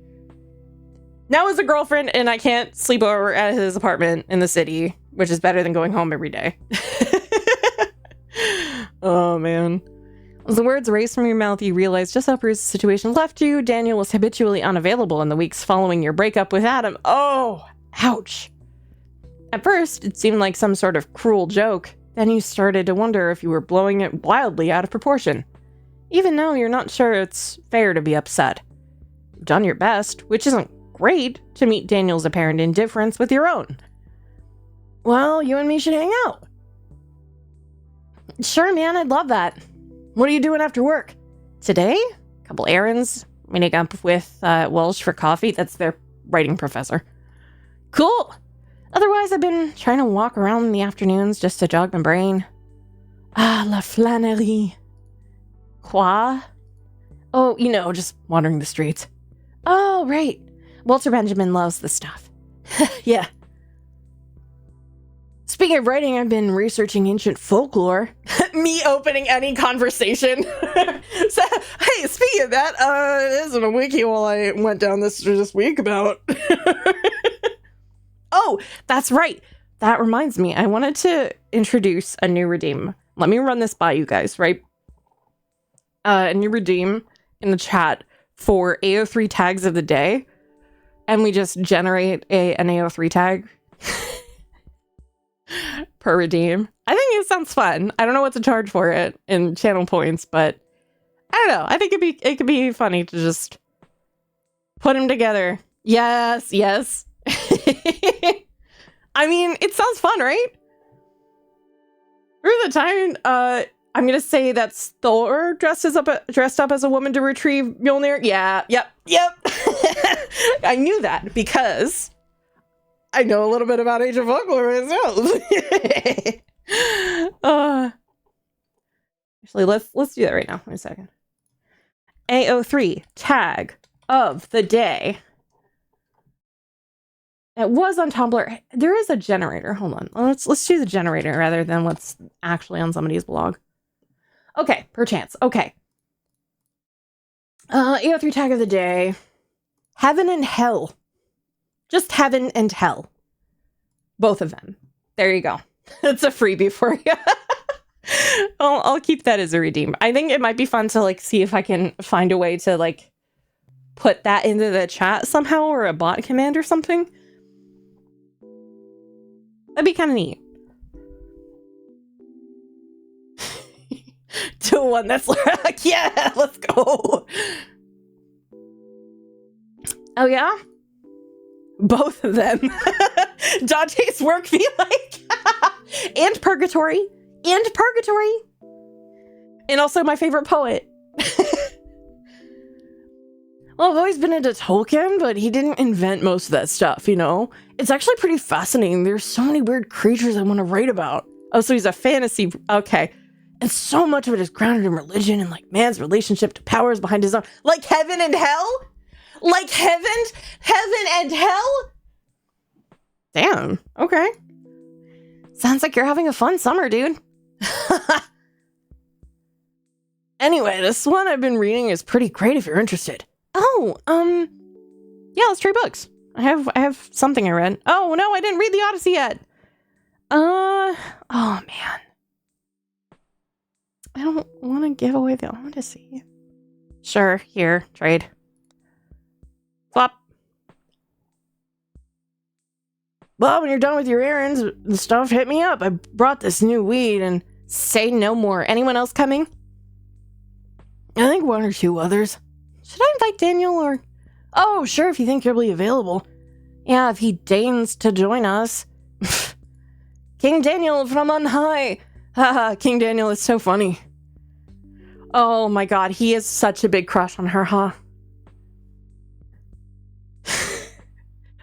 Speaker 1: now is a girlfriend, and I can't sleep over at his apartment in the city, which is better than going home every day. Oh, man. As the words race from your mouth, you realize just how bruised the situation left you. Daniel was habitually unavailable in the weeks following your breakup with Adam. Oh, ouch. At first, it seemed like some sort of cruel joke. Then you started to wonder if you were blowing it wildly out of proportion. Even though you're not sure it's fair to be upset. You've done your best, which isn't great, to meet Daniel's apparent indifference with your own. Well, you and me should hang out. Sure, man, I'd love that. What are you doing after work? Today? A couple errands, meeting up with Welsh for coffee. That's their writing professor. Cool. Otherwise, I've been trying to walk around in the afternoons just to jog my brain. Ah, la flânerie. Quoi? Oh, you know, just wandering the streets. Oh, right. Walter Benjamin loves this stuff. Yeah. Speaking of writing, I've been researching ancient folklore. Me opening any conversation. So, hey, speaking of that, it isn't a wiki while I went down this week about... Oh, that's right. That reminds me. I wanted to introduce a new redeem. Let me run this by you guys, right? A new redeem in the chat for AO3 tags of the day. And we just generate an AO3 tag per redeem. I think it sounds fun. I don't know what to charge for it in channel points, but I don't know. I think it could be funny to just put them together. Yes. I mean, it sounds fun, right? Through the time, I'm gonna say that's Thor dressed up as a woman to retrieve Mjolnir. Yeah, yep. I knew that because I know a little bit about ancient folklore myself. Actually, let's do that right now. Wait a second. AO3 tag of the day. It was on Tumblr. There is a generator. Hold on. Let's do the generator rather than what's actually on somebody's blog. Okay, perchance. Okay. AO3 tag of the day. Heaven and hell. Just heaven and hell. Both of them. There you go. It's a freebie for you. I'll keep that as a redeem. I think it might be fun to like see if I can find a way to like put that into the chat somehow or a bot command or something. That'd be kind of neat. To one that's like, yeah, let's go. Oh, yeah? Both of them. Dante's work be like. And Purgatory. And Purgatory. And also my favorite poet. Well, I've always been into Tolkien, but he didn't invent most of that stuff, you know? It's actually pretty fascinating. There's so many weird creatures I want to write about. Oh, so he's a fantasy... Okay. And so much of it is grounded in religion and, like, man's relationship to powers behind his own... Like heaven and hell? Like heaven and hell? Damn. Okay. Sounds like you're having a fun summer, dude. Anyway, this one I've been reading is pretty great if you're interested. Oh, yeah, let's trade books. I have something I read. Oh, no, I didn't read the Odyssey yet. Oh, man. I don't want to give away the Odyssey. Sure, here, trade. Flop. Well, when you're done with your errands and stuff, hit me up. I brought this new weed and say no more. Anyone else coming?
Speaker 2: I think one or two others. Should I invite Daniel or... Oh, sure, if you think he'll be available. Yeah, if he deigns to join us. King Daniel from on high. Haha, King Daniel is so funny. Oh my god, he is such a big crush on her, huh?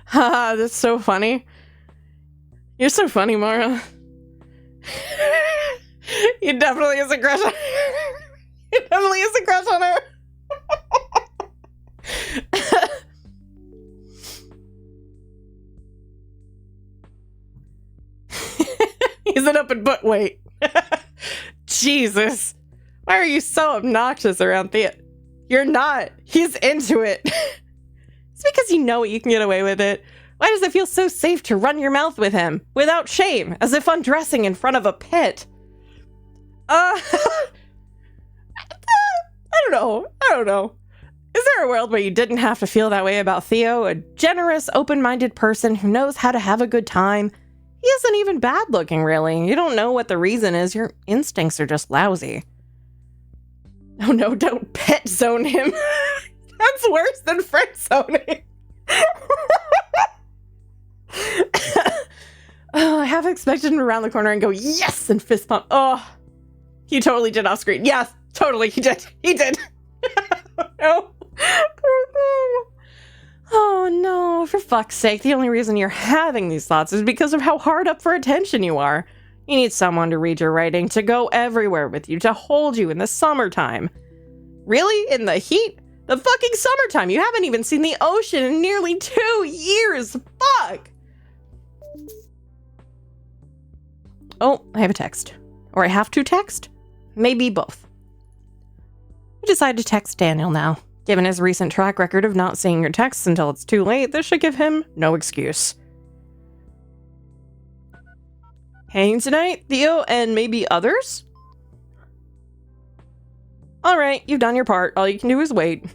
Speaker 2: Haha, that's so funny. You're so funny, Mara. He definitely is a crush on her. He definitely is a crush on her. He's an open book. Wait. Jesus. Why are you so obnoxious around Thea? You're not. He's into it. It's because you know you can get away with it. Why does it feel so safe to run your mouth with him without shame, as if undressing in front of a pit? I don't know. Is there a world where you didn't have to feel that way about Theo, a generous, open-minded person who knows how to have a good time? He isn't even bad looking, really. You don't know what the reason is. Your instincts are just lousy. Oh no, don't pet zone him. That's worse than friend zoning. Oh, I have expected him around the corner and go, yes, and fist pump. Oh, he totally did off screen. Yes, totally, he did. He did. No. Oh no, for fuck's sake, the only reason you're having these thoughts is because of how hard up for attention you are. You need someone to read your writing, to go everywhere with you, to hold you in the summertime. Really? In the heat? The fucking summertime! You haven't even seen the ocean in nearly 2 years! Fuck! Oh, I have a text. Or I have to text? Maybe both. I decide to text Daniel now. Given his recent track record of not seeing your texts until it's too late, this should give him no excuse. Hanging tonight, Theo, and maybe others? Alright, you've done your part. All you can do is wait.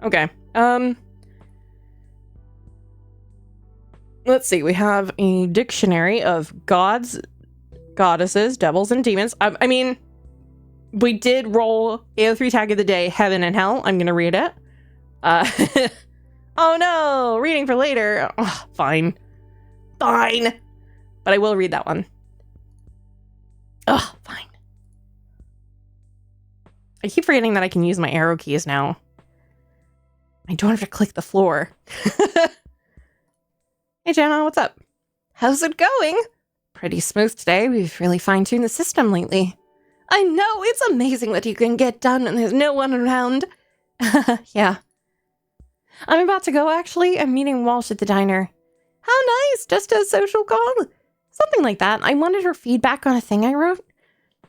Speaker 2: Okay, let's see, we have a dictionary of gods, goddesses, devils, and demons. I mean, we did roll AO3 tag of the day, Heaven and Hell. I'm gonna read it. Oh no, reading for later. Oh, fine. Fine. But I will read that one. Oh, fine. I keep forgetting that I can use my arrow keys now. I don't have to click the floor. Hey, Jana, what's up? How's it going? Pretty smooth today. We've really fine-tuned the system lately. I know, it's amazing what you can get done when there's no one around. Yeah. I'm about to go, actually. I'm meeting Walsh at the diner. How nice, just a social call. Something like that. I wanted her feedback on a thing I wrote.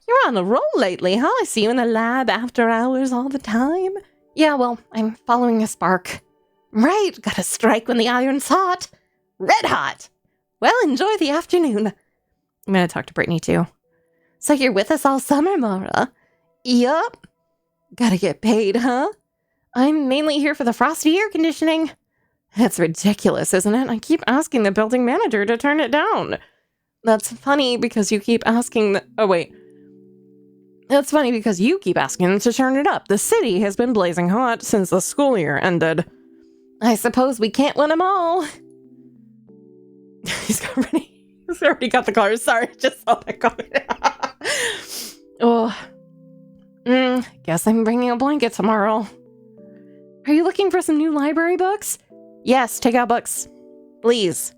Speaker 2: You're on a roll lately, huh? I see you in the lab after hours all the time. Yeah, well, I'm following a spark. Right, gotta strike when the iron's hot. Red hot. Well, enjoy the afternoon. I'm gonna talk to Brittany, too. So you're with us all summer, Mara? Yup. Gotta get paid, huh? I'm mainly here for the frosty air conditioning. That's ridiculous, isn't it? I keep asking the building manager to turn it down. That's funny because you keep asking oh, wait. That's funny because you keep asking them to turn it up. The city has been blazing hot since the school year ended. I suppose we can't win them all. He's already got the colors. Sorry, just saw that comment. Oh. Guess I'm bringing a blanket tomorrow. Are you looking for some new library books? Yes, take out books. Please.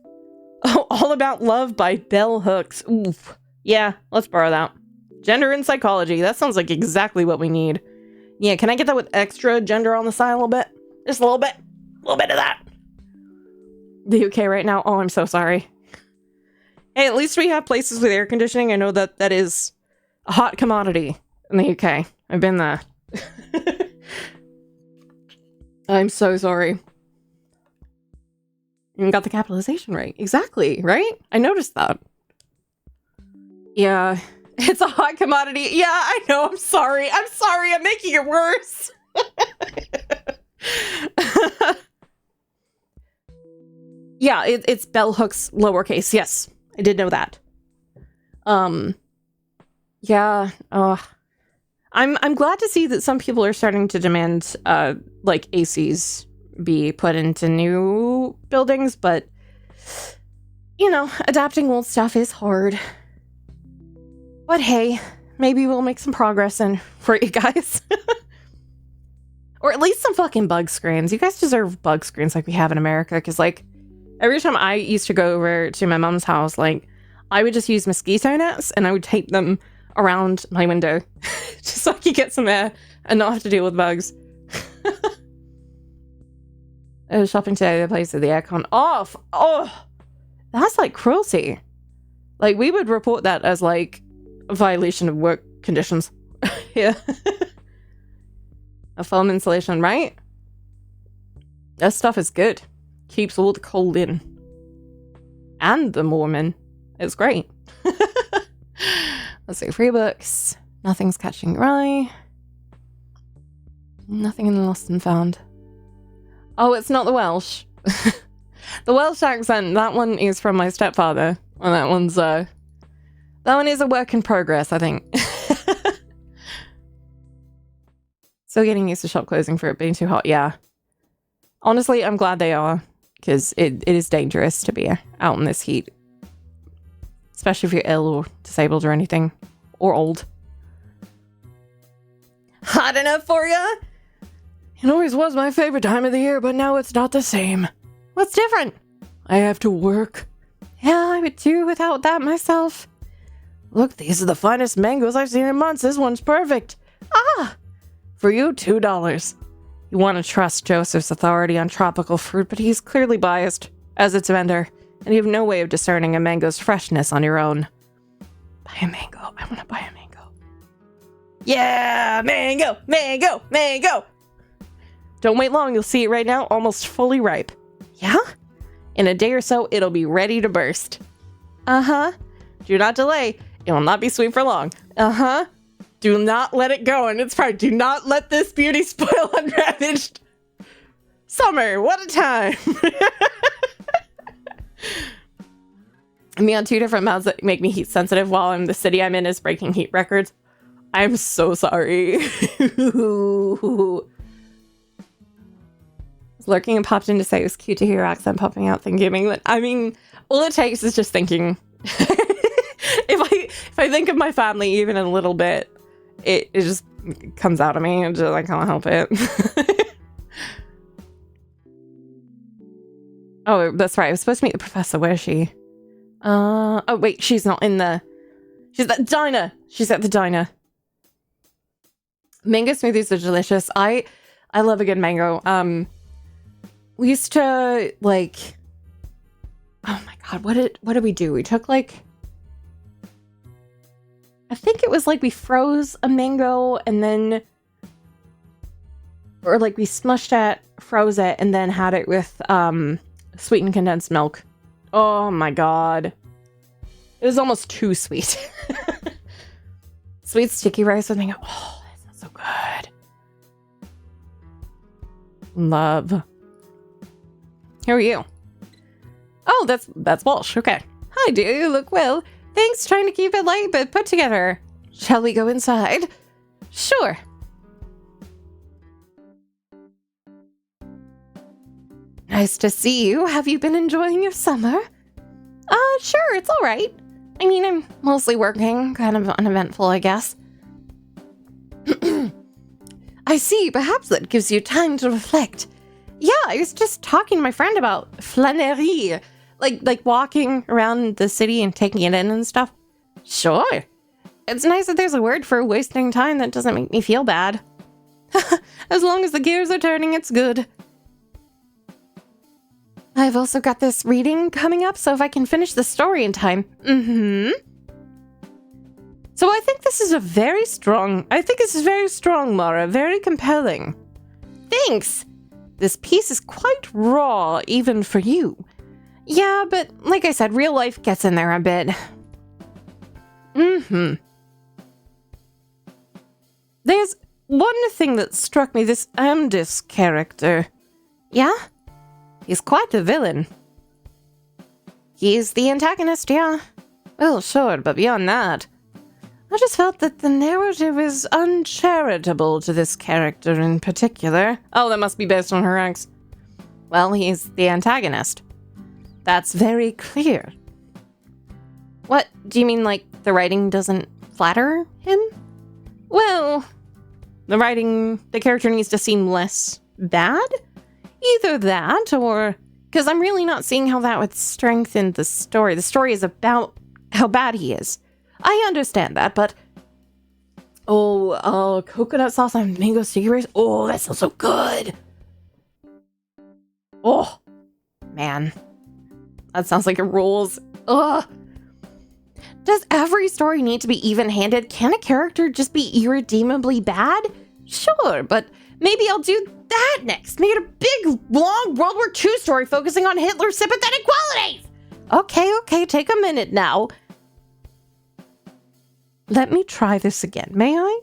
Speaker 2: Oh, All About Love by Bell Hooks. Oof. Yeah, let's borrow that. Gender and psychology. That sounds like exactly what we need. Yeah, can I get that with extra gender on the side a little bit? Just a little bit. A little bit of that. The UK right now? Oh, I'm so sorry. Hey, at least we have places with air conditioning. I know that that is a hot commodity in the UK. I've been there. I'm so sorry. You got the capitalization right. Exactly, right? I noticed that. Yeah, it's a hot commodity. Yeah, I know. I'm sorry. I'm making it worse. Yeah, it's bell hooks lowercase. Yes, I did know that. Yeah.
Speaker 1: I'm glad to see that some people are starting to demand like ACs be put into new buildings, but you know, adapting old stuff is hard. But hey, maybe we'll make some progress in for you guys. Or at least some fucking bug screens. You guys deserve bug screens like we have in America, because like every time I used to go over to my mom's house, like I would just use mosquito nets and I would tape them around my window just so I could get some air and not have to deal with bugs. I was shopping today, the place with the aircon off. Oh, that's like cruelty. Like we would report that as like a violation of work conditions. Yeah. A foam insulation, right? That stuff is good. Keeps all the cold in. And the warm in. It's great. Let's see, free books. Nothing's catching your eye. Nothing in the lost and found. Oh, it's not the Welsh. The Welsh accent, that one is from my stepfather. And that one is a work in progress, I think. Still getting used to shop closing for it being too hot, yeah. Honestly, I'm glad they are, because it is dangerous to be out in this heat. Especially if you're ill or disabled or anything. Or old. Hot enough for ya? It always was my favorite time of the year, but now it's not the same. What's different? I have to work. Yeah, I would do without that myself. Look, these are the finest mangoes I've seen in months. This one's perfect. Ah! For you, $2. You want to trust Joseph's authority on tropical fruit, but he's clearly biased as its vendor, and you have no way of discerning a mango's freshness on your own. Buy a mango. I want to buy a mango. Yeah! Mango! Mango! Mango! Don't wait long. You'll see it right now, almost fully ripe. Yeah? In a day or so, it'll be ready to burst. Uh-huh. Do not delay. It will not be sweet for long. Uh-huh. Do not let it go in its prime. Do not let this beauty spoil unravaged. Summer, what a time. Me on 2 different mouths that make me heat sensitive while the city I'm in is breaking heat records. I'm so sorry. Lurking and popped in to say it was cute to hear your accent popping out thinking that, I mean, all it takes is just thinking. If I think of my family even a little bit, it just comes out of me and just, I can't help it. Oh, that's right. I was supposed to meet the professor. Where is she? Oh wait, she's not in the... She's at the diner. She's at the diner. Mango smoothies are delicious. I love a good mango. We used to, like... Oh my god, what did we do? We took, like... I think it was like we froze a mango and then... Or like we smushed it, froze it, and then had it with sweetened condensed milk. Oh my god. It was almost too sweet. Sweet sticky rice with mango. Oh, that sounds so good. Love. Who are you? Oh, that's Walsh. Okay. Hi, dear. You look well. Thanks, trying to keep it light but put together. Shall we go inside? Sure. Nice to see you. Have you been enjoying your summer? Sure, it's all right. I mean, I'm mostly working, kind of uneventful, I guess. I see. Perhaps that gives you time to reflect. Yeah, I was just talking to my friend about flânerie. Like walking around the city and taking it in and stuff. Sure. It's nice that there's a word for wasting time that doesn't make me feel bad. As long as the gears are turning, it's good. I've also got this reading coming up, so if I can finish the story in time. So I think this is very strong, Mara. Very compelling. Thanks. This piece is quite raw, even for you. Yeah, but like I said, real life gets in there a bit. There's one thing that struck me, this Amdis character. Yeah? He's quite the villain. He's the antagonist, yeah. Well, sure, but beyond that,
Speaker 2: I just felt that the narrative is uncharitable to this character in particular.
Speaker 1: Oh, that must be based on her ex. Well, he's the antagonist.
Speaker 2: That's very clear.
Speaker 1: What? Do you mean, like, the writing doesn't flatter him?
Speaker 2: Well,
Speaker 1: The character needs to seem less bad?
Speaker 2: either that or...
Speaker 1: Because I'm really not seeing how that would strengthen the story. The story is about how bad he is.
Speaker 2: I understand that, but...
Speaker 1: Coconut sauce on mango sticky rice. Oh, that sounds so good. Oh, man. That sounds like it rules. Ugh.
Speaker 2: Does every story need to be even-handed? Can a character just be irredeemably bad? Sure, but maybe I'll do that next. Make it a big, long World War II story focusing on Hitler's sympathetic qualities. Okay, take a minute now. Let me try this again, may I?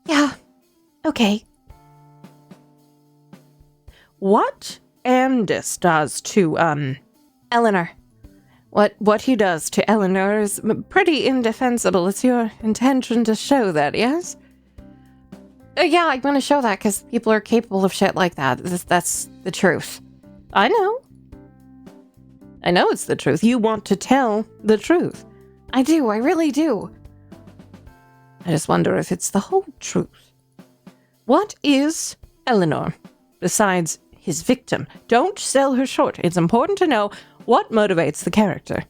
Speaker 1: Yeah. Okay.
Speaker 2: What Andis does to,
Speaker 1: Eleanor.
Speaker 2: What he does to Eleanor is pretty indefensible. It's your intention to show that, yes?
Speaker 1: Yeah, I'm going to show that because people are capable of shit like that. That's the truth.
Speaker 2: I know it's the truth. You want to tell the truth.
Speaker 1: I do. I really do.
Speaker 2: I just wonder if it's the whole truth. What is Eleanor besides his victim? Don't sell her short. It's important to know what motivates the character.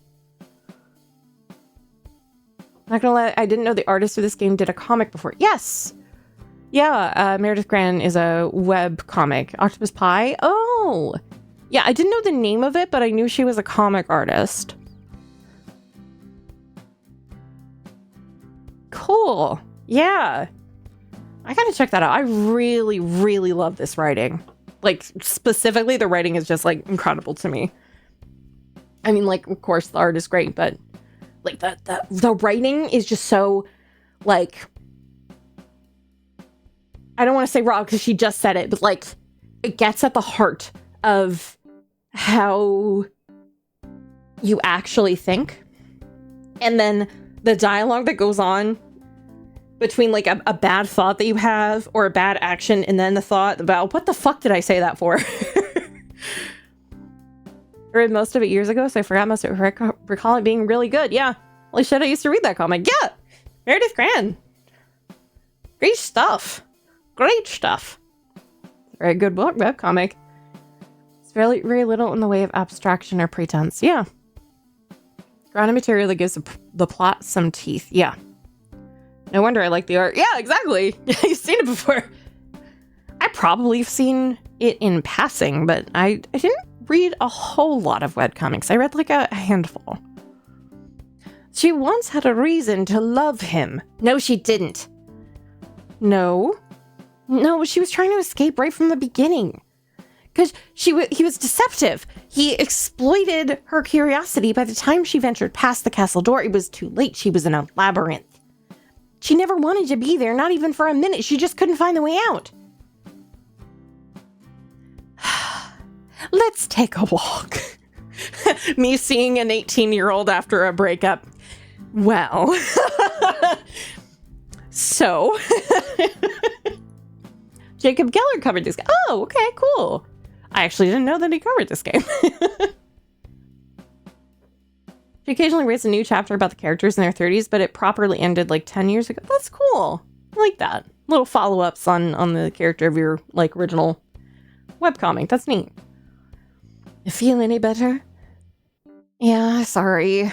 Speaker 1: Not gonna lie, I didn't know the artist of this game did a comic before. Yes! Yeah, Meredith Gran is a web comic. Octopus Pie? Oh! Yeah, I didn't know the name of it, but I knew she was a comic artist. Cool. Yeah. I gotta check that out. I really, really love this writing. Like, specifically, the writing is just, like, incredible to me. I mean, like, of course, the art is great, but, like, the writing is just so, like... I don't want to say raw because she just said it, but, like, it gets at the heart of how you actually think. And then the dialogue that goes on between, like, a bad thought that you have or a bad action and then the thought about, what the fuck did I say that for? I read most of it years ago, so I forgot most of it. Recall it being really good. Yeah. Holy shit, I used to read that comic. Yeah! Meredith Gran. Great stuff. Great stuff. Very good book, web comic. It's very, very little in the way of abstraction or pretense. Yeah. Grounded material that gives the plot some teeth. Yeah. No wonder I like the art. Yeah, exactly. You've seen it before. I probably have seen it in passing, but I didn't read a whole lot of webcomics. I read like a handful.
Speaker 2: She once had a reason to love him.
Speaker 1: No, she didn't.
Speaker 2: No,
Speaker 1: she was trying to escape right from the beginning. Because he was deceptive. He exploited her curiosity. By the time she ventured past the castle door, it was too late. She was in a labyrinth. She never wanted to be there, not even for a minute. She just couldn't find the way out.
Speaker 2: Let's take a walk. Me seeing an 18-year-old after a breakup. Well, so Jacob Geller covered this game. Oh, okay, cool. I actually didn't know that he covered this game.
Speaker 1: She occasionally writes a new chapter about the characters in their 30s, but it properly ended like 10 years ago. That's cool. I like that. Little follow-ups on the character of your like original webcomic. That's neat.
Speaker 2: You feel any better?
Speaker 1: Yeah, sorry.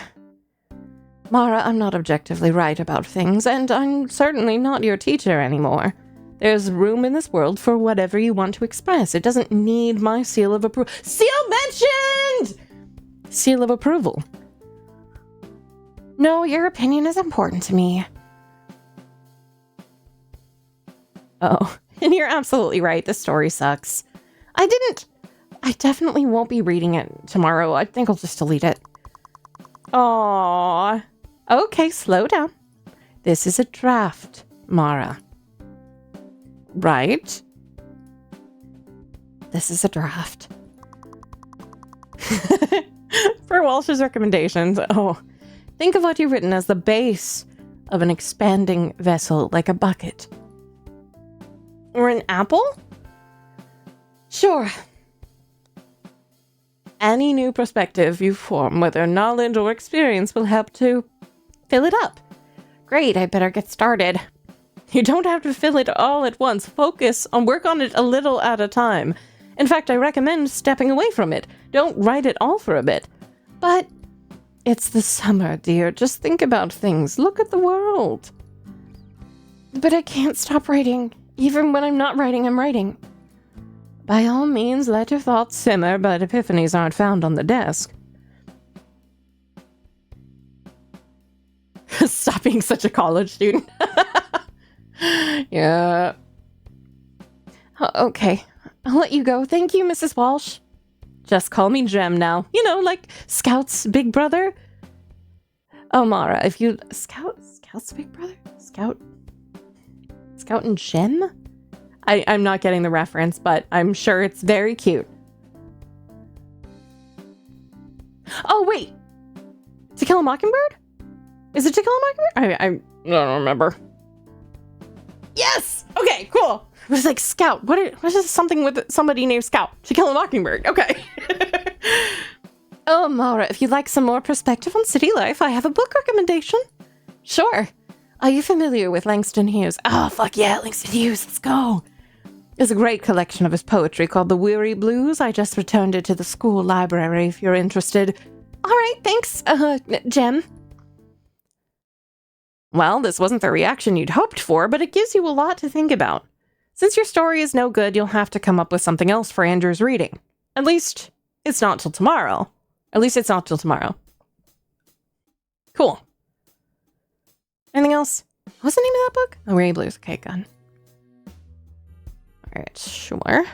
Speaker 2: Mara, I'm not objectively right about things, and I'm certainly not your teacher anymore. There's room in this world for whatever you want to express. It doesn't need my seal of approval. Seal mentioned! Seal of approval.
Speaker 1: No, your opinion is important to me.
Speaker 2: Oh, and you're absolutely right. The story sucks.
Speaker 1: I definitely won't be reading it tomorrow. I think I'll just delete it.
Speaker 2: Aww. Okay, slow down. This is a draft, Mara. Right?
Speaker 1: This is a draft.
Speaker 2: For Walsh's recommendations. Oh, think of what you've written as the base of an expanding vessel like a bucket. Or an apple? Sure. Any new perspective you form, whether knowledge or experience, will help to fill it up. Great, I better get started. You don't have to fill it all at once. Focus on work on it a little at a time. In fact, I recommend stepping away from it. Don't write it all for a bit. But it's the summer, dear. Just think about things. Look at the world. But I can't stop writing. Even when I'm not writing, I'm writing. By all means, let your thoughts simmer, but epiphanies aren't found on the desk. Stop being such a college student. Yeah. Okay. I'll let you go. Thank you, Mrs. Walsh. Just call me Jem now. You know, like Scout's big brother. Oh, Mara, if you... Scout's big brother? Scout and Jem? I'm not getting the reference, but I'm sure it's very cute. Oh, wait. To Kill a Mockingbird? Is it To Kill a Mockingbird? I don't remember. Yes! Okay, cool. It was like Scout. What is something with somebody named Scout? To Kill a Mockingbird. Okay. Oh, Mara, if you'd like some more perspective on city life, I have a book recommendation. Sure. Are you familiar with Langston Hughes? Oh, fuck yeah, Langston Hughes. Let's go. There's a great collection of his poetry called The Weary Blues. I just returned it to the school library if you're interested. All right, thanks, Jem. Well, this wasn't the reaction you'd hoped for, but it gives you a lot to think about. Since your story is no good, you'll have to come up with something else for Andrew's reading. At least, it's not till tomorrow. Cool. Anything else? What's the name of that book? Oh, Weary Blues. Okay, good. Alright, sure.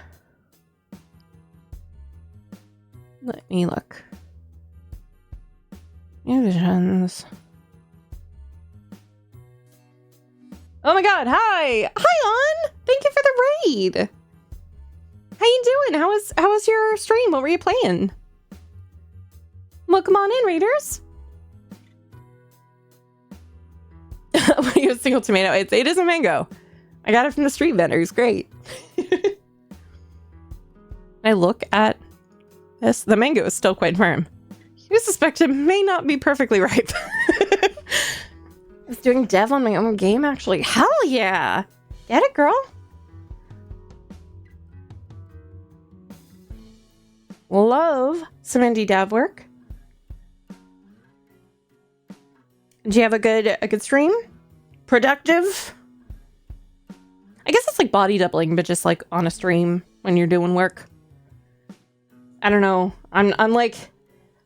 Speaker 2: Let me look. New visions. Oh my god, hi! Hi, On! Thank you for the raid! How you doing? How was your stream? What were you playing? Well, come on in, raiders! What are you, a single tomato? It is a mango. I got it from the street vendor. He's great. I look at this. The mango is still quite firm. You suspect it may not be perfectly ripe. I was doing dev on my own game, actually. Hell yeah! Get it, girl? Love some indie dev work. Did you have a good stream? Productive? I guess it's like body doubling, but just like on a stream when you're doing work. I don't know. I'm like,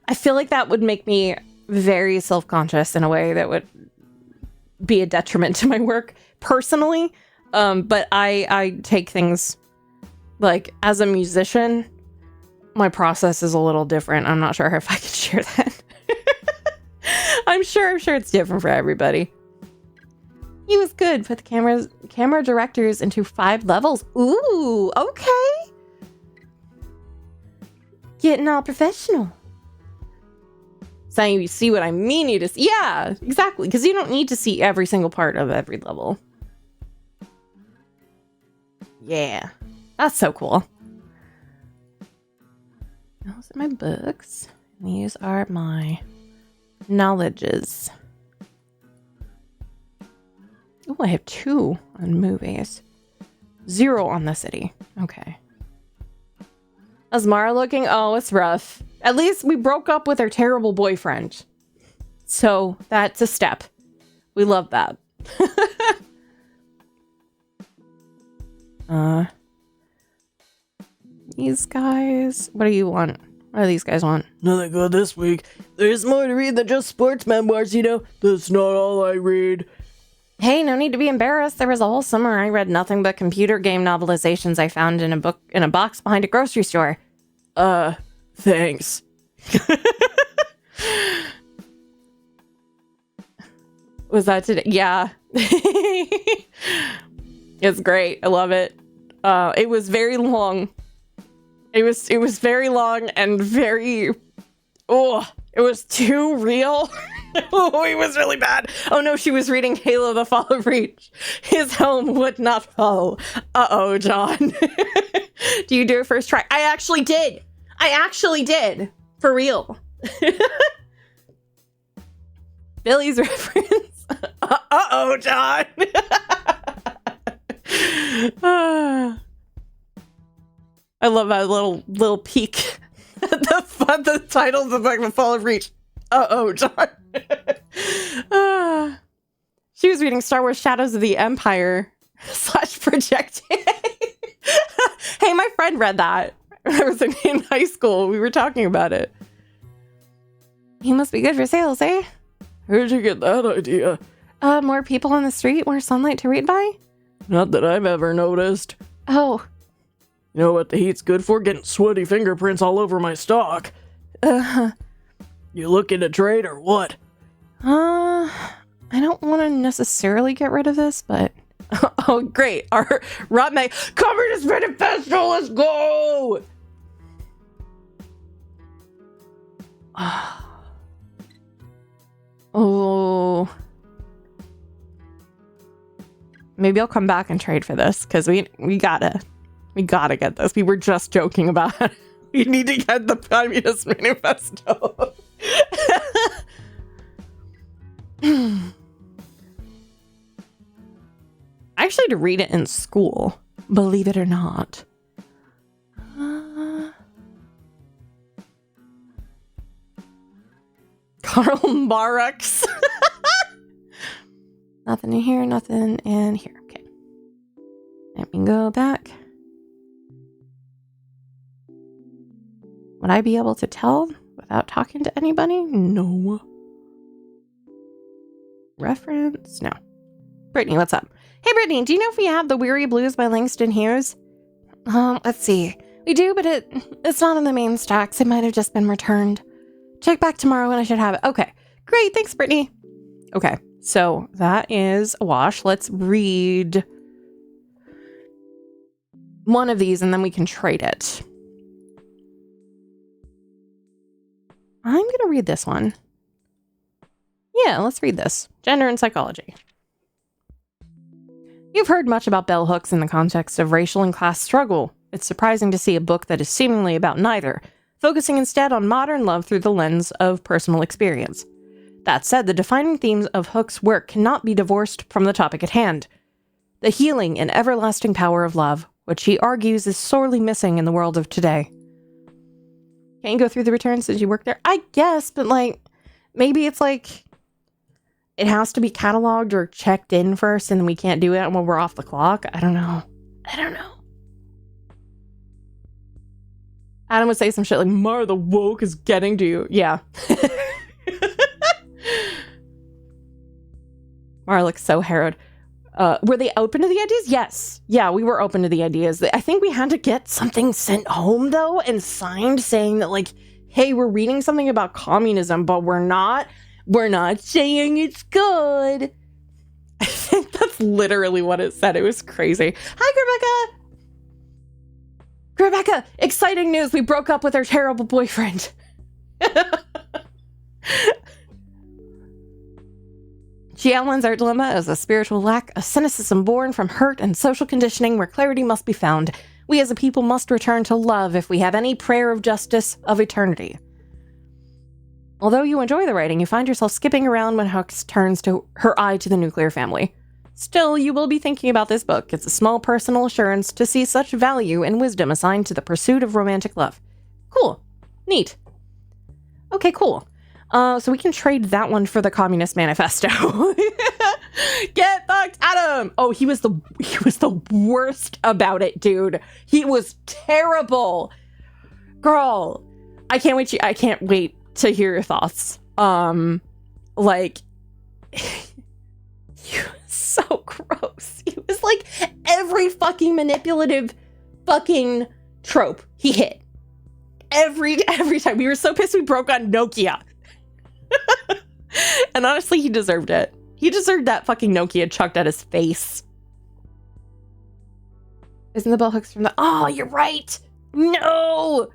Speaker 2: I feel like that would make me very self-conscious in a way that would be a detriment to my work personally. But I take things like as a musician, my process is a little different. I'm not sure if I could share that. I'm sure it's different for everybody. He was good. Put the camera directors into 5 levels. Ooh, okay. Getting all professional. So you see what I mean? You just, yeah, exactly. Because you don't need to see every single part of every level. Yeah, that's so cool. Those are my books. These are my knowledges. Oh, I have 2 on movies. 0 on the city. Okay. How's Mara looking? Oh, it's rough. At least we broke up with her terrible boyfriend. So that's a step. We love that. These guys. What do you want? What do these guys want?
Speaker 3: Nothing good this week. There's more to read than just sports memoirs, you know. That's not all I read.
Speaker 1: Hey, no need to be embarrassed. There was a whole summer I read nothing but computer game novelizations I found in a box behind a grocery store.
Speaker 3: Thanks.
Speaker 1: Was that today? Yeah. It's great. I love it. It was very long. It was very long and very... Oh, it was too real. Oh, he was really bad. Oh no, she was reading Halo the Fall of Reach. His helm would not fall. Uh-oh, John. Do you do it first try? I actually did. For real. Billy's reference. Uh-oh, John. I love that little peek at the title of the book, The Fall of Reach. Uh-oh, John. She was reading Star Wars Shadows of the Empire / Project A. Hey, my friend read that. I was in high school. We were talking about it. He must be good for sales, eh?
Speaker 3: Where'd you get that idea?
Speaker 1: More people on the street, more sunlight to read by?
Speaker 3: Not that I've ever noticed.
Speaker 1: Oh.
Speaker 3: You know what the heat's good for? Getting sweaty fingerprints all over my stock. You looking to trade or what?
Speaker 1: I don't want to necessarily get rid of this, but... Oh, great. Our Rotmeg Communist Manifesto, let's go! Oh. Maybe I'll come back and trade for this, because we gotta get this. We were just joking about it. We need to get the Communist Manifesto. I actually had to read it in school, believe it or not. Karl Marx. Nothing in here, nothing in here. Okay. Let me go back. Would I be able to tell without talking to anybody? No. Reference? No. Brittany, what's up? Hey, Brittany, do you know if we have The Weary Blues by Langston Hughes? Let's see. We do, but it's not in the main stacks. It might have just been returned. Check back tomorrow and I should have it. Okay. Great. Thanks, Brittany. Okay. So that is a wash. Let's read one of these and then we can trade it. I'm going to read this one. Yeah, let's read this. Gender and Psychology. You've heard much about bell hooks in the context of racial and class struggle. It's surprising to see a book that is seemingly about neither, focusing instead on modern love through the lens of personal experience. That said, the defining themes of Hook's work cannot be divorced from the topic at hand. The healing and everlasting power of love, which he argues is sorely missing in the world of today. Can't you go through the returns since you work there? I guess, but maybe it's it has to be cataloged or checked in first and then we can't do it when we're off the clock. I don't know. Adam would say some shit like, Mar, the woke is getting to you. Yeah. Mar looks so harrowed. Were they open to the ideas? Yes. Yeah, we were open to the ideas. I think we had to get something sent home, though, and signed saying that, hey, we're reading something about communism, but we're not saying it's good. I think that's literally what it said. It was crazy. Hi, Rebecca, exciting news. We broke up with our terrible boyfriend. She outlines our dilemma as a spiritual lack, a cynicism born from hurt and social conditioning where clarity must be found. We as a people must return to love if we have any prayer of justice of eternity. Although you enjoy the writing, you find yourself skipping around when Hooks turns to her eye to the nuclear family. Still, you will be thinking about this book. It's a small personal assurance to see such value and wisdom assigned to the pursuit of romantic love. Cool. Neat. Okay, cool. So we can trade that one for the Communist Manifesto. Get fucked, Adam! Oh, he was the worst about it, dude. He was terrible. Girl, I can't wait to hear your thoughts. He was so gross. He was every fucking manipulative fucking trope he hit. Every time. We were so pissed we broke on Nokia. And honestly, he deserved it. He deserved that fucking Nokia chucked at his face. Isn't the bell hooks from the... Oh, you're right. No.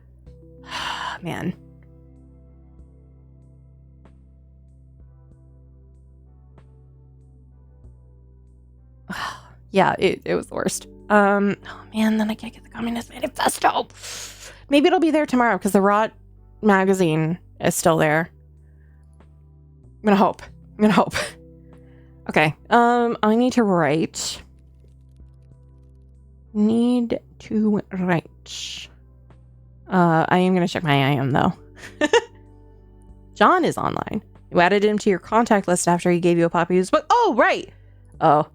Speaker 1: Man. Yeah, it was the worst. Oh man, then I can't get the Communist Manifesto. Maybe it'll be there tomorrow because the Rot magazine is still there. I'm gonna hope. Okay. I need to write. I am gonna check my IM though. John is online. You added him to your contact list after he gave you a copy of his book. Oh, right. Oh.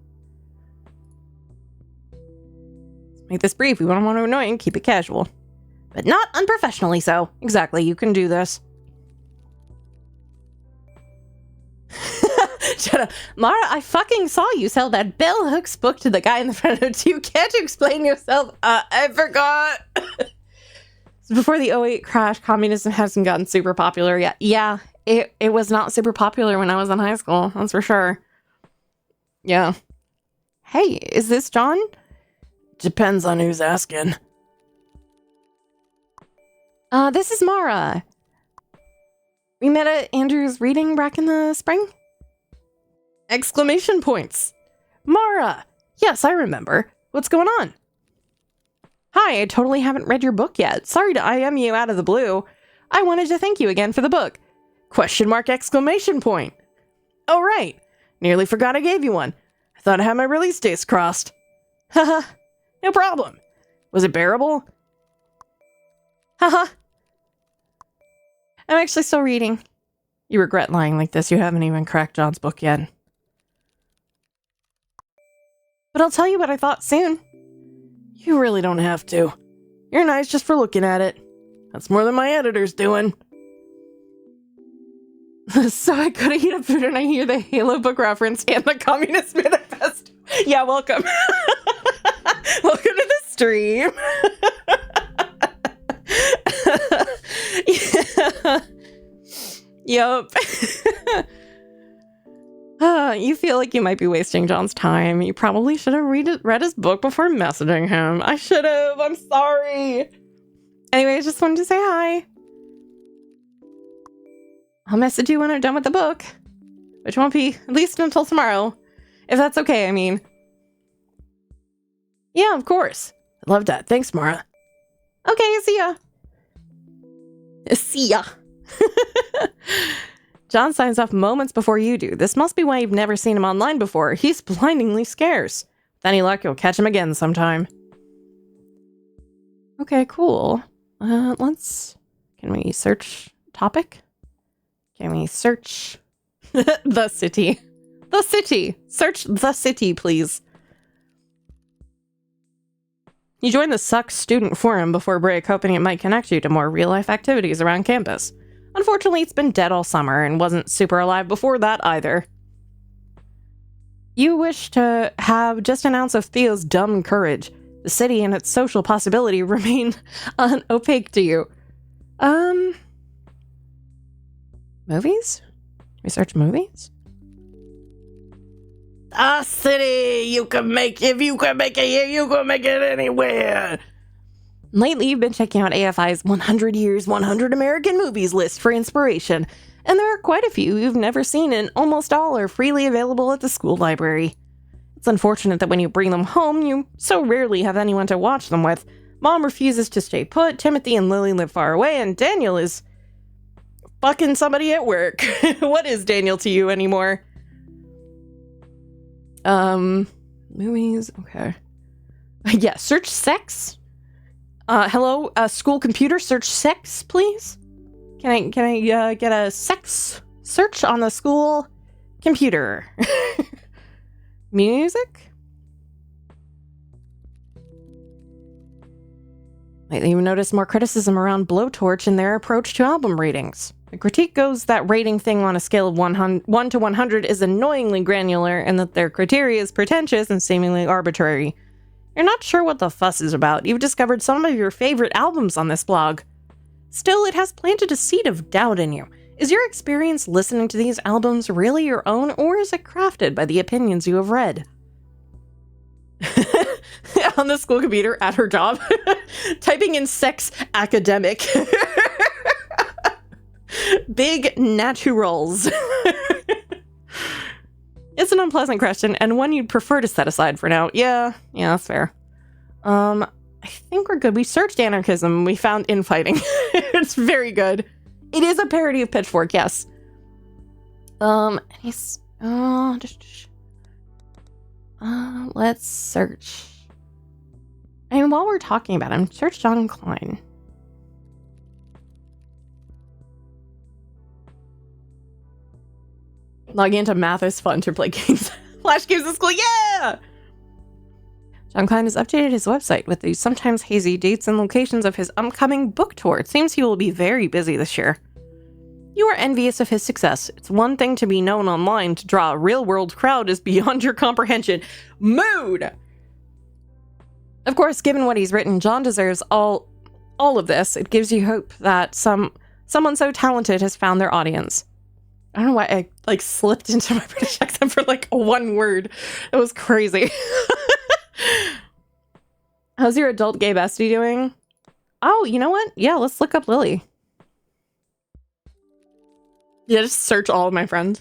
Speaker 1: Let's make this brief. We don't want to annoy him. Keep it casual. But not unprofessionally so. Exactly. You can do this. Shut up. Mara, I fucking saw you sell that Bell Hooks book to the guy in the front of you. Can't you explain yourself? I forgot. Before the '08 crash, communism hasn't gotten super popular yet. Yeah, it was not super popular when I was in high school. That's for sure. Yeah. Hey, is this John?
Speaker 3: Depends on who's asking.
Speaker 1: This is Mara. We met at Andrew's reading back in the spring? Exclamation points. Mara! Yes, I remember. What's going on? Hi, I totally haven't read your book yet. Sorry to IM you out of the blue. I wanted to thank you again for the book. Question mark exclamation point. Oh, right. Nearly forgot I gave you one. I thought I had my release dates crossed. Haha. No problem. Was it bearable? Haha. I'm actually still reading. You regret lying like this. You haven't even cracked John's book yet. But I'll tell you what I thought soon.
Speaker 3: You really don't have to. You're nice just for looking at it. That's more than my editor's doing.
Speaker 1: So I go to eat up food and I hear the Halo book reference and the Communist Manifesto. Yeah, welcome. Welcome to the stream. Yeah. Yup. You feel like you might be wasting John's time. You probably should have read his book before messaging him. I should have. I'm sorry. Anyway, I just wanted to say hi. I'll message you when I'm done with the book, which won't be at least until tomorrow, if that's okay, I mean. Yeah, of course.
Speaker 3: I love that. Thanks, Mara.
Speaker 1: Okay, see ya. See ya. John signs off moments before you do. This must be why you've never seen him online before. He's blindingly scarce. With any luck, you'll catch him again sometime. Okay, cool. Can we search topic? Can we search the city? The city! Search the city, please. You joined the Suck student forum before break, hoping it might connect you to more real-life activities around campus. Unfortunately, it's been dead all summer and wasn't super alive before that either. You wish to have just an ounce of Theo's dumb courage. The city and its social possibility remain opaque to you. Movies? Research movies?
Speaker 3: A city you can make. If you can make it here, you can make it anywhere.
Speaker 1: Lately, you've been checking out AFI's 100 Years, 100 American Movies list for inspiration, and there are quite a few you've never seen, and almost all are freely available at the school library. It's unfortunate that when you bring them home, you so rarely have anyone to watch them with. Mom refuses to stay put, Timothy and Lily live far away, and Daniel is fucking somebody at work. What is Daniel to you anymore? Movies, okay. Yeah, search sex. Hello, school computer, search sex, please. Can I get a sex search on the school computer? Music? Lately, you've noticed more criticism around Blowtorch and their approach to album ratings. The critique goes that rating thing on a scale of 1 to 100 is annoyingly granular and that their criteria is pretentious and seemingly arbitrary. You're not sure what the fuss is about. You've discovered some of your favorite albums on this blog. Still, it has planted a seed of doubt in you. Is your experience listening to these albums really your own, or is it crafted by the opinions you have read? On the school computer at her job, typing in sex academic. Big naturals. It's an unpleasant question and one you'd prefer to set aside for now. Yeah, that's fair. I think we're good. We searched anarchism and we found infighting. It's very good. It is a parody of Pitchfork, yes. Let's search. And while we're talking about him, search John Klein. Logging into math is fun to play games. Flash games in school, yeah! John Klein has updated his website with the sometimes hazy dates and locations of his upcoming book tour. It seems he will be very busy this year. You are envious of his success. It's one thing to be known online. To draw a real-world crowd is beyond your comprehension. Mood! Of course, given what he's written, John deserves all of this. It gives you hope that someone so talented has found their audience. I don't know why I slipped into my British accent for one word. It was crazy. How's your adult gay bestie doing? Oh, you know what? Yeah, let's look up Lily. Yeah, just search all of my friends.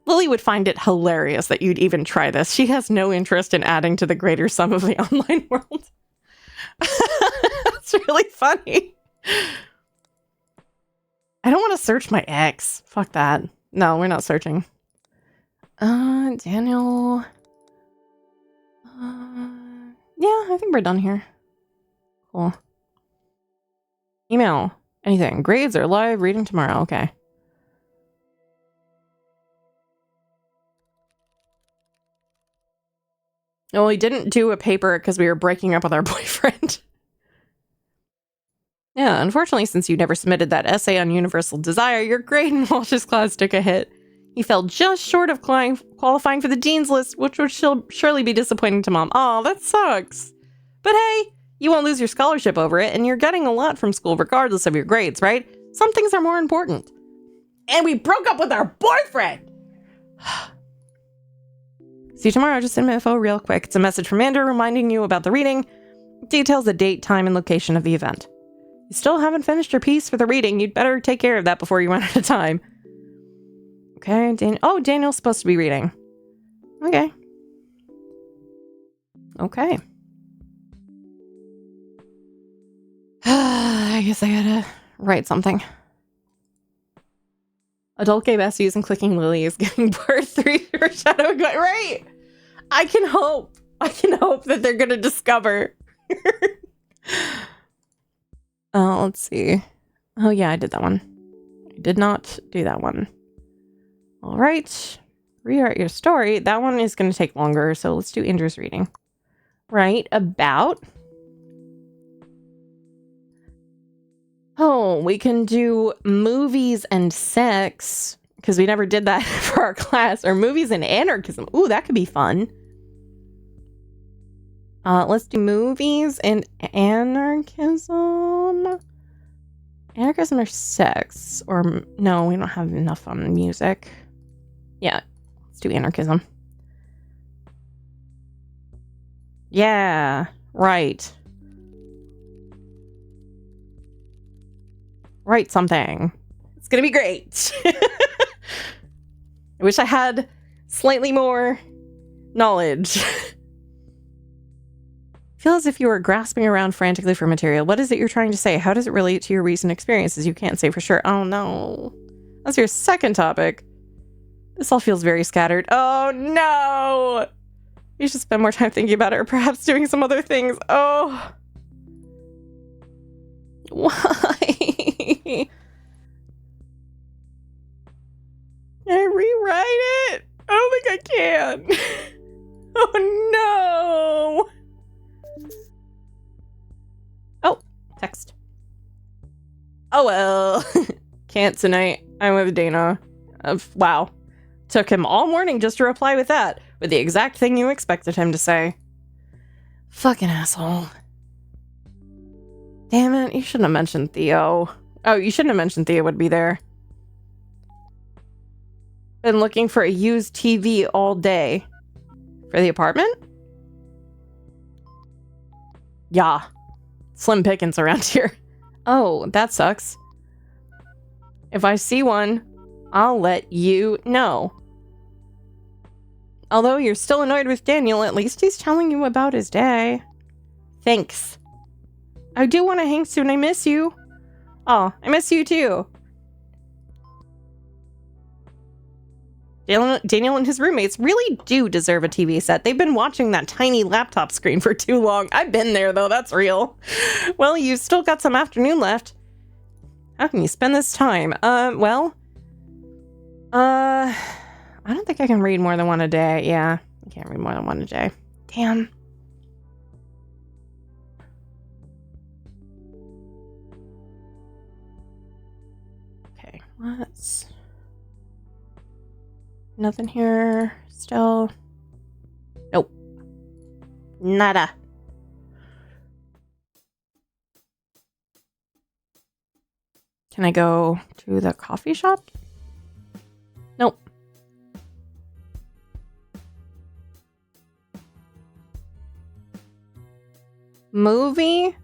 Speaker 1: Lily would find it hilarious that you'd even try this. She has no interest in adding to the greater sum of the online world. It's really funny. I don't want to search my ex. Fuck that. No, we're not searching. Daniel. Yeah, I think we're done here. Cool. Email. Anything. Grades are live. Reading tomorrow. Okay. No, we didn't do a paper because we were breaking up with our boyfriend. Yeah, unfortunately, since you never submitted that essay on universal desire, your grade in Walsh's class took a hit. He fell just short of qualifying for the dean's list, which would surely be disappointing to Mom. Aw, that sucks. But hey, you won't lose your scholarship over it, and you're getting a lot from school regardless of your grades, right? Some things are more important. And we broke up with our boyfriend! See you tomorrow. Just send me info real quick. It's a message from Amanda reminding you about the reading. Details the date, time, and location of the event. You still haven't finished your piece for the reading. You'd better take care of that before you run out of time. Okay, Daniel's supposed to be reading. Okay. I guess I gotta write something. Adult gay besties and clicking Lily is giving birth 3 foreshadowing. Right? I can hope that they're gonna discover. Let's see. Oh yeah, I did that one. I did not do that one. All right. Rewrite your story. That one is going to take longer, so let's do Indra's reading. Right about... Oh, we can do movies and sex, because we never did that for our class. Or movies and anarchism. Ooh, that could be fun. Let's do movies and anarchism. Anarchism or sex? Or no, we don't have enough on music. Yeah, let's do anarchism. Yeah, right. Write something. It's gonna be great. I wish I had slightly more knowledge. Feel as if you were grasping around frantically for material. What is it you're trying to say? How does it relate to your recent experiences? You can't say for sure. Oh no. That's your second topic. This all feels very scattered. Oh no! You should spend more time thinking about it or perhaps doing some other things. Oh. Why? Can I rewrite it? I don't think I can. Oh no! Oh, text. Oh well. Can't tonight. I'm with Dana. Wow. Took him all morning just to reply with that. With the exact thing you expected him to say. Fucking asshole. Damn it, you shouldn't have mentioned Theo. Oh, you shouldn't have mentioned Theo would be there. Been looking for a used TV all day. For the apartment? Yeah. Slim pickings around here. Oh, that sucks. If I see one, I'll let you know. Although you're still annoyed with Daniel, at least he's telling you about his day. Thanks. I do want to hang soon. I miss you. Oh, I miss you too. Daniel and his roommates really do deserve a TV set. They've been watching that tiny laptop screen for too long. I've been there, though. That's real. Well, you've still got some afternoon left. How can you spend this time? I don't think I can read more than one a day. Yeah, I can't read more than one a day. Damn. Okay, let's... Nothing here. Still. Nope. Nada. Can I go to the coffee shop? Nope. Movie?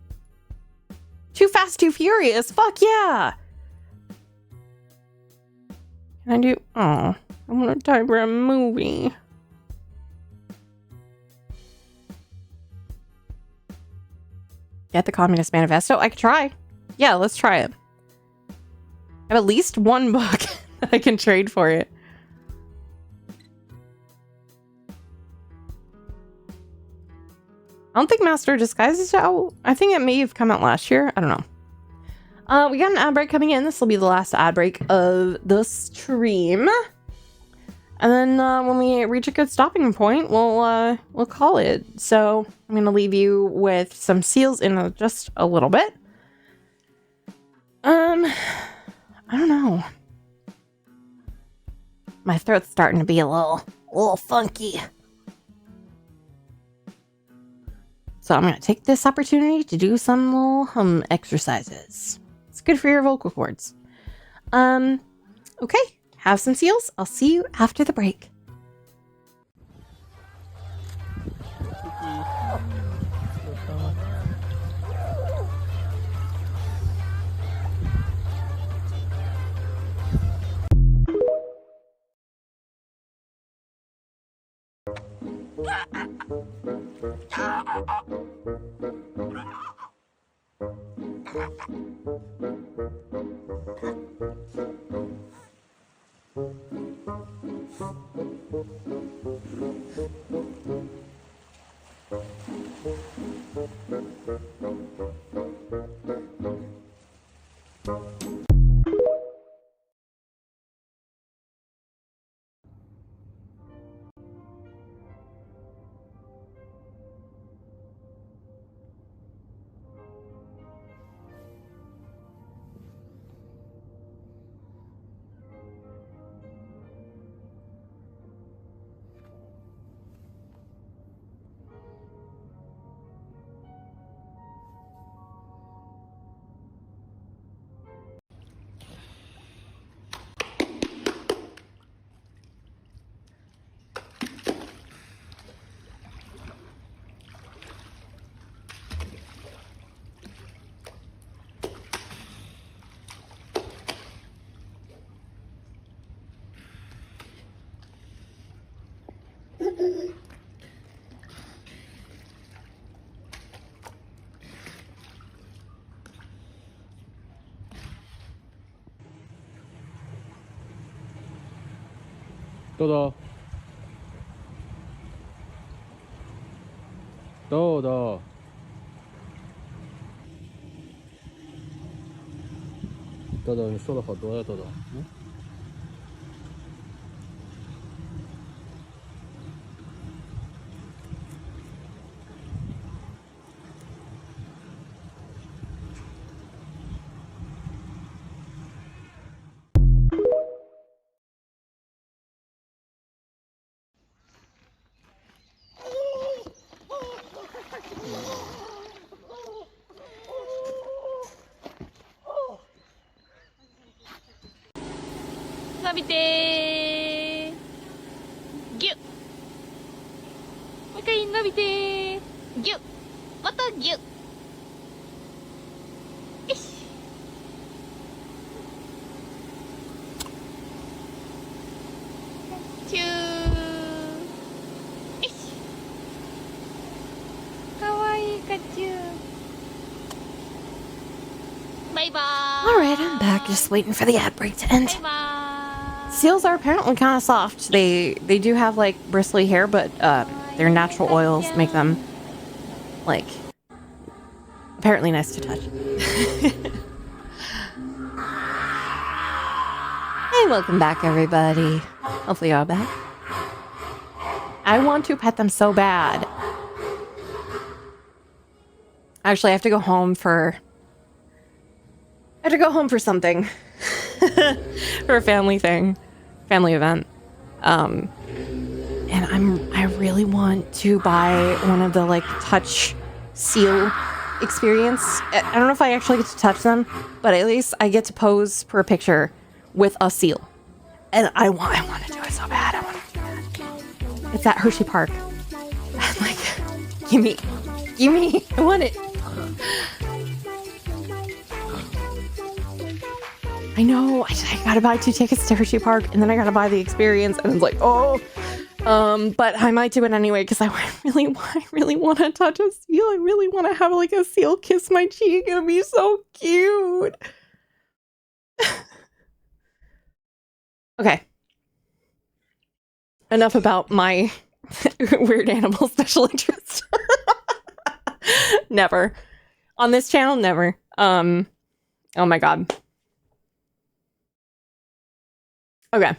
Speaker 1: Too Fast, Too Furious. Fuck yeah. Can I do... Oh, I want to time for a movie. Get the Communist Manifesto? I could try. Yeah, let's try it. I have at least one book that I can trade for it. I don't think Master of Disguise is out. I think it may have come out last year. I don't know. We got an ad break coming in. This will be the last ad break of the stream. And then when we reach a good stopping point, we'll call it. So I'm going to leave you with some seals in just a little bit. I don't know. My throat's starting to be a little funky. So I'm going to take this opportunity to do some little hum exercises. It's good for your vocal cords. Okay, have some seals. I'll see you after the break.
Speaker 5: Todo. Todo. Todo，你说了好多呀，豆豆。嗯。
Speaker 6: 伸びてギュッもう一回伸びてギュッまたギュッよしチューバイバーイ。
Speaker 1: All right, I'm back. Just waiting for the ad break to end.
Speaker 6: バイバーイ。
Speaker 1: Seals are apparently kind of soft. They do have like bristly hair, but their natural oils make them like apparently nice to touch. Hey, welcome back, everybody. Hopefully you're all back. I want to pet them so bad. Actually, I have to go home for something. For a family event. And I really want to buy one of the like touch seal experience. I don't know if I actually get to touch them, but at least I get to pose for a picture with a seal. And I want to do it so bad. I want to do that. It's at Hershey Park. I'm like, gimme. I want it. I know, I gotta buy 2 tickets to Hershey Park, and then I gotta buy the experience, and it's like, oh. But I might do it anyway, because I really want to touch a seal. I really want to have, like, a seal kiss my cheek. It would be so cute. Okay. Enough about my weird animal special interest. Never. On this channel, never. Oh my god. Okay.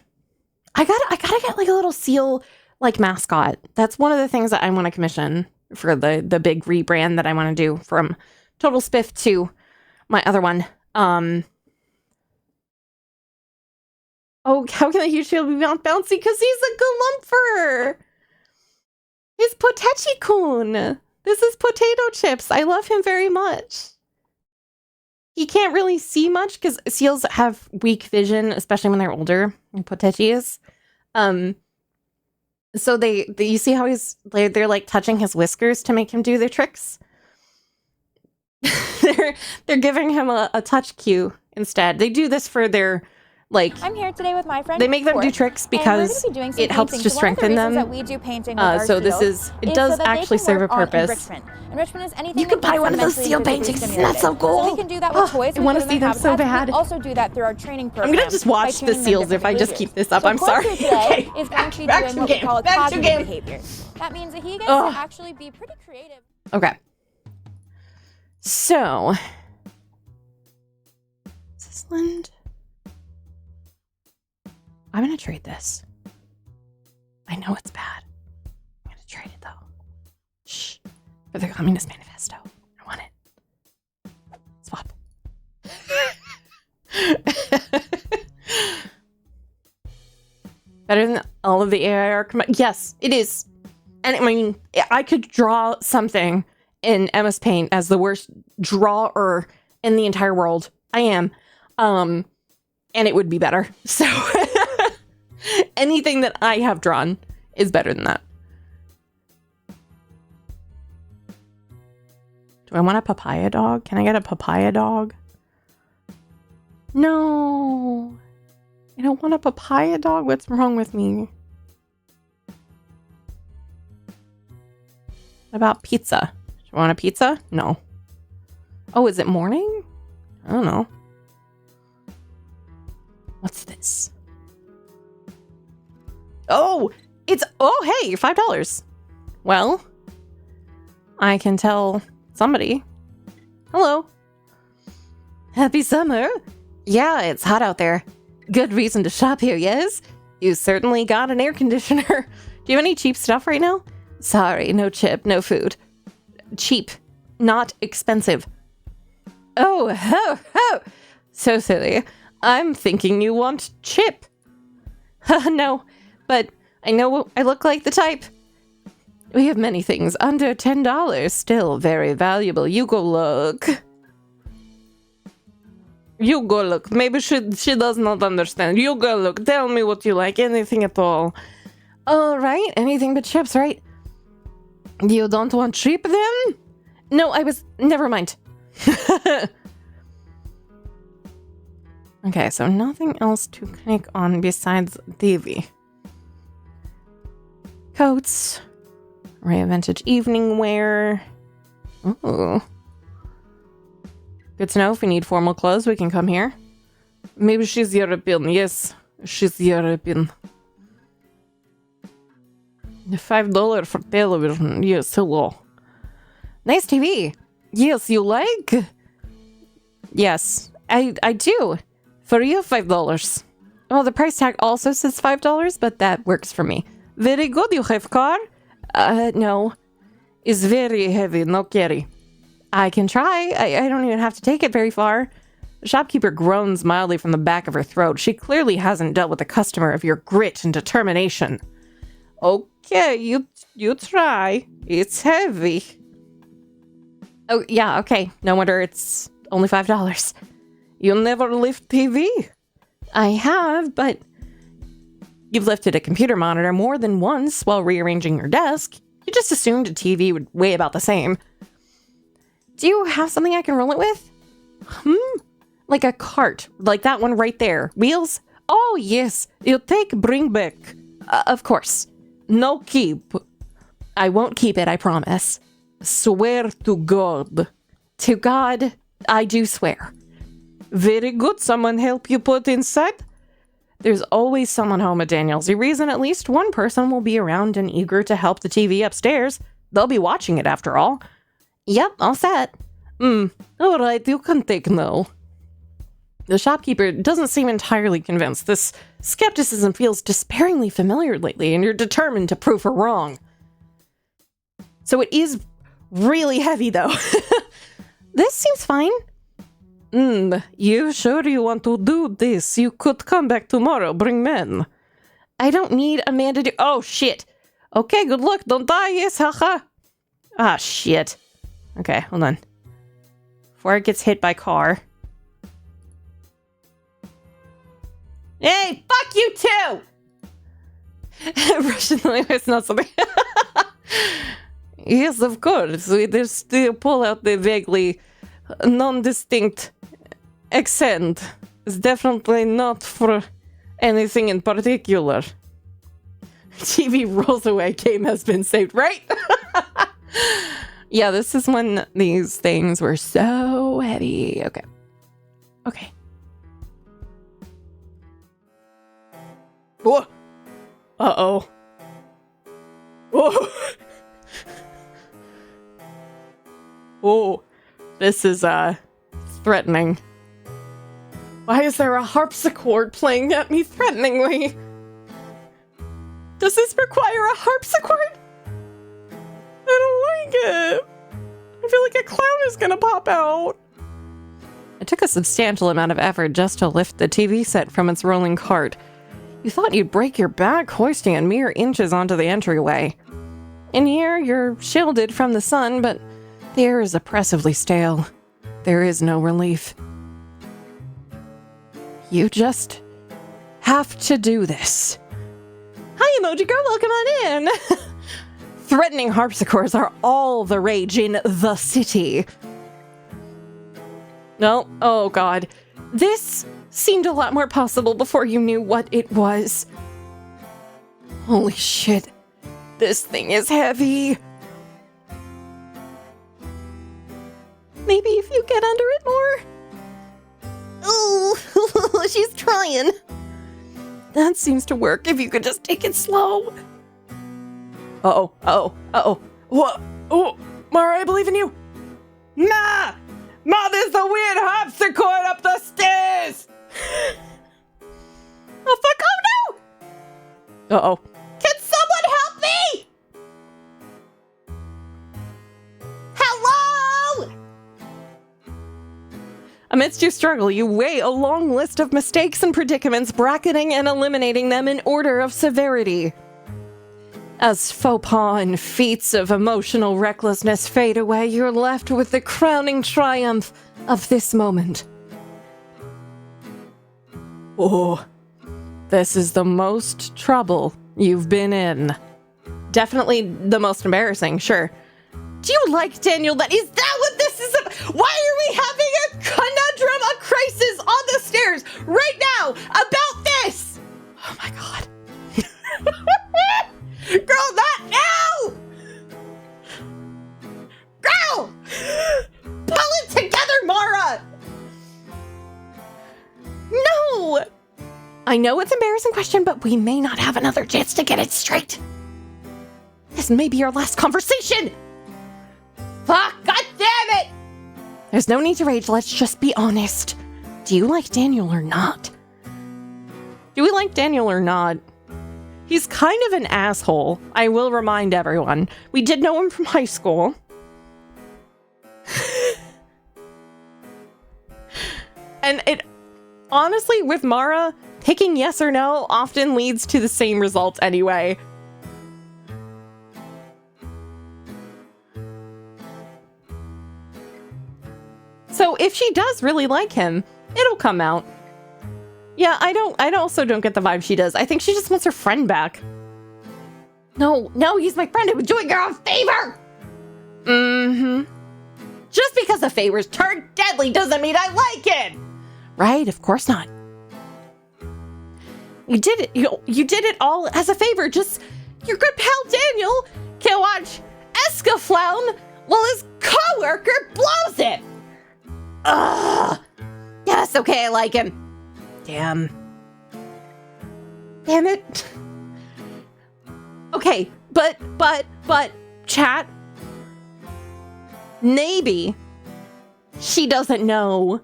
Speaker 1: I gotta get like a little seal like mascot. That's one of the things that I want to commission for the big rebrand that I want to do from Total Spiff to my other one. Oh, how can a huge shield be bouncy? Because he's a Galumper! He's Potechi-kun! This is Potato Chips. I love him very much. He can't really see much because seals have weak vision, especially when they're older. And Potechi is. So they you see how they're like touching his whiskers to make him do their tricks. they're giving him a touch cue instead. They do this for their like.
Speaker 7: I'm here today with my friend.
Speaker 1: They make them do
Speaker 7: Court,
Speaker 1: tricks
Speaker 7: and we're gonna
Speaker 1: because
Speaker 7: be doing some
Speaker 1: it helps
Speaker 7: painting.
Speaker 1: to
Speaker 7: So one of the
Speaker 1: strengthen
Speaker 7: reasons
Speaker 1: them.
Speaker 7: that we do painting with our
Speaker 1: So
Speaker 7: seals
Speaker 1: it
Speaker 7: is
Speaker 1: does
Speaker 7: so that they
Speaker 1: actually
Speaker 7: can
Speaker 1: serve a
Speaker 7: work on
Speaker 1: purpose.
Speaker 7: Enrichment. Enrichment is anything
Speaker 1: You could
Speaker 7: that
Speaker 1: buy
Speaker 7: keeps
Speaker 1: one of
Speaker 7: them
Speaker 1: those
Speaker 7: mentally
Speaker 1: seal
Speaker 7: and physically
Speaker 1: paintings. Isn't that so
Speaker 7: stimulated.
Speaker 1: cool?
Speaker 7: So we can do that with toys.
Speaker 1: I want to see them so bad.
Speaker 7: We also do that through our training program.
Speaker 1: I'm gonna just watch the seals if I just keep this up.
Speaker 7: So
Speaker 1: I'm
Speaker 7: Court
Speaker 1: sorry.
Speaker 7: here today
Speaker 1: Okay.
Speaker 7: is going to be
Speaker 1: Back
Speaker 7: doing
Speaker 1: to
Speaker 7: what
Speaker 1: game.
Speaker 7: we call a
Speaker 1: Back to
Speaker 7: cognitive
Speaker 1: game.
Speaker 7: behavior. That means that he gets
Speaker 1: Ugh.
Speaker 7: to actually be pretty creative.
Speaker 1: Okay. So, is this Lind? I'm gonna trade this. I know it's bad. I'm gonna trade it though. Shh. For the Communist Manifesto. I want it. Swap. Better than all of the AIR yes, it is. And I mean, I could draw something in MS Paint as the worst drawer in the entire world. I am. And it would be better. So anything that I have drawn is better than that. Do I want a papaya dog? Can I get a papaya dog? No. I don't want a papaya dog. What's wrong with me? What about pizza? Do you want a pizza? No. Oh, is it morning? I don't know. What's this? Oh, hey, $5. Well, I can tell somebody. Hello. Happy summer. Yeah, it's hot out there. Good reason to shop here, yes? You certainly got an air conditioner. Do you have any cheap stuff right now? Sorry, no chip, no food. Cheap, not expensive. Oh. So silly. I'm thinking you want chip. No, but I know I look like the type. We have many things under $10, still very valuable. You go look. You go look. Maybe she does not understand. You go look. Tell me what you like. Anything at all. All right. Anything but chips, right? You don't want chip then? No, never mind. Okay, so nothing else to click on besides Davy. Coats. Ray Vintage evening wear. Ooh. Good to know. If we need formal clothes, we can come here. Maybe she's European. Yes, she's European. $5 for television. Yes, hello. Nice TV. Yes, you like? Yes, I do. For you, $5. Well, the price tag also says $5, but that works for me. Very good. You have car? No. It's very heavy. No carry. I can try. I don't even have to take it very far. The shopkeeper groans mildly from the back of her throat. She clearly hasn't dealt with a customer of your grit and determination. Okay, you try. It's heavy. Oh, yeah, okay. No wonder it's only $5. You never lift TV? I have, but you've lifted a computer monitor more than once while rearranging your desk. You just assumed a TV would weigh about the same. Do you have something I can roll it with? Like a cart, like that one right there. Wheels? Oh, yes. You take, bring back. Of course. No keep. I won't keep it, I promise. Swear to God. To God, I do swear. Very good. Someone help you put inside? There's always someone home at Daniel's. You reason at least one person will be around and eager to help the TV upstairs. They'll be watching it after all. Yep, all set. All right, you can take no. The shopkeeper doesn't seem entirely convinced. This skepticism feels despairingly familiar lately, and you're determined to prove her wrong. So it is really heavy, though. This seems fine. You sure you want to do this? You could come back tomorrow. Bring men. I don't need a man to do... Oh, shit. Okay, good luck. Don't die. Yes, haha. Ah, shit. Okay, hold on. Before it gets hit by car. Hey, fuck you too! Russian language, not something. Yes, of course. We just still pull out the vaguely non-distinct accent. It's definitely not for anything in particular. TV rolls away. Game has been saved, right? Yeah, this is when these things were so heavy. Okay. Okay. Whoa. Uh-oh. Whoa. Oh, this is, threatening. Why is there a harpsichord playing at me threateningly? Does this require a harpsichord? I don't like it. I feel like a clown is gonna pop out. It took a substantial amount of effort just to lift the TV set from its rolling cart. You thought you'd break your back hoisting it mere inches onto the entryway. In here, you're shielded from the sun, but the air is oppressively stale. There is no relief. You just have to do this. Hi, Emoji Girl, welcome on in! Threatening harpsichords are all the rage in the city. No, oh god. This seemed a lot more possible before you knew what it was. Holy shit. This thing is heavy. Maybe if you get under it more? Oh, she's trying. That seems to work if you could just take it slow. Uh-oh, uh-oh, uh-oh. What? Oh, Mara, I believe in you. Ma! Ma, there's a weird harpsichord up the stairs! Oh, fuck, oh no! Uh-oh. Can someone help me? Hello? Amidst your struggle, you weigh a long list of mistakes and predicaments, bracketing and eliminating them in order of severity. As faux pas and feats of emotional recklessness fade away, you're left with the crowning triumph of this moment. Oh, this is the most trouble you've been in. Definitely the most embarrassing, sure. Do you like Daniel? Is that what this is about? Why are we having a conundrum, a crisis on the stairs right now about this? Oh my god. Girl, not now! Girl! Pull it together, Mara! I know it's an embarrassing question, but we may not have another chance to get it straight. This may be our last conversation. Fuck, god damn it! There's no need to rage, let's just be honest. Do you like Daniel or not? Do we like Daniel or not? He's kind of an asshole. I will remind everyone. We did know him from high school. And it honestly, with Mara, picking yes or no often leads to the same result anyway. So if she does really like him, it'll come out. Yeah, I also don't get the vibe she does. I think she just wants her friend back. No, he's my friend. I was doing her a favor. Mm-hmm. Just because a favor's turned deadly doesn't mean I like it. Right? Of course not. You did it. You did it all as a favor. Just your good pal Daniel can watch Escaflown while his coworker blows it. Ugh. Yes, okay, I like him. Damn it. Okay, but, chat. Maybe she doesn't know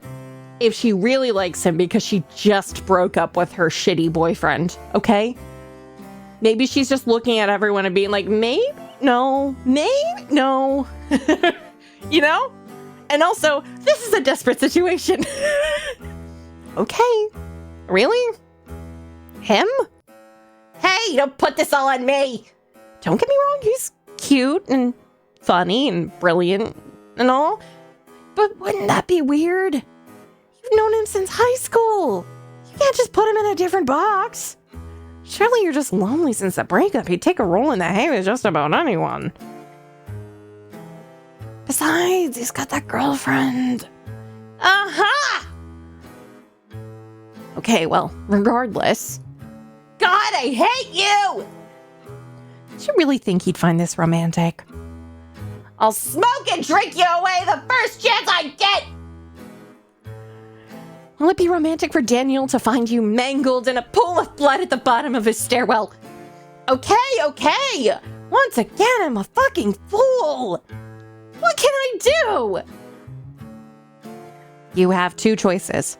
Speaker 1: if she really likes him because she just broke up with her shitty boyfriend, okay? Maybe she's just looking at everyone and being like, maybe no. You know? And also, this is a desperate situation. Okay. Really? Him? Hey, don't put this all on me. Don't get me wrong, he's cute and funny and brilliant and all. But wouldn't that be weird? You've known him since high school. You can't just put him in a different box. Surely you're just lonely since the breakup. He'd take a role in the hay with just about anyone. Besides, he's got that girlfriend. Aha! Okay, well, regardless. God, I hate you! Did you really think he'd find this romantic? I'll smoke and drink you away the first chance I get! Will it be romantic for Daniel to find you mangled in a pool of blood at the bottom of his stairwell? Okay. Once again, I'm a fucking fool. What can I do? You have two choices.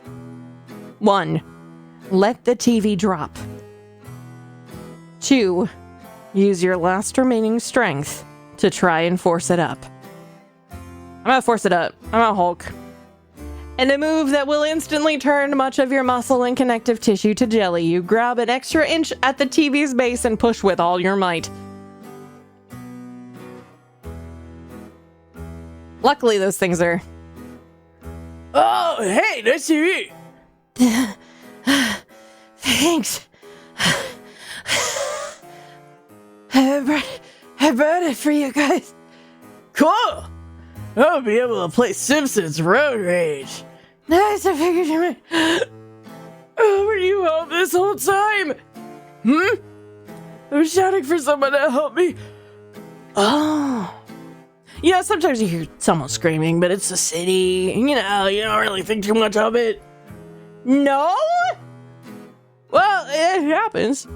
Speaker 1: 1, let the TV drop. 2, use your last remaining strength to try and force it up. I'm gonna force it up. I'm a Hulk. And a move that will instantly turn much of your muscle and connective tissue to jelly. You grab an extra inch at the TV's base and push with all your might. Luckily, those things are...
Speaker 3: Oh, hey, nice to meet you.
Speaker 1: Thanks. I brought it for you guys.
Speaker 3: Cool. I'll be able to play Simpsons Road Rage.
Speaker 1: Nice, I figured you might...
Speaker 3: Oh, were you home this whole time? I was shouting for someone to help me.
Speaker 1: Oh.
Speaker 3: Yeah, sometimes you hear someone screaming, but it's the city. You don't really think too much of it.
Speaker 1: No?
Speaker 3: Well, it happens.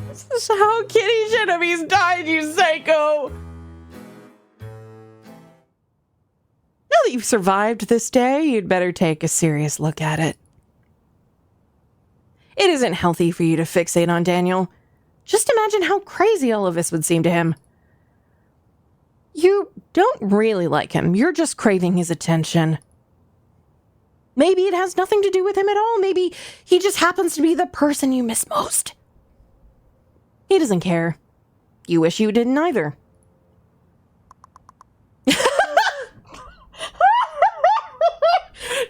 Speaker 1: This is how Kitty Genevieve's died, you psycho! Now that you've survived this day, you'd better take a serious look at it. It isn't healthy for you to fixate on Daniel. Just imagine how crazy all of this would seem to him. You don't really like him. You're just craving his attention. Maybe it has nothing to do with him at all. Maybe he just happens to be the person you miss most. He doesn't care. You wish you didn't either.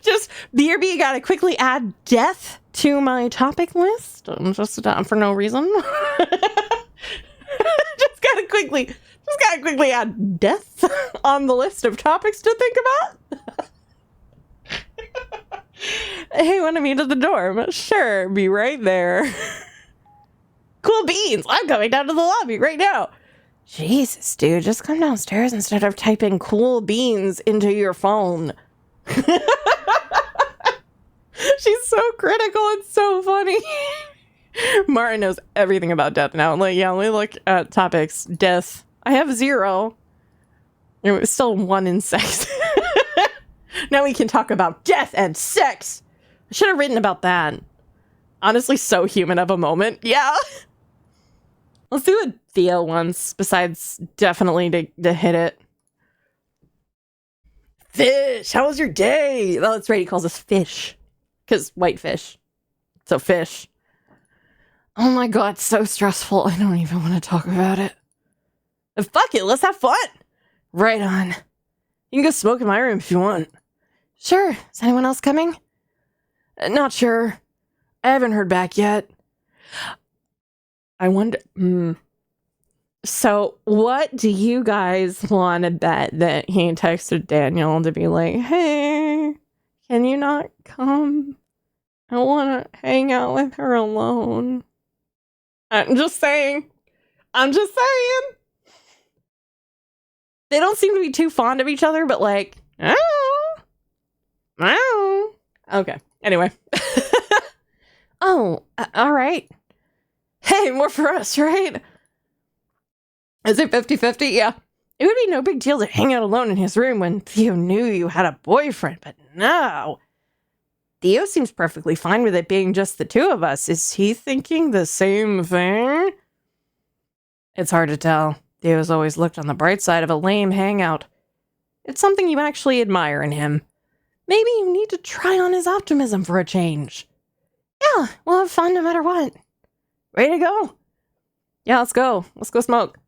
Speaker 1: Just, BRB, gotta quickly add death to my topic list. Just for no reason. Just gotta quickly add death on the list of topics to think about. Hey, want to meet at the dorm? Sure, be right there. Cool beans, I'm coming down to the lobby right now. Jesus, dude, just come downstairs instead of typing cool beans into your phone. She's so critical. It's so funny. Martin knows everything about death now. Like, yeah, we look at topics. Death. I have 0. It was still 1 in sex. Now we can talk about death and sex. I should have written about that. Honestly, so human of a moment. Yeah. Let's do a Theo once, besides definitely to hit it. Fish, how was your day? Well, that's right, he calls us fish. Because white fish. So fish. Oh my god, so stressful. I don't even want to talk about it. Fuck it, let's have fun. Right on. You can go smoke in my room if you want. Sure. Is anyone else coming? Not sure. I haven't heard back yet. I wonder... So, what do you guys want to bet that he texted Daniel to be like, hey, can you not come? I want to hang out with her alone. I'm just saying. They don't seem to be too fond of each other, but like, oh. Okay, anyway. Oh, all right. Hey, more for us, right? Is it 50-50? Yeah. It would be no big deal to hang out alone in his room when Theo knew you had a boyfriend, but no. Theo seems perfectly fine with it being just the two of us. Is he thinking the same thing? It's hard to tell. Theo's always looked on the bright side of a lame hangout. It's something you actually admire in him. Maybe you need to try on his optimism for a change. Yeah, we'll have fun no matter what. Ready to go? Yeah, let's go. Let's go smoke.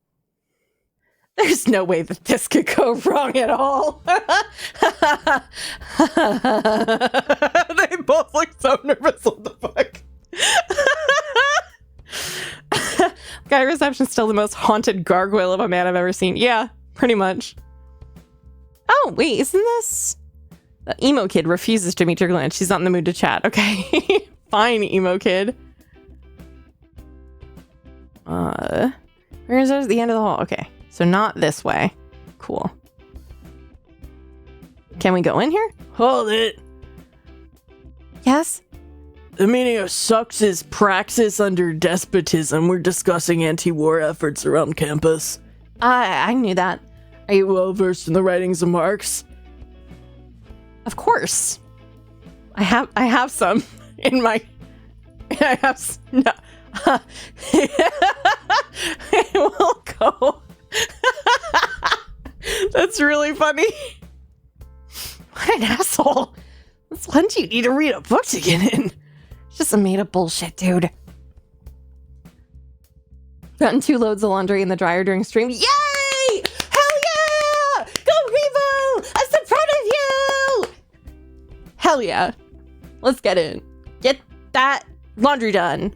Speaker 1: There's no way that this could go wrong at all. They both look so nervous. What the fuck? Guy reception's still the most haunted gargoyle of a man I've ever seen. Yeah, pretty much. Oh, wait, isn't this... The emo kid refuses to meet your glance. She's not in the mood to chat. Okay. Fine, emo kid. Where's it? The end of the hall. Okay. So not this way. Cool. Can we go in here?
Speaker 3: Hold it.
Speaker 1: Yes?
Speaker 3: The meaning of sucks is praxis under despotism. We're discussing anti-war efforts around campus.
Speaker 1: I knew that.
Speaker 3: Are you well versed in the writings of Marx?
Speaker 1: Of course. I have some in my... No. I will go. That's really funny. What an asshole. That's lunch you need to read a book to get in. It's just a made-up bullshit, dude. Gotten 2 loads of laundry in the dryer during stream. Yay! Hell yeah! Go Revo! I'm so proud of you! Hell yeah. Let's get in. Get that laundry done.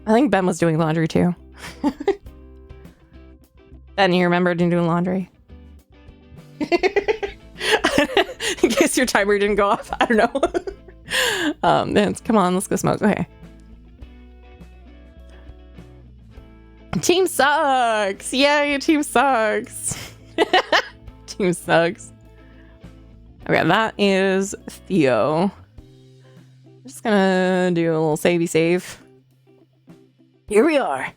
Speaker 1: I think Ben was doing laundry too. Ben, you remembered doing laundry? In case your timer didn't go off. I don't know. Then come on, let's go smoke. Okay. Team sucks. Yay, team sucks. Team sucks. Okay, that is Theo. I'm just gonna do a little savey save. Here we are.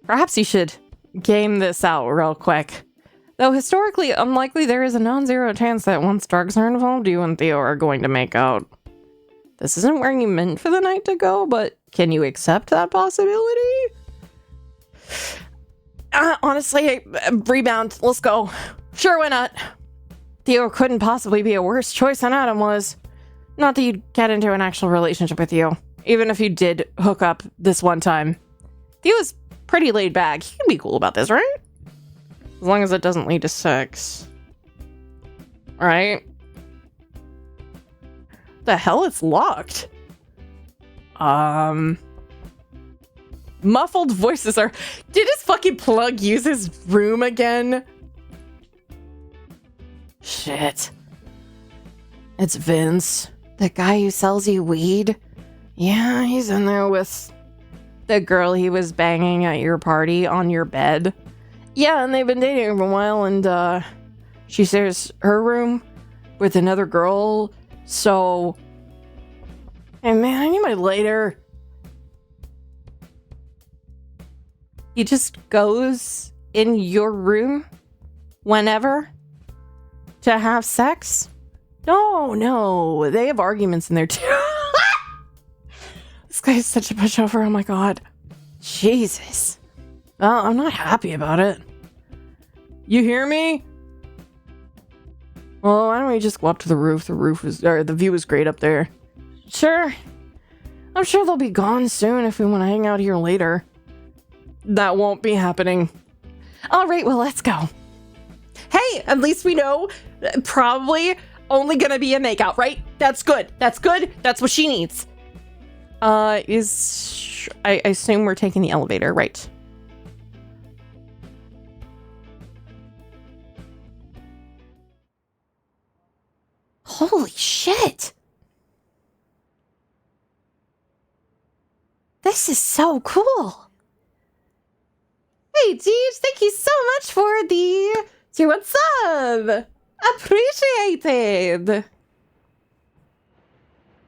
Speaker 1: Perhaps you should game this out real quick. Though historically unlikely, there is a non-zero chance that once drugs are involved, you and Theo are going to make out. This isn't where you meant for the night to go, but can you accept that possibility? Honestly, rebound. Let's go. Sure, why not? Theo couldn't possibly be a worse choice than Adam was. Not that you'd get into an actual relationship with you. Even if you did hook up this one time. Theo's pretty laid back. He can be cool about this, right? As long as it doesn't lead to sex. Alright. The hell? It's locked. Muffled voices are... Did his fucking plug use his room again? Shit. It's Vince. The guy who sells you weed? Yeah, he's in there with the girl he was banging at your party on your bed. Yeah, and they've been dating for a while, and
Speaker 2: She shares her room with another girl, so... Hey man, I need my lighter. He just goes in your room whenever to have sex? No, they have arguments in there too. This guy is such a pushover, oh my god. Jesus. Well, I'm not happy about it. You hear me? Well, why don't we just go up to the roof? The view is great up there. Sure. I'm sure they'll be gone soon if we want to hang out here later. That won't be happening. All right, well, let's go. Hey, at least we know probably only gonna be a makeout, right? That's good. That's what she needs. I assume we're taking the elevator, right? Holy shit. This is so cool. Hey, Deej, thank you so much for the... What's up? Appreciated.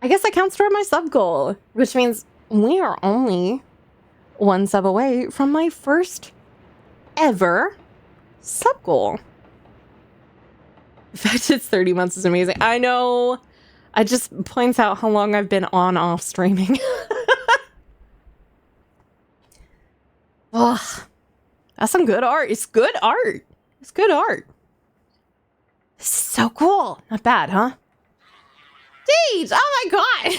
Speaker 2: I guess that counts toward my sub goal, which means we are only one sub away from my first ever sub goal. The fact it's 30 months is amazing. I know. It just points out how long I've been on-off streaming. Ugh. That's some good art. It's good art. It's good art. This is so cool. Not bad, huh? Deej! Oh my god!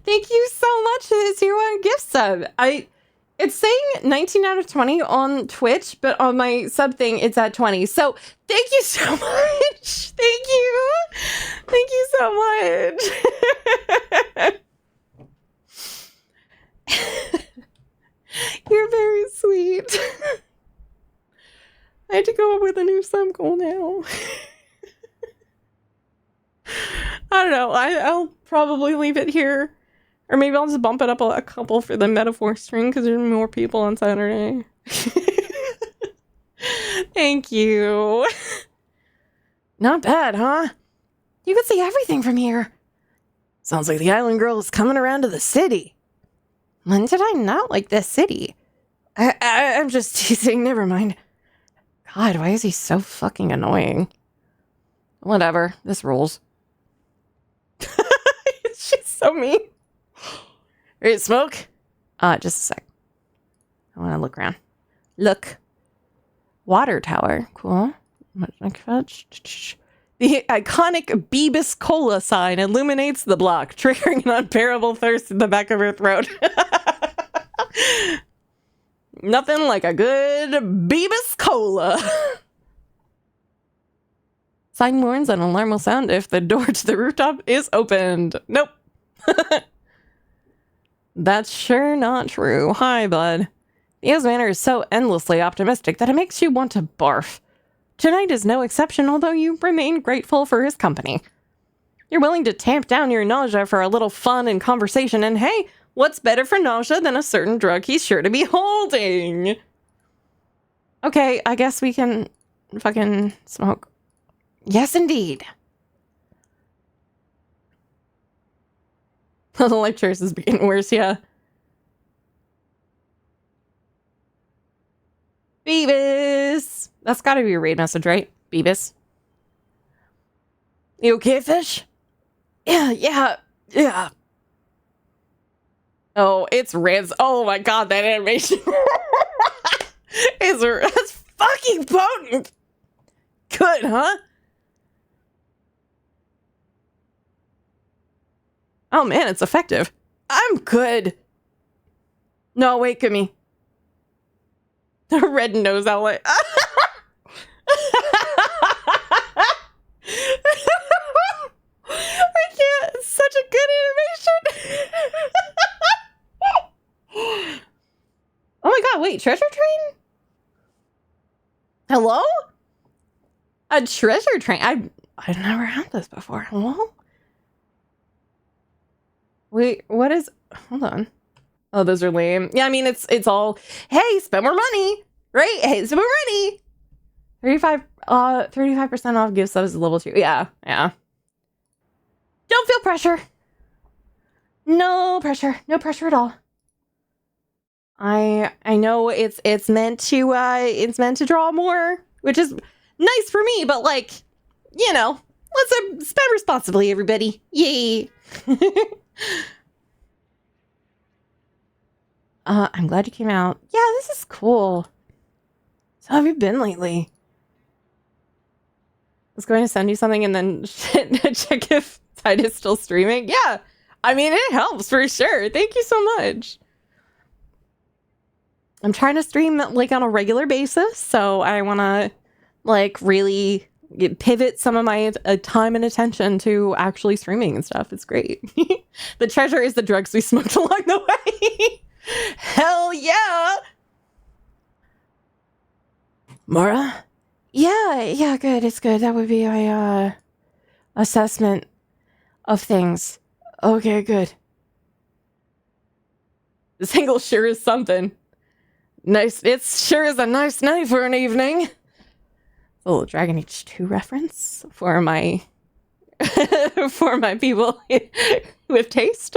Speaker 2: Thank you so much for this Tier 1 gift sub. It's saying 19 out of 20 on Twitch, but on my sub thing, it's at 20. So, thank you so much. Thank you. Thank you so much. You're very sweet. I had to go up with a new sub goal now. I don't know. I'll probably leave it here. Or maybe I'll just bump it up a couple for the metaphor stream because there's more people on Saturday. Thank you. Not bad, huh? You can see everything from here. Sounds like the island girl is coming around to the city. When did I not like this city? I'm just teasing. Never mind. God, why is he so fucking annoying? Whatever. This rules. She's so mean. Ready to smoke? Just a sec. I want to look around. Look. Water tower. Cool. The iconic Beebus Cola sign illuminates the block, triggering an unbearable thirst in the back of her throat. Nothing like a good Beebus Cola. Sign warns an alarm will sound if the door to the rooftop is opened. Nope. That's sure not true. Hi, bud. Theo's manner is so endlessly optimistic that it makes you want to barf. Tonight is no exception, although you remain grateful for his company. You're willing to tamp down your nausea for a little fun and conversation, and hey, what's better for nausea than a certain drug he's sure to be holding? Okay, I guess we can fucking smoke. Yes, indeed. The life choice is getting worse, yeah. Beavis! That's gotta be a raid message, right? Beavis? You okay, fish? Yeah. Oh, it's Riz. Oh my god, that animation. That's fucking potent! Good, huh? Oh man, it's effective. I'm good. No, wait, give me. The red nose outlet. I can't. It's such a good animation. Oh my god, wait, treasure train? Hello? A treasure train? I've never had this before. Hello? Wait, what is... Hold on. Oh, those are lame. Yeah, I mean, it's all, hey, spend more money, right? Hey, spend more money.
Speaker 1: 35% off gift subs is a little too. Yeah. Don't feel pressure. No pressure. No pressure at all. I know it's meant to draw more, which is nice for me, but like, you know, let's spend responsibly, everybody. Yay. I'm glad you came out. Yeah, this is cool. So how have you been lately? I was going to send you something and then check if Tide is still streaming. Yeah, I mean, it helps for sure. Thank you so much. I'm trying to stream like on a regular basis, so I want to like really pivot some of my time and attention to actually streaming and stuff. It's great. The treasure is the drugs we smoked along the way. Hell yeah! Mara? Yeah, good. It's good. That would be my assessment of things. Okay, good. This angle sure is something. Nice. It sure is a nice night for an evening. A little Dragon Age 2 reference for my people with taste.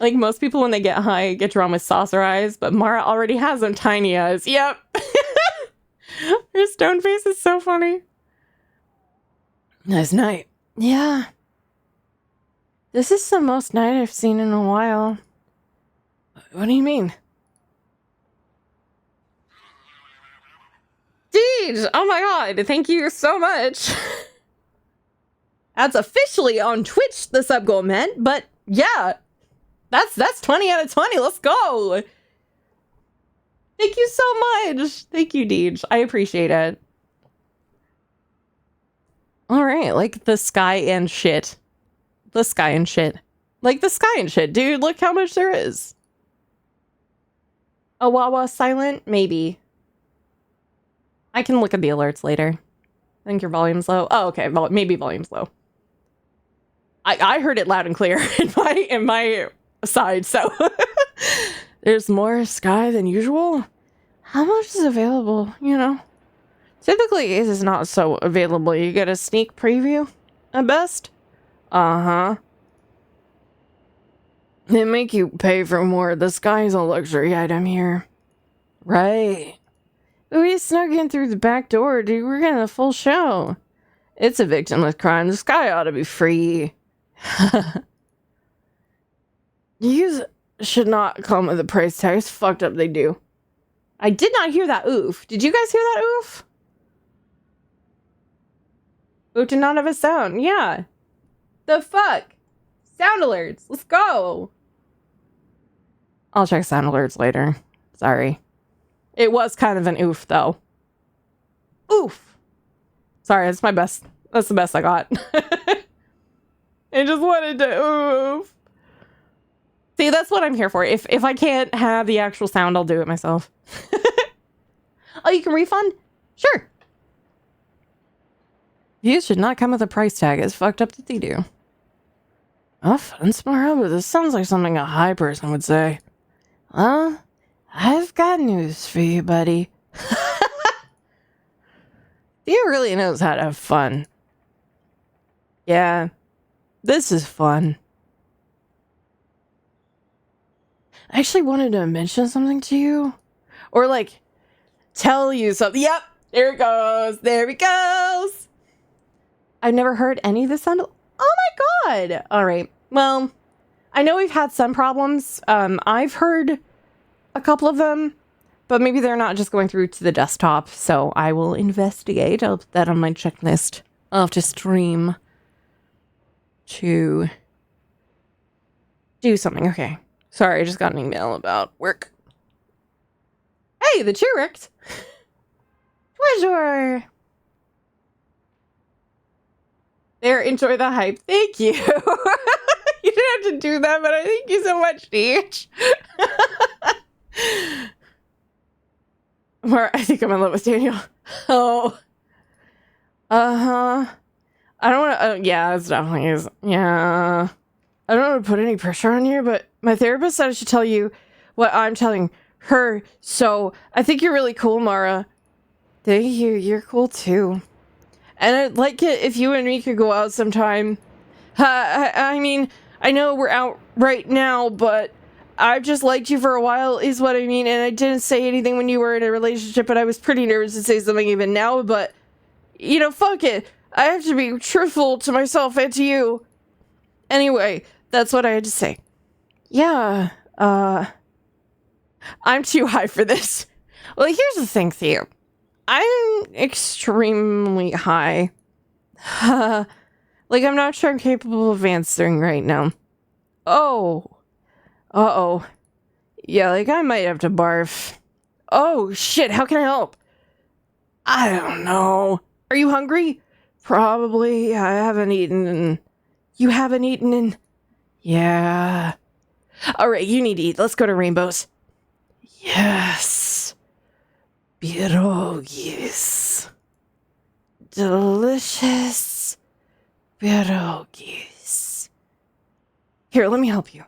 Speaker 1: Like most people when they get high get drawn with saucer eyes, but Mara already has them tiny eyes. Yep. Her stone face is so funny. Nice night. Yeah. This is the most night I've seen in a while. What do you mean? Deej! Oh my god, thank you so much. That's officially on Twitch, the sub goal meant, but yeah. That's 20 out of 20. Let's go. Thank you so much. Thank you, Deej. I appreciate it. All right, like the sky and shit. The sky and shit. Like the sky and shit, dude. Look how much there is. A Wawa silent? Maybe. I can look at the alerts later. I think your volume's low. Oh, okay. Maybe volume's low. I heard it loud and clear in my side, so there's more sky than usual. How much is available, you know? Typically it is not so available. You get a sneak preview at best. They make you pay for more. The sky is a luxury item here. Right. We snuck in through the back door, dude. We're getting a full show. It's a victimless crime. The sky ought to be free. These should not come with a price tag. It's fucked up they do. I did not hear that oof. Did you guys hear that oof? Oof did not have a sound. Yeah. The fuck? Sound alerts. Let's go. I'll check sound alerts later. Sorry. It was kind of an oof, though. Oof. Sorry, that's my best. That's the best I got. I just wanted to oof. See, that's what I'm here for. If I can't have the actual sound, I'll do it myself. Oh, you can refund? Sure. These should not come with a price tag. It's fucked up that they do. Oh, fun smart, but this sounds like something a high person would say. Well, I've got news for you, buddy. He really knows how to have fun. Yeah, this is fun. I actually wanted to mention something to you. Or, like, tell you something. Yep, there it goes. There it goes. I've never heard any of this sound. Oh my god. All right. Well, I know we've had some problems. I've heard a couple of them, but maybe they're not just going through to the desktop. So I will investigate. I'll put that on my checklist after stream to do something. Okay. Sorry, I just got an email about work. Hey, the Chirict. Treasure. There, enjoy the hype. Thank you. You didn't have to do that, but I thank you so much, Deej. I think I'm in love with Daniel. Oh. Uh-huh. I don't want to... yeah, it's definitely is. Yeah. I don't want to put any pressure on you, but my therapist said I should tell you what I'm telling
Speaker 2: her. So I think you're really cool, Mara. Thank you. You're cool too. And I'd like it if you and me could go out sometime. I mean, I know we're out right now, but I've just liked you for a while, is what I mean. And I didn't say anything when you were in a relationship, but I was pretty nervous to say something even now. But, you know, fuck it. I have to be truthful to myself and to you. Anyway, that's what I had to say. Yeah, I'm too high for this. Well, here's the thing, Theo. I'm extremely high. Like, I'm not sure I'm capable of answering right now. Oh. Uh-oh. Yeah, like, I might have to barf. Oh, shit, how can I help? I don't know. Are you hungry? Probably. I haven't eaten in... You haven't eaten in... Yeah. Alright, you need to eat. Let's go to Rainbows. Yes. Pierogies. Delicious pierogies. Here, let me help you.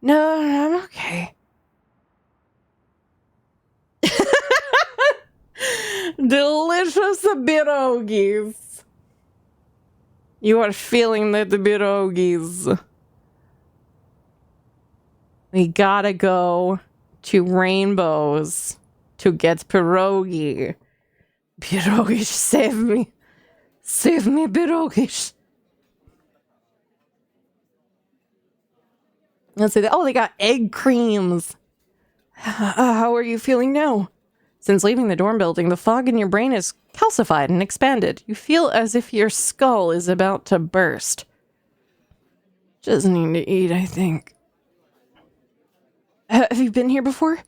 Speaker 2: No, I'm okay. Delicious pierogies. You are feeling the pierogies. We gotta go to Rainbows to get pierogi. Pierogies, save me. Save me, pierogies. Let's say that. Oh, they got egg creams. How are you feeling now? Since leaving the dorm building, the fog in your brain is calcified and expanded. You feel as if your skull is about to burst. Just need to eat, I think. Have you been here before?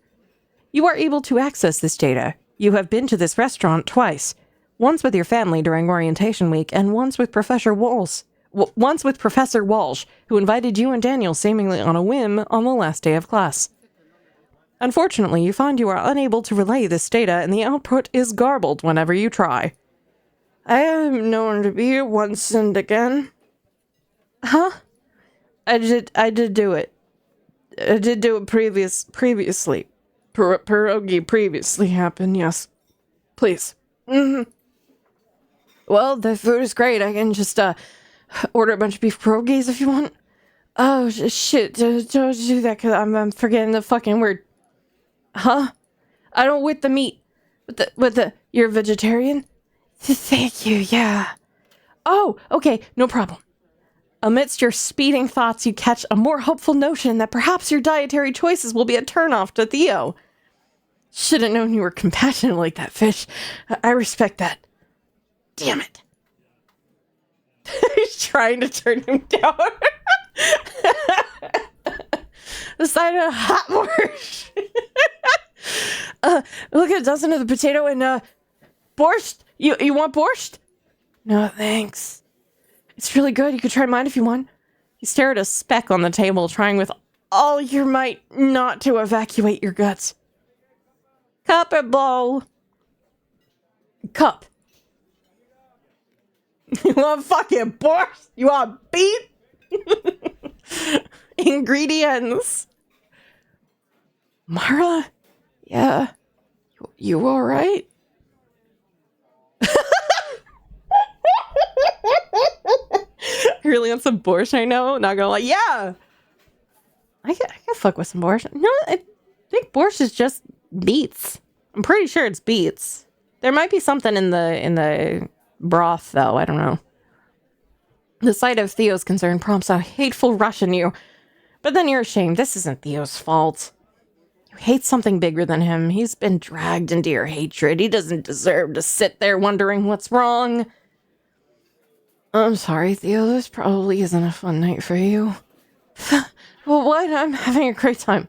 Speaker 2: You are able to access this data. You have been to this restaurant twice. Once with your family during orientation week, and once with Professor Walsh. Once with Professor Walsh, who invited you and Daniel seemingly on a whim on the last day of class. Unfortunately, you find you are unable to relay this data, and the output is garbled whenever you try. I am known to be here once and again. Huh? I did do it. I did do it previously. Pierogi previously happened, yes. Please. Mm-hmm. Well, the food is great. I can just, order a bunch of beef pierogies if you want. Oh, shit. Don't do that, because I'm forgetting the fucking word. Huh? I don't with the meat. You're a vegetarian? Thank you, yeah. Oh, okay, no problem. Amidst your speeding thoughts, you catch a more hopeful notion that perhaps your dietary choices will be a turnoff to Theo. Should have known you were compassionate like that, Fish. I respect that. Damn it. He's trying to turn him down. The side of hot borscht. Look at a dozen of the potato and, borscht. You want borscht? No, thanks. It's really good. You could try mine if you want. You stare at a speck on the table, trying with all your might not to evacuate your guts. Cup or bowl? Cup. You want fucking borscht? You want beef? Ingredients. Mara? Yeah. You alright? I really want some borscht right now. Not gonna lie. Yeah! I can fuck with some borscht. No, I think borscht is just beets. I'm pretty sure it's beets. There might be something in the broth, though. I don't know. The sight of Theo's concern prompts a hateful rush in you. But then you're ashamed. This isn't Theo's fault. You hate something bigger than him. He's been dragged into your hatred. He doesn't deserve to sit there wondering what's wrong. I'm sorry, Theo. This probably isn't a fun night for you. Well, what? I'm having a great time.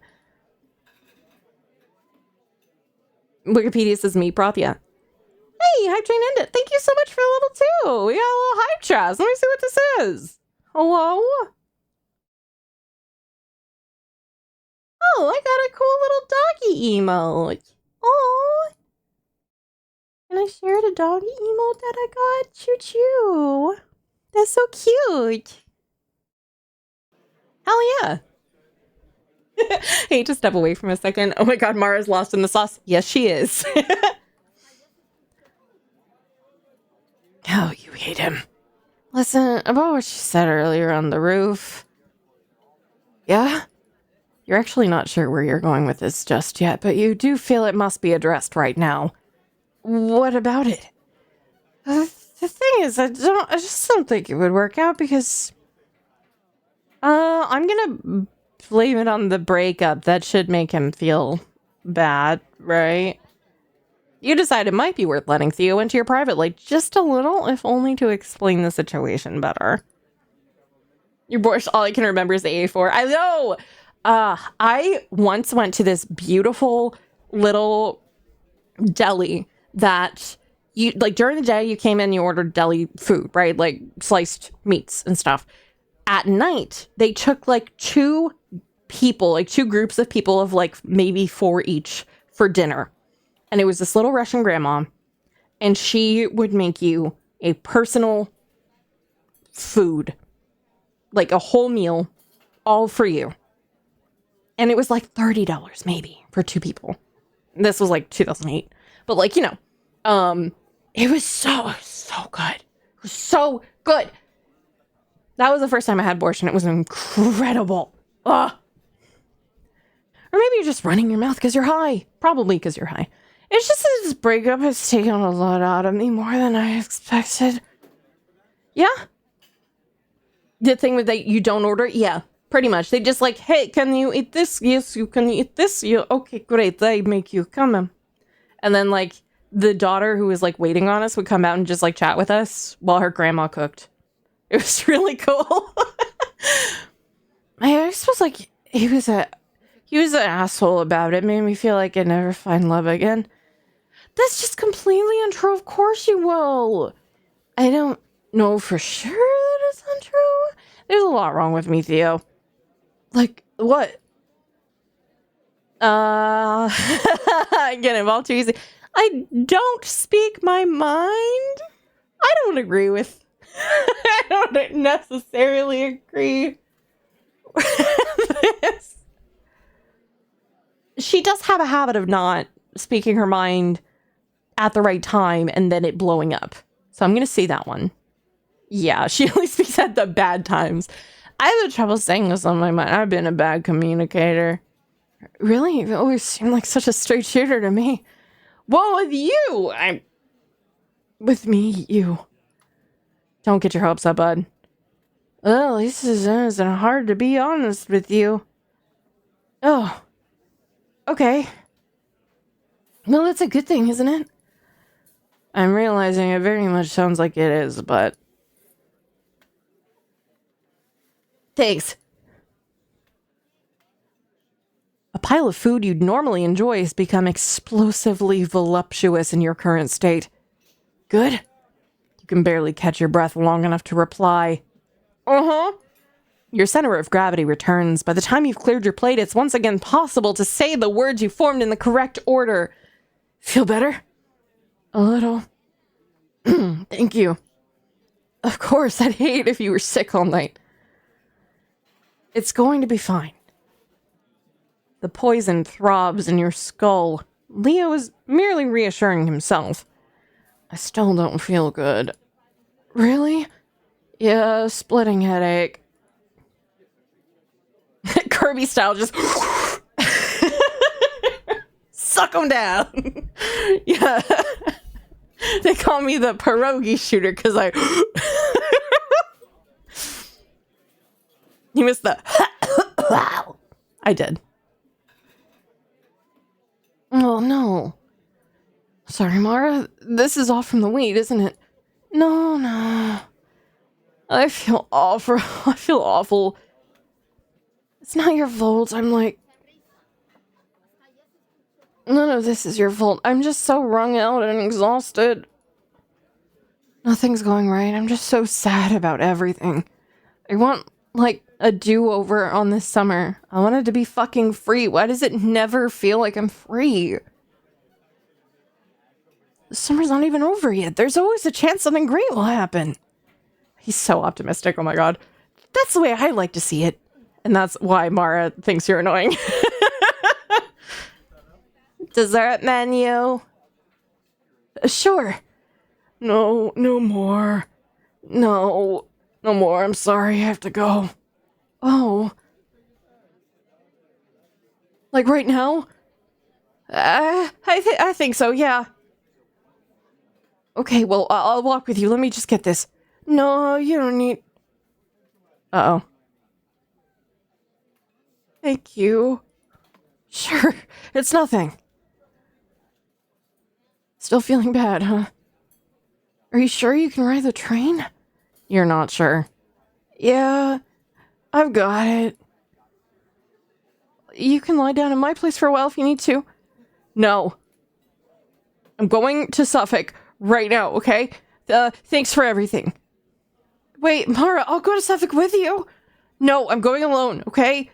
Speaker 2: Wikipedia says meat broth, yeah. Hey, Hype Train ended. Thank you so much for the level 2. We got a little hype chat. Let me see what this is. Hello? Oh, I got a cool little doggy emote. Oh. Can I share the doggy emote that I got? Choo-choo. That's so cute. Hell yeah.
Speaker 1: Hate to step away from a second. Oh my god, Mara's lost in the sauce. Yes, she is. Oh, you hate him. Listen, about what she said earlier on the roof. Yeah? You're actually not sure where you're going with this just yet, but you do feel it must be addressed right now. What about it? The thing is, I just don't think it would work out because... I'm gonna blame it on the breakup. That should make him feel bad, right? You decide it might be worth letting Theo into your private life just a little, if only to explain the situation better. Your borscht, all I can remember is the A4. I know! I once went to this beautiful little deli that you, like, during the day, you came in, you ordered deli food, right? Like, sliced meats and stuff. At night, they took, like, two groups of people of, like, maybe 4 each for dinner. And it was this little Russian grandma, and she would make you a personal food, like a whole meal, all for you. And it was like $30 maybe for 2 people. This was like 2008. But like, you know, it was so good. It was so good. That was the first time I had borscht, and it was incredible. Ugh. Or maybe you're just running your mouth because you're high. Probably because you're high. It's just that this breakup has taken a lot out of me, more than I expected. Yeah? The thing with that you don't order? Yeah, pretty much. They just like, hey, can you eat this? Yes, you can eat this. You okay, great. They make you come in. And then like the daughter who was like waiting on us would come out and just like chat with us while her grandma cooked. It was really cool. My ex was like, he was an asshole about it. Made me feel like I'd never find love again. That's just completely untrue. Of course you will. I don't know for sure that it's untrue. There's a lot wrong with me, Theo. Like, what? I get involved too easy. I don't speak my mind. I don't agree with... I don't necessarily agree with this. She does have a habit of not speaking her mind at the right time and then it blowing up. So I'm going to say that one. Yeah, she only speaks at the bad times. I have no trouble saying this on my mind. I've been a bad communicator. Really? You've always seemed like such a straight shooter to me. Well, with you, with me, you. Don't get your hopes up, bud. Well, at least it isn't hard to be honest with you. Oh. Okay. Well, that's a good thing, isn't it? I'm realizing it very much sounds like it is, but... Thanks. A pile of food you'd normally enjoy has become explosively voluptuous in your current state. Good? You can barely catch your breath long enough to reply. Uh-huh. Your center of gravity returns. By the time you've cleared your plate, it's once again possible to say the words you formed in the correct order. Feel better? A little. Thank you. Of course, I'd hate if you were sick all night. It's going to be fine. The poison throbs in your skull. Leo is merely reassuring himself. I still don't feel good. Really? Yeah, splitting headache. Kirby style, just suck them down. Yeah. They call me the pierogi shooter because I... You missed the... Wow. I did. Oh, no. Sorry, Mara. This is all from the weed, isn't it? No. I feel awful. I feel awful. It's not your fault. I'm like... None of this is your fault. I'm just so wrung out and exhausted. Nothing's going right. I'm just so sad about everything. I want, like, a do-over on this summer. I want it to be fucking free. Why does it never feel like I'm free? The summer's not even over yet. There's always a chance something great will happen. He's so optimistic. Oh my god. That's the way I like to see it. And that's why Mara thinks you're annoying. Dessert menu. Sure.
Speaker 3: No, no more. No, no more. I'm sorry, I have to go.
Speaker 1: Oh. Like right now? I think so, yeah. Okay, well, I'll walk with you. Let me just get this.
Speaker 3: No, you don't need.
Speaker 1: Uh-oh.
Speaker 3: Thank you.
Speaker 1: Sure, it's nothing.
Speaker 3: Still feeling bad, huh? Are you sure you can ride the train?
Speaker 1: You're not sure.
Speaker 3: Yeah, I've got it.
Speaker 1: You can lie down in my place for a while if you need to. No. I'm going to Suffolk right now, okay? Thanks for everything.
Speaker 3: Wait, Mara, I'll go to Suffolk with you.
Speaker 1: No, I'm going alone, okay?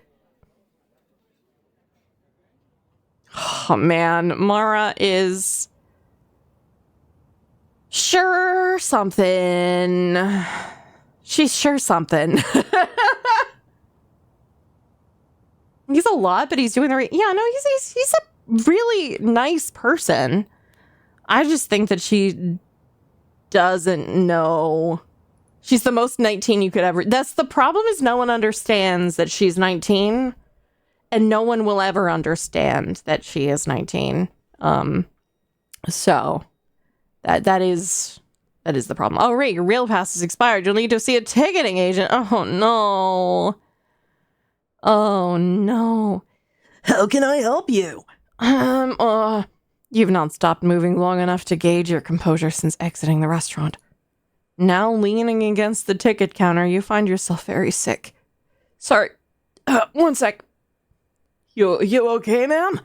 Speaker 1: Oh, man. Mara is... sure something. She's sure something. He's a lot, but he's doing the right... Yeah, no, he's a really nice person. I just think that she doesn't know. She's the most 19 you could ever... That's the problem, is no one understands that she's 19. And no one will ever understand that she is 19. So that is the problem. Oh, right, your rail pass is expired. You'll need to see a ticketing agent. Oh, no. Oh, no.
Speaker 3: How can I help you?
Speaker 1: You've not stopped moving long enough to gauge your composure since exiting the restaurant. Now, leaning against the ticket counter, you find yourself very sick.
Speaker 3: Sorry. One sec. You okay, ma'am?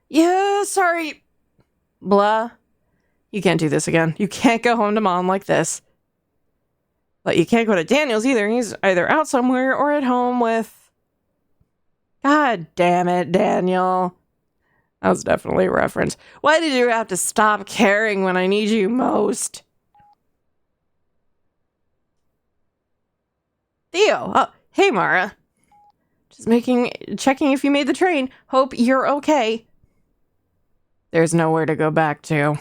Speaker 3: Yeah, sorry.
Speaker 1: Blah. You can't do this again. You can't go home to mom like this. But you can't go to Daniel's either. He's either out somewhere or at home with... God damn it, Daniel. That was definitely a reference. Why did you have to stop caring when I need you most? Theo. Oh, hey, Mara. Just checking if you made the train. Hope you're okay. There's nowhere to go back to.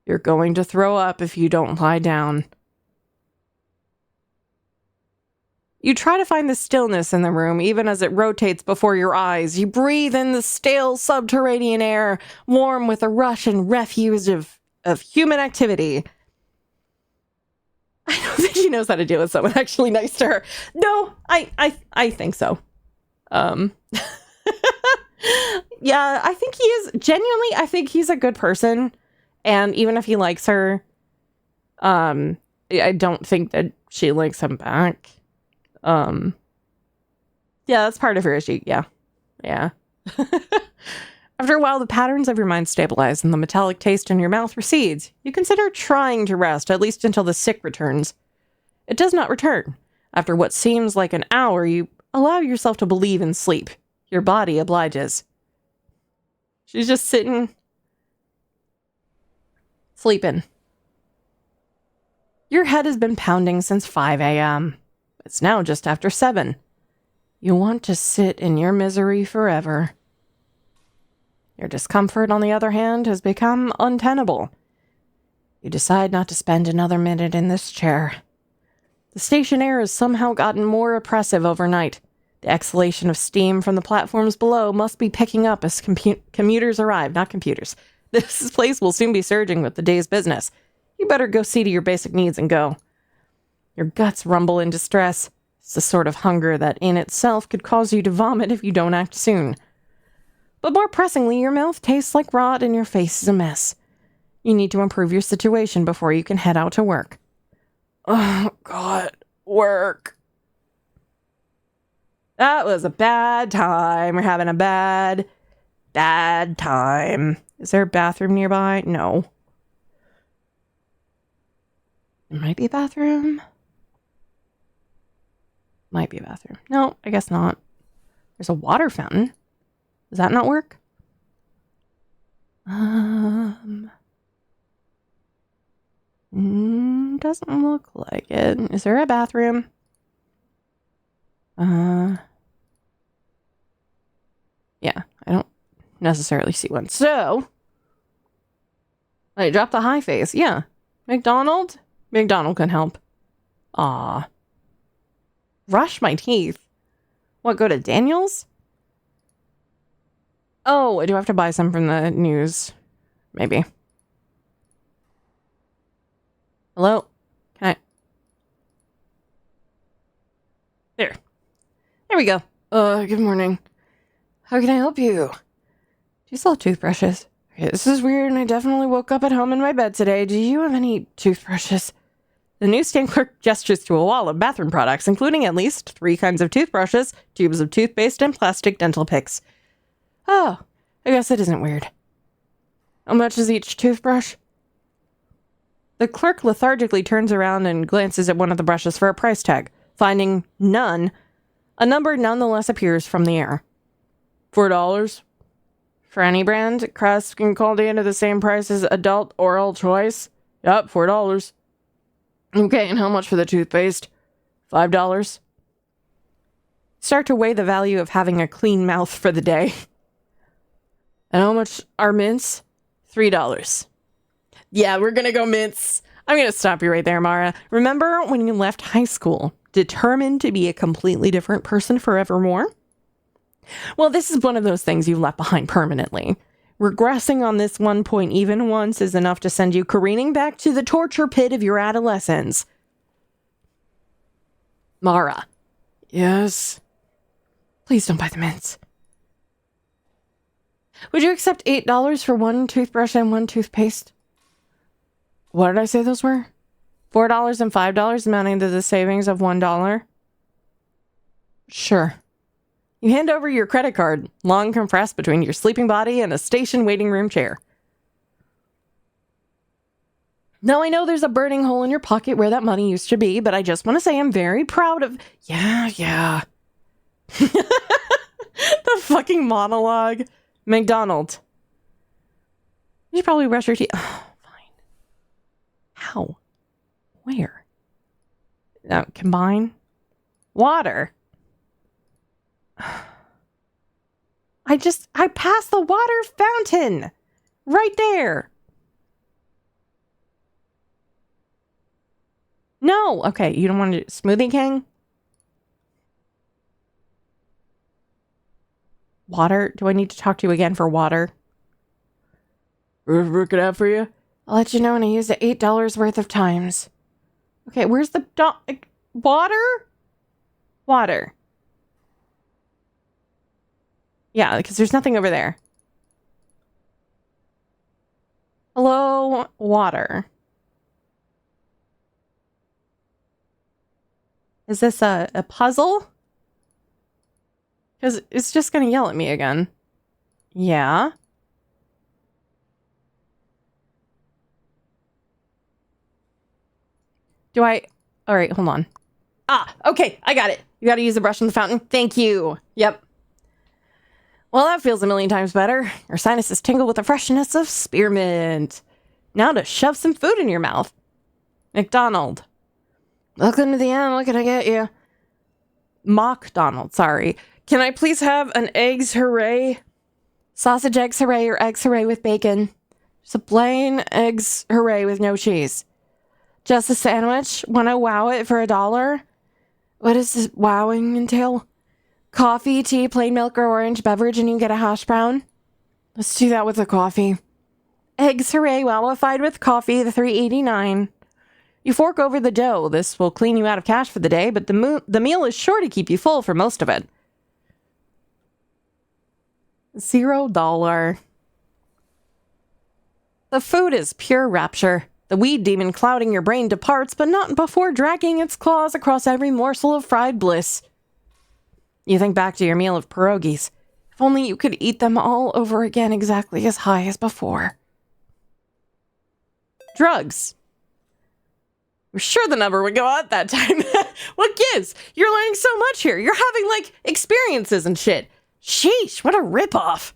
Speaker 1: You're going to throw up if you don't lie down. You try to find the stillness in the room, even as it rotates before your eyes. You breathe in the stale subterranean air, warm with a rush and refuse of human activity. I don't think she knows how to deal with someone actually nice to her. No, I think so. Yeah, I think he is genuinely, I think he's a good person. And even if he likes her, I don't think that she likes him back. Yeah, that's part of her issue. Yeah. After a while, the patterns of your mind stabilize and the metallic taste in your mouth recedes. You consider trying to rest, at least until the sick returns. It does not return. After what seems like an hour, you allow yourself to believe in sleep. Your body obliges. She's just sitting, sleeping. Your head has been pounding since 5 a.m. It's now just after 7. You want to sit in your misery forever. Your discomfort, on the other hand, has become untenable. You decide not to spend another minute in this chair. The station air has somehow gotten more oppressive overnight. The exhalation of steam from the platforms below must be picking up as commuters arrive, not computers. This place will soon be surging with the day's business. You better go see to your basic needs and go. Your guts rumble in distress. It's the sort of hunger that in itself could cause you to vomit if you don't act soon. But more pressingly, your mouth tastes like rot and your face is a mess. You need to improve your situation before you can head out to work.
Speaker 3: Oh, God. Work.
Speaker 1: That was a bad time. We're having a bad time. Is there a bathroom nearby? No. There might be a bathroom. Might be a bathroom. No, I guess not. There's a water fountain. Does that not work? Doesn't look like it. Is there a bathroom? Yeah, I don't necessarily see one. So, I dropped the high face. Yeah. McDonald can help. Aw. Brush my teeth. What, go to Daniel's? Oh, do I have to buy some from the news? Maybe. Hello? Can I? There we go. Good morning. How can I help you? Do you still have toothbrushes? Okay, this is weird, and I definitely woke up at home in my bed today. Do you have any toothbrushes? The newsstand clerk gestures to a wall of bathroom products, including at least 3 kinds of toothbrushes, tubes of toothpaste, and plastic dental picks. Oh, I guess it isn't weird. How much is each toothbrush? The clerk lethargically turns around and glances at one of the brushes for a price tag. Finding none, a number nonetheless appears from the air. $4. For any brand, Crest and Colgate are the same price as Adult Oral Choice. Yep, $4. Okay, and how much for the toothpaste? $5. Start to weigh the value of having a clean mouth for the day. And how much are mints? $3. Yeah, we're gonna go mints. I'm gonna stop you right there, Mara. Remember when you left high school, determined to be a completely different person forevermore? Well, this is one of those things you left behind permanently. Regressing on this one point even once is enough to send you careening back to the torture pit of your adolescence. Mara. Yes? Please don't buy the mints. Would you accept $8 for 1 toothbrush and 1 toothpaste? What did I say those were? $4 and $5, amounting to the savings of $1? Sure. You hand over your credit card, long compressed between your sleeping body and a station waiting room chair. Now I know there's a burning hole in your pocket where that money used to be, but I just want to say I'm very proud of... Yeah. The fucking monologue. McDonald. You should probably brush your teeth. Oh, fine. How? Where? Combine? Water. I passed the water fountain. Right there. No. Okay, you don't want to... Smoothie King? Water? Do I need to talk to you again for water?
Speaker 3: Work it out for you?
Speaker 1: I'll let you know when I use it $8 worth of times. Okay, where's the... water? Water. Yeah, because there's nothing over there. Hello, water. Is this a puzzle? Because it's just going to yell at me again. Yeah. Do I... All right, hold on. Ah, okay, I got it. You got to use the brush in the fountain. Thank you. Yep. Well, that feels a million times better. Your sinuses tingle with the freshness of spearmint. Now to shove some food in your mouth. McDonald. Welcome to the end. What can I get you? Mock Donald, sorry. Can I please have an eggs hooray? Sausage eggs hooray or eggs hooray with bacon? Just a plain eggs hooray with no cheese. Just a sandwich? Want to wow it for $1? What does this wowing entail? Coffee, tea, plain milk, or orange beverage, and you get a hash brown? Let's do that with the coffee. Eggs hooray, wowified with coffee, the $3.89. You fork over the dough. This will clean you out of cash for the day, but the meal is sure to keep you full for most of it. $0. The food is pure rapture. The weed demon clouding your brain departs, but not before dragging its claws across every morsel of fried bliss. You think back to your meal of pierogies. If only you could eat them all over again exactly as high as before. Drugs. We're sure the number would go out that time. What gives? You're learning so much here. You're having, experiences and shit. Sheesh, what a ripoff.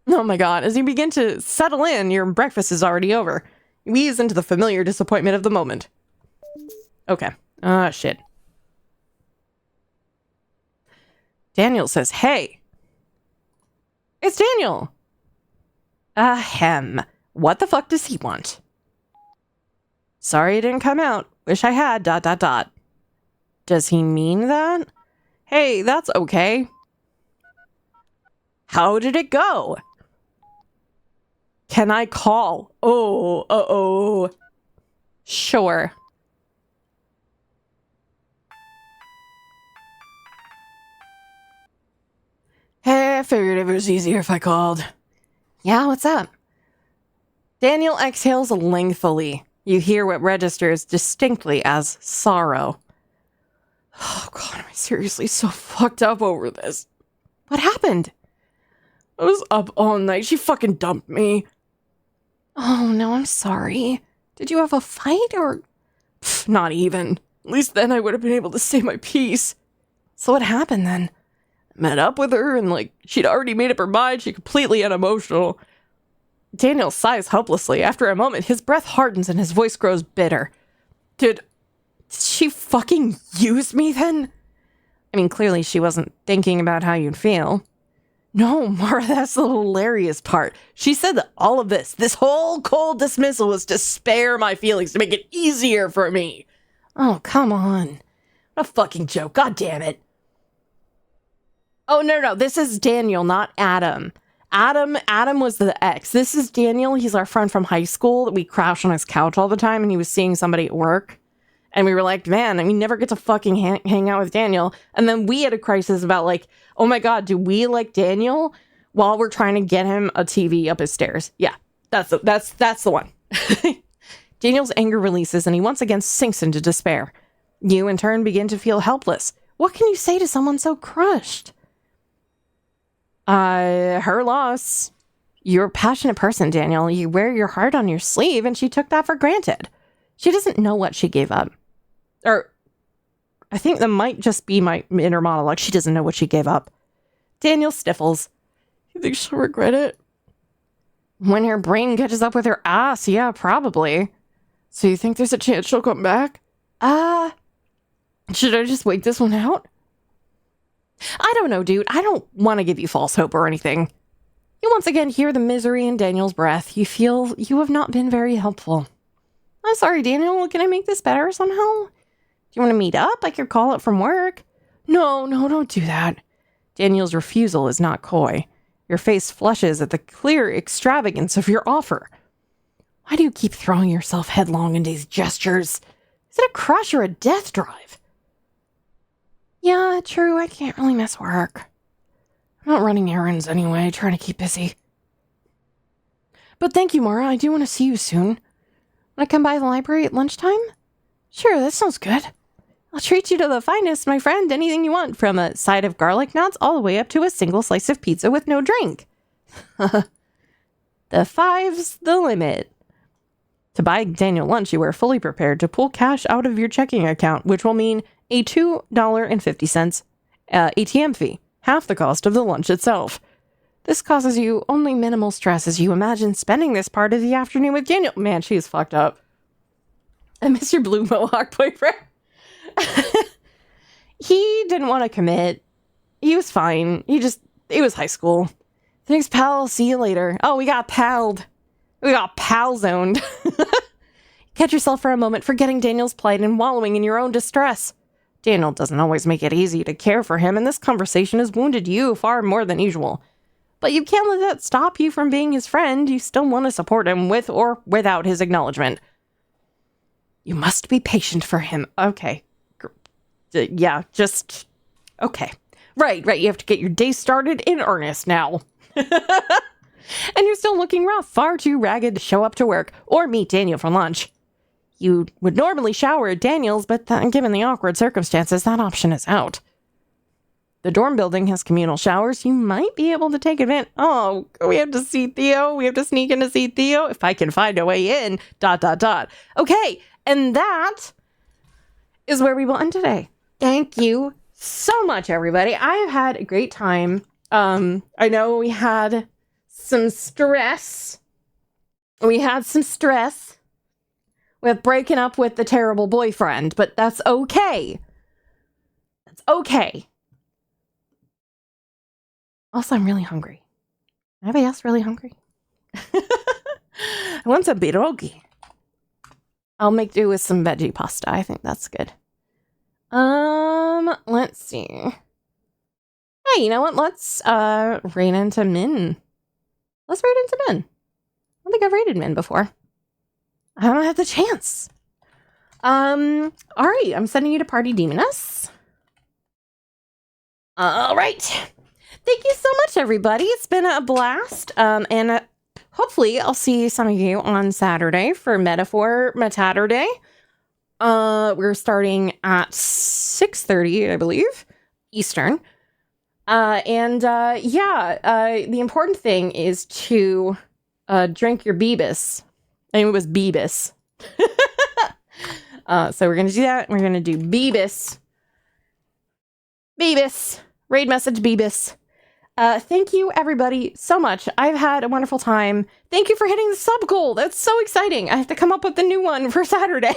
Speaker 1: Oh my god, as you begin to settle in, your breakfast is already over. You ease into the familiar disappointment of the moment. Okay, Ah, shit. Daniel says, hey. It's Daniel. Ahem. What the fuck does he want? Sorry it didn't come out. Wish I had, ... Does he mean that? Hey, that's okay. How did it go? Can I call? Oh, uh-oh. Sure. Hey, I figured it was easier if I called. Yeah, what's up? Daniel exhales lengthily. You hear what registers distinctly as sorrow. Oh god, am I seriously so fucked up over this? What happened? I was up all night. She fucking dumped me. Oh no, I'm sorry. Did you have a fight or... Pff, not even. At least then I would have been able to say my piece. So what happened then? I met up with her and she'd already made up her mind. She completely unemotional. Daniel sighs helplessly. After a moment, his breath hardens and his voice grows bitter. Did she fucking use me then? I mean, clearly she wasn't thinking about how you'd feel. No, Mara, that's the hilarious part. She said that all of this whole cold dismissal was to spare my feelings, to make it easier for me. Oh, come on. What a fucking joke. God damn it. Oh, no, this is Daniel, not Adam. Adam was the ex. This is Daniel. He's our friend from high school that we crash on his couch all the time, and he was seeing somebody at work. And we were like, man, we never get to fucking hang out with Daniel. And then we had a crisis about oh my god, do we like Daniel? While we're trying to get him a TV up his stairs. Yeah, that's the one. Daniel's anger releases and he once again sinks into despair. You in turn begin to feel helpless. What can you say to someone so crushed? Her loss. You're a passionate person, Daniel. You wear your heart on your sleeve and she took that for granted. She doesn't know what she gave up. Or, I think that might just be my inner monologue. She doesn't know what she gave up. Daniel sniffles. You think she'll regret it? When her brain catches up with her ass, yeah, probably. So you think there's a chance she'll come back? Should I just wait this one out? I don't know, dude. I don't want to give you false hope or anything. You once again hear the misery in Daniel's breath. You feel you have not been very helpful. I'm sorry, Daniel. Can I make this better somehow? Do you want to meet up? I could call it from work. No, don't do that. Daniel's refusal is not coy. Your face flushes at the clear extravagance of your offer. Why do you keep throwing yourself headlong into these gestures? Is it a crush or a death drive? Yeah, true. I can't really miss work. I'm not running errands anyway, trying to keep busy. But thank you, Mara. I do want to see you soon. Want to come by the library at lunchtime? Sure, that sounds good. I'll treat you to the finest, my friend. Anything you want, from a side of garlic knots all the way up to a single slice of pizza with no drink. The 5's the limit. To buy Daniel lunch, you are fully prepared to pull cash out of your checking account, which will mean a $2.50 ATM fee, half the cost of the lunch itself. This causes you only minimal stress as you imagine spending this part of the afternoon with Daniel. Man, she's fucked up. I miss your blue mohawk boyfriend. He didn't want to commit. He was fine. It was high school. Thanks, pal. See you later. Oh, we got palled. We got pal zoned. Catch yourself for a moment, forgetting Daniel's plight and wallowing in your own distress. Daniel doesn't always make it easy to care for him, and this conversation has wounded you far more than usual. But you can't let that stop you from being his friend. You still want to support him with or without his acknowledgement. You must be patient for him. Okay. Yeah, just... Okay. Right. You have to get your day started in earnest now. And you're still looking rough, far too ragged to show up to work or meet Daniel for lunch. You would normally shower at Daniel's, but given the awkward circumstances, that option is out. The dorm building has communal showers. You might be able to take advantage. Oh, we have to see Theo. We have to sneak in to see Theo. If I can find a way in, ... Okay, and that is where we will end today. Thank you so much, everybody. I have had a great time. I know we had some stress. We had with breaking up with the terrible boyfriend, but that's okay. That's okay. Also, I'm really hungry. Anybody else really hungry? I want some pierogi. I'll make do with some veggie pasta. I think that's good. Let's see. Hey, you know what? Let's raid into Min. Let's raid into Min. I don't think I've raided Min before. I haven't had the chance. All right, I'm sending you to Party Demoness. All right. Thank you so much, everybody. It's been a blast. And hopefully I'll see some of you on Saturday for Metaphor Metatter We're starting at 6:30, I believe, Eastern. The important thing is to drink your Beebus. I think it was Beebus. So we're going to do that. We're going to do Beebus. Beebus. Raid message Beebus. Thank you, everybody, so much. I've had a wonderful time. Thank you for hitting the sub goal. That's so exciting. I have to come up with a new one for Saturday.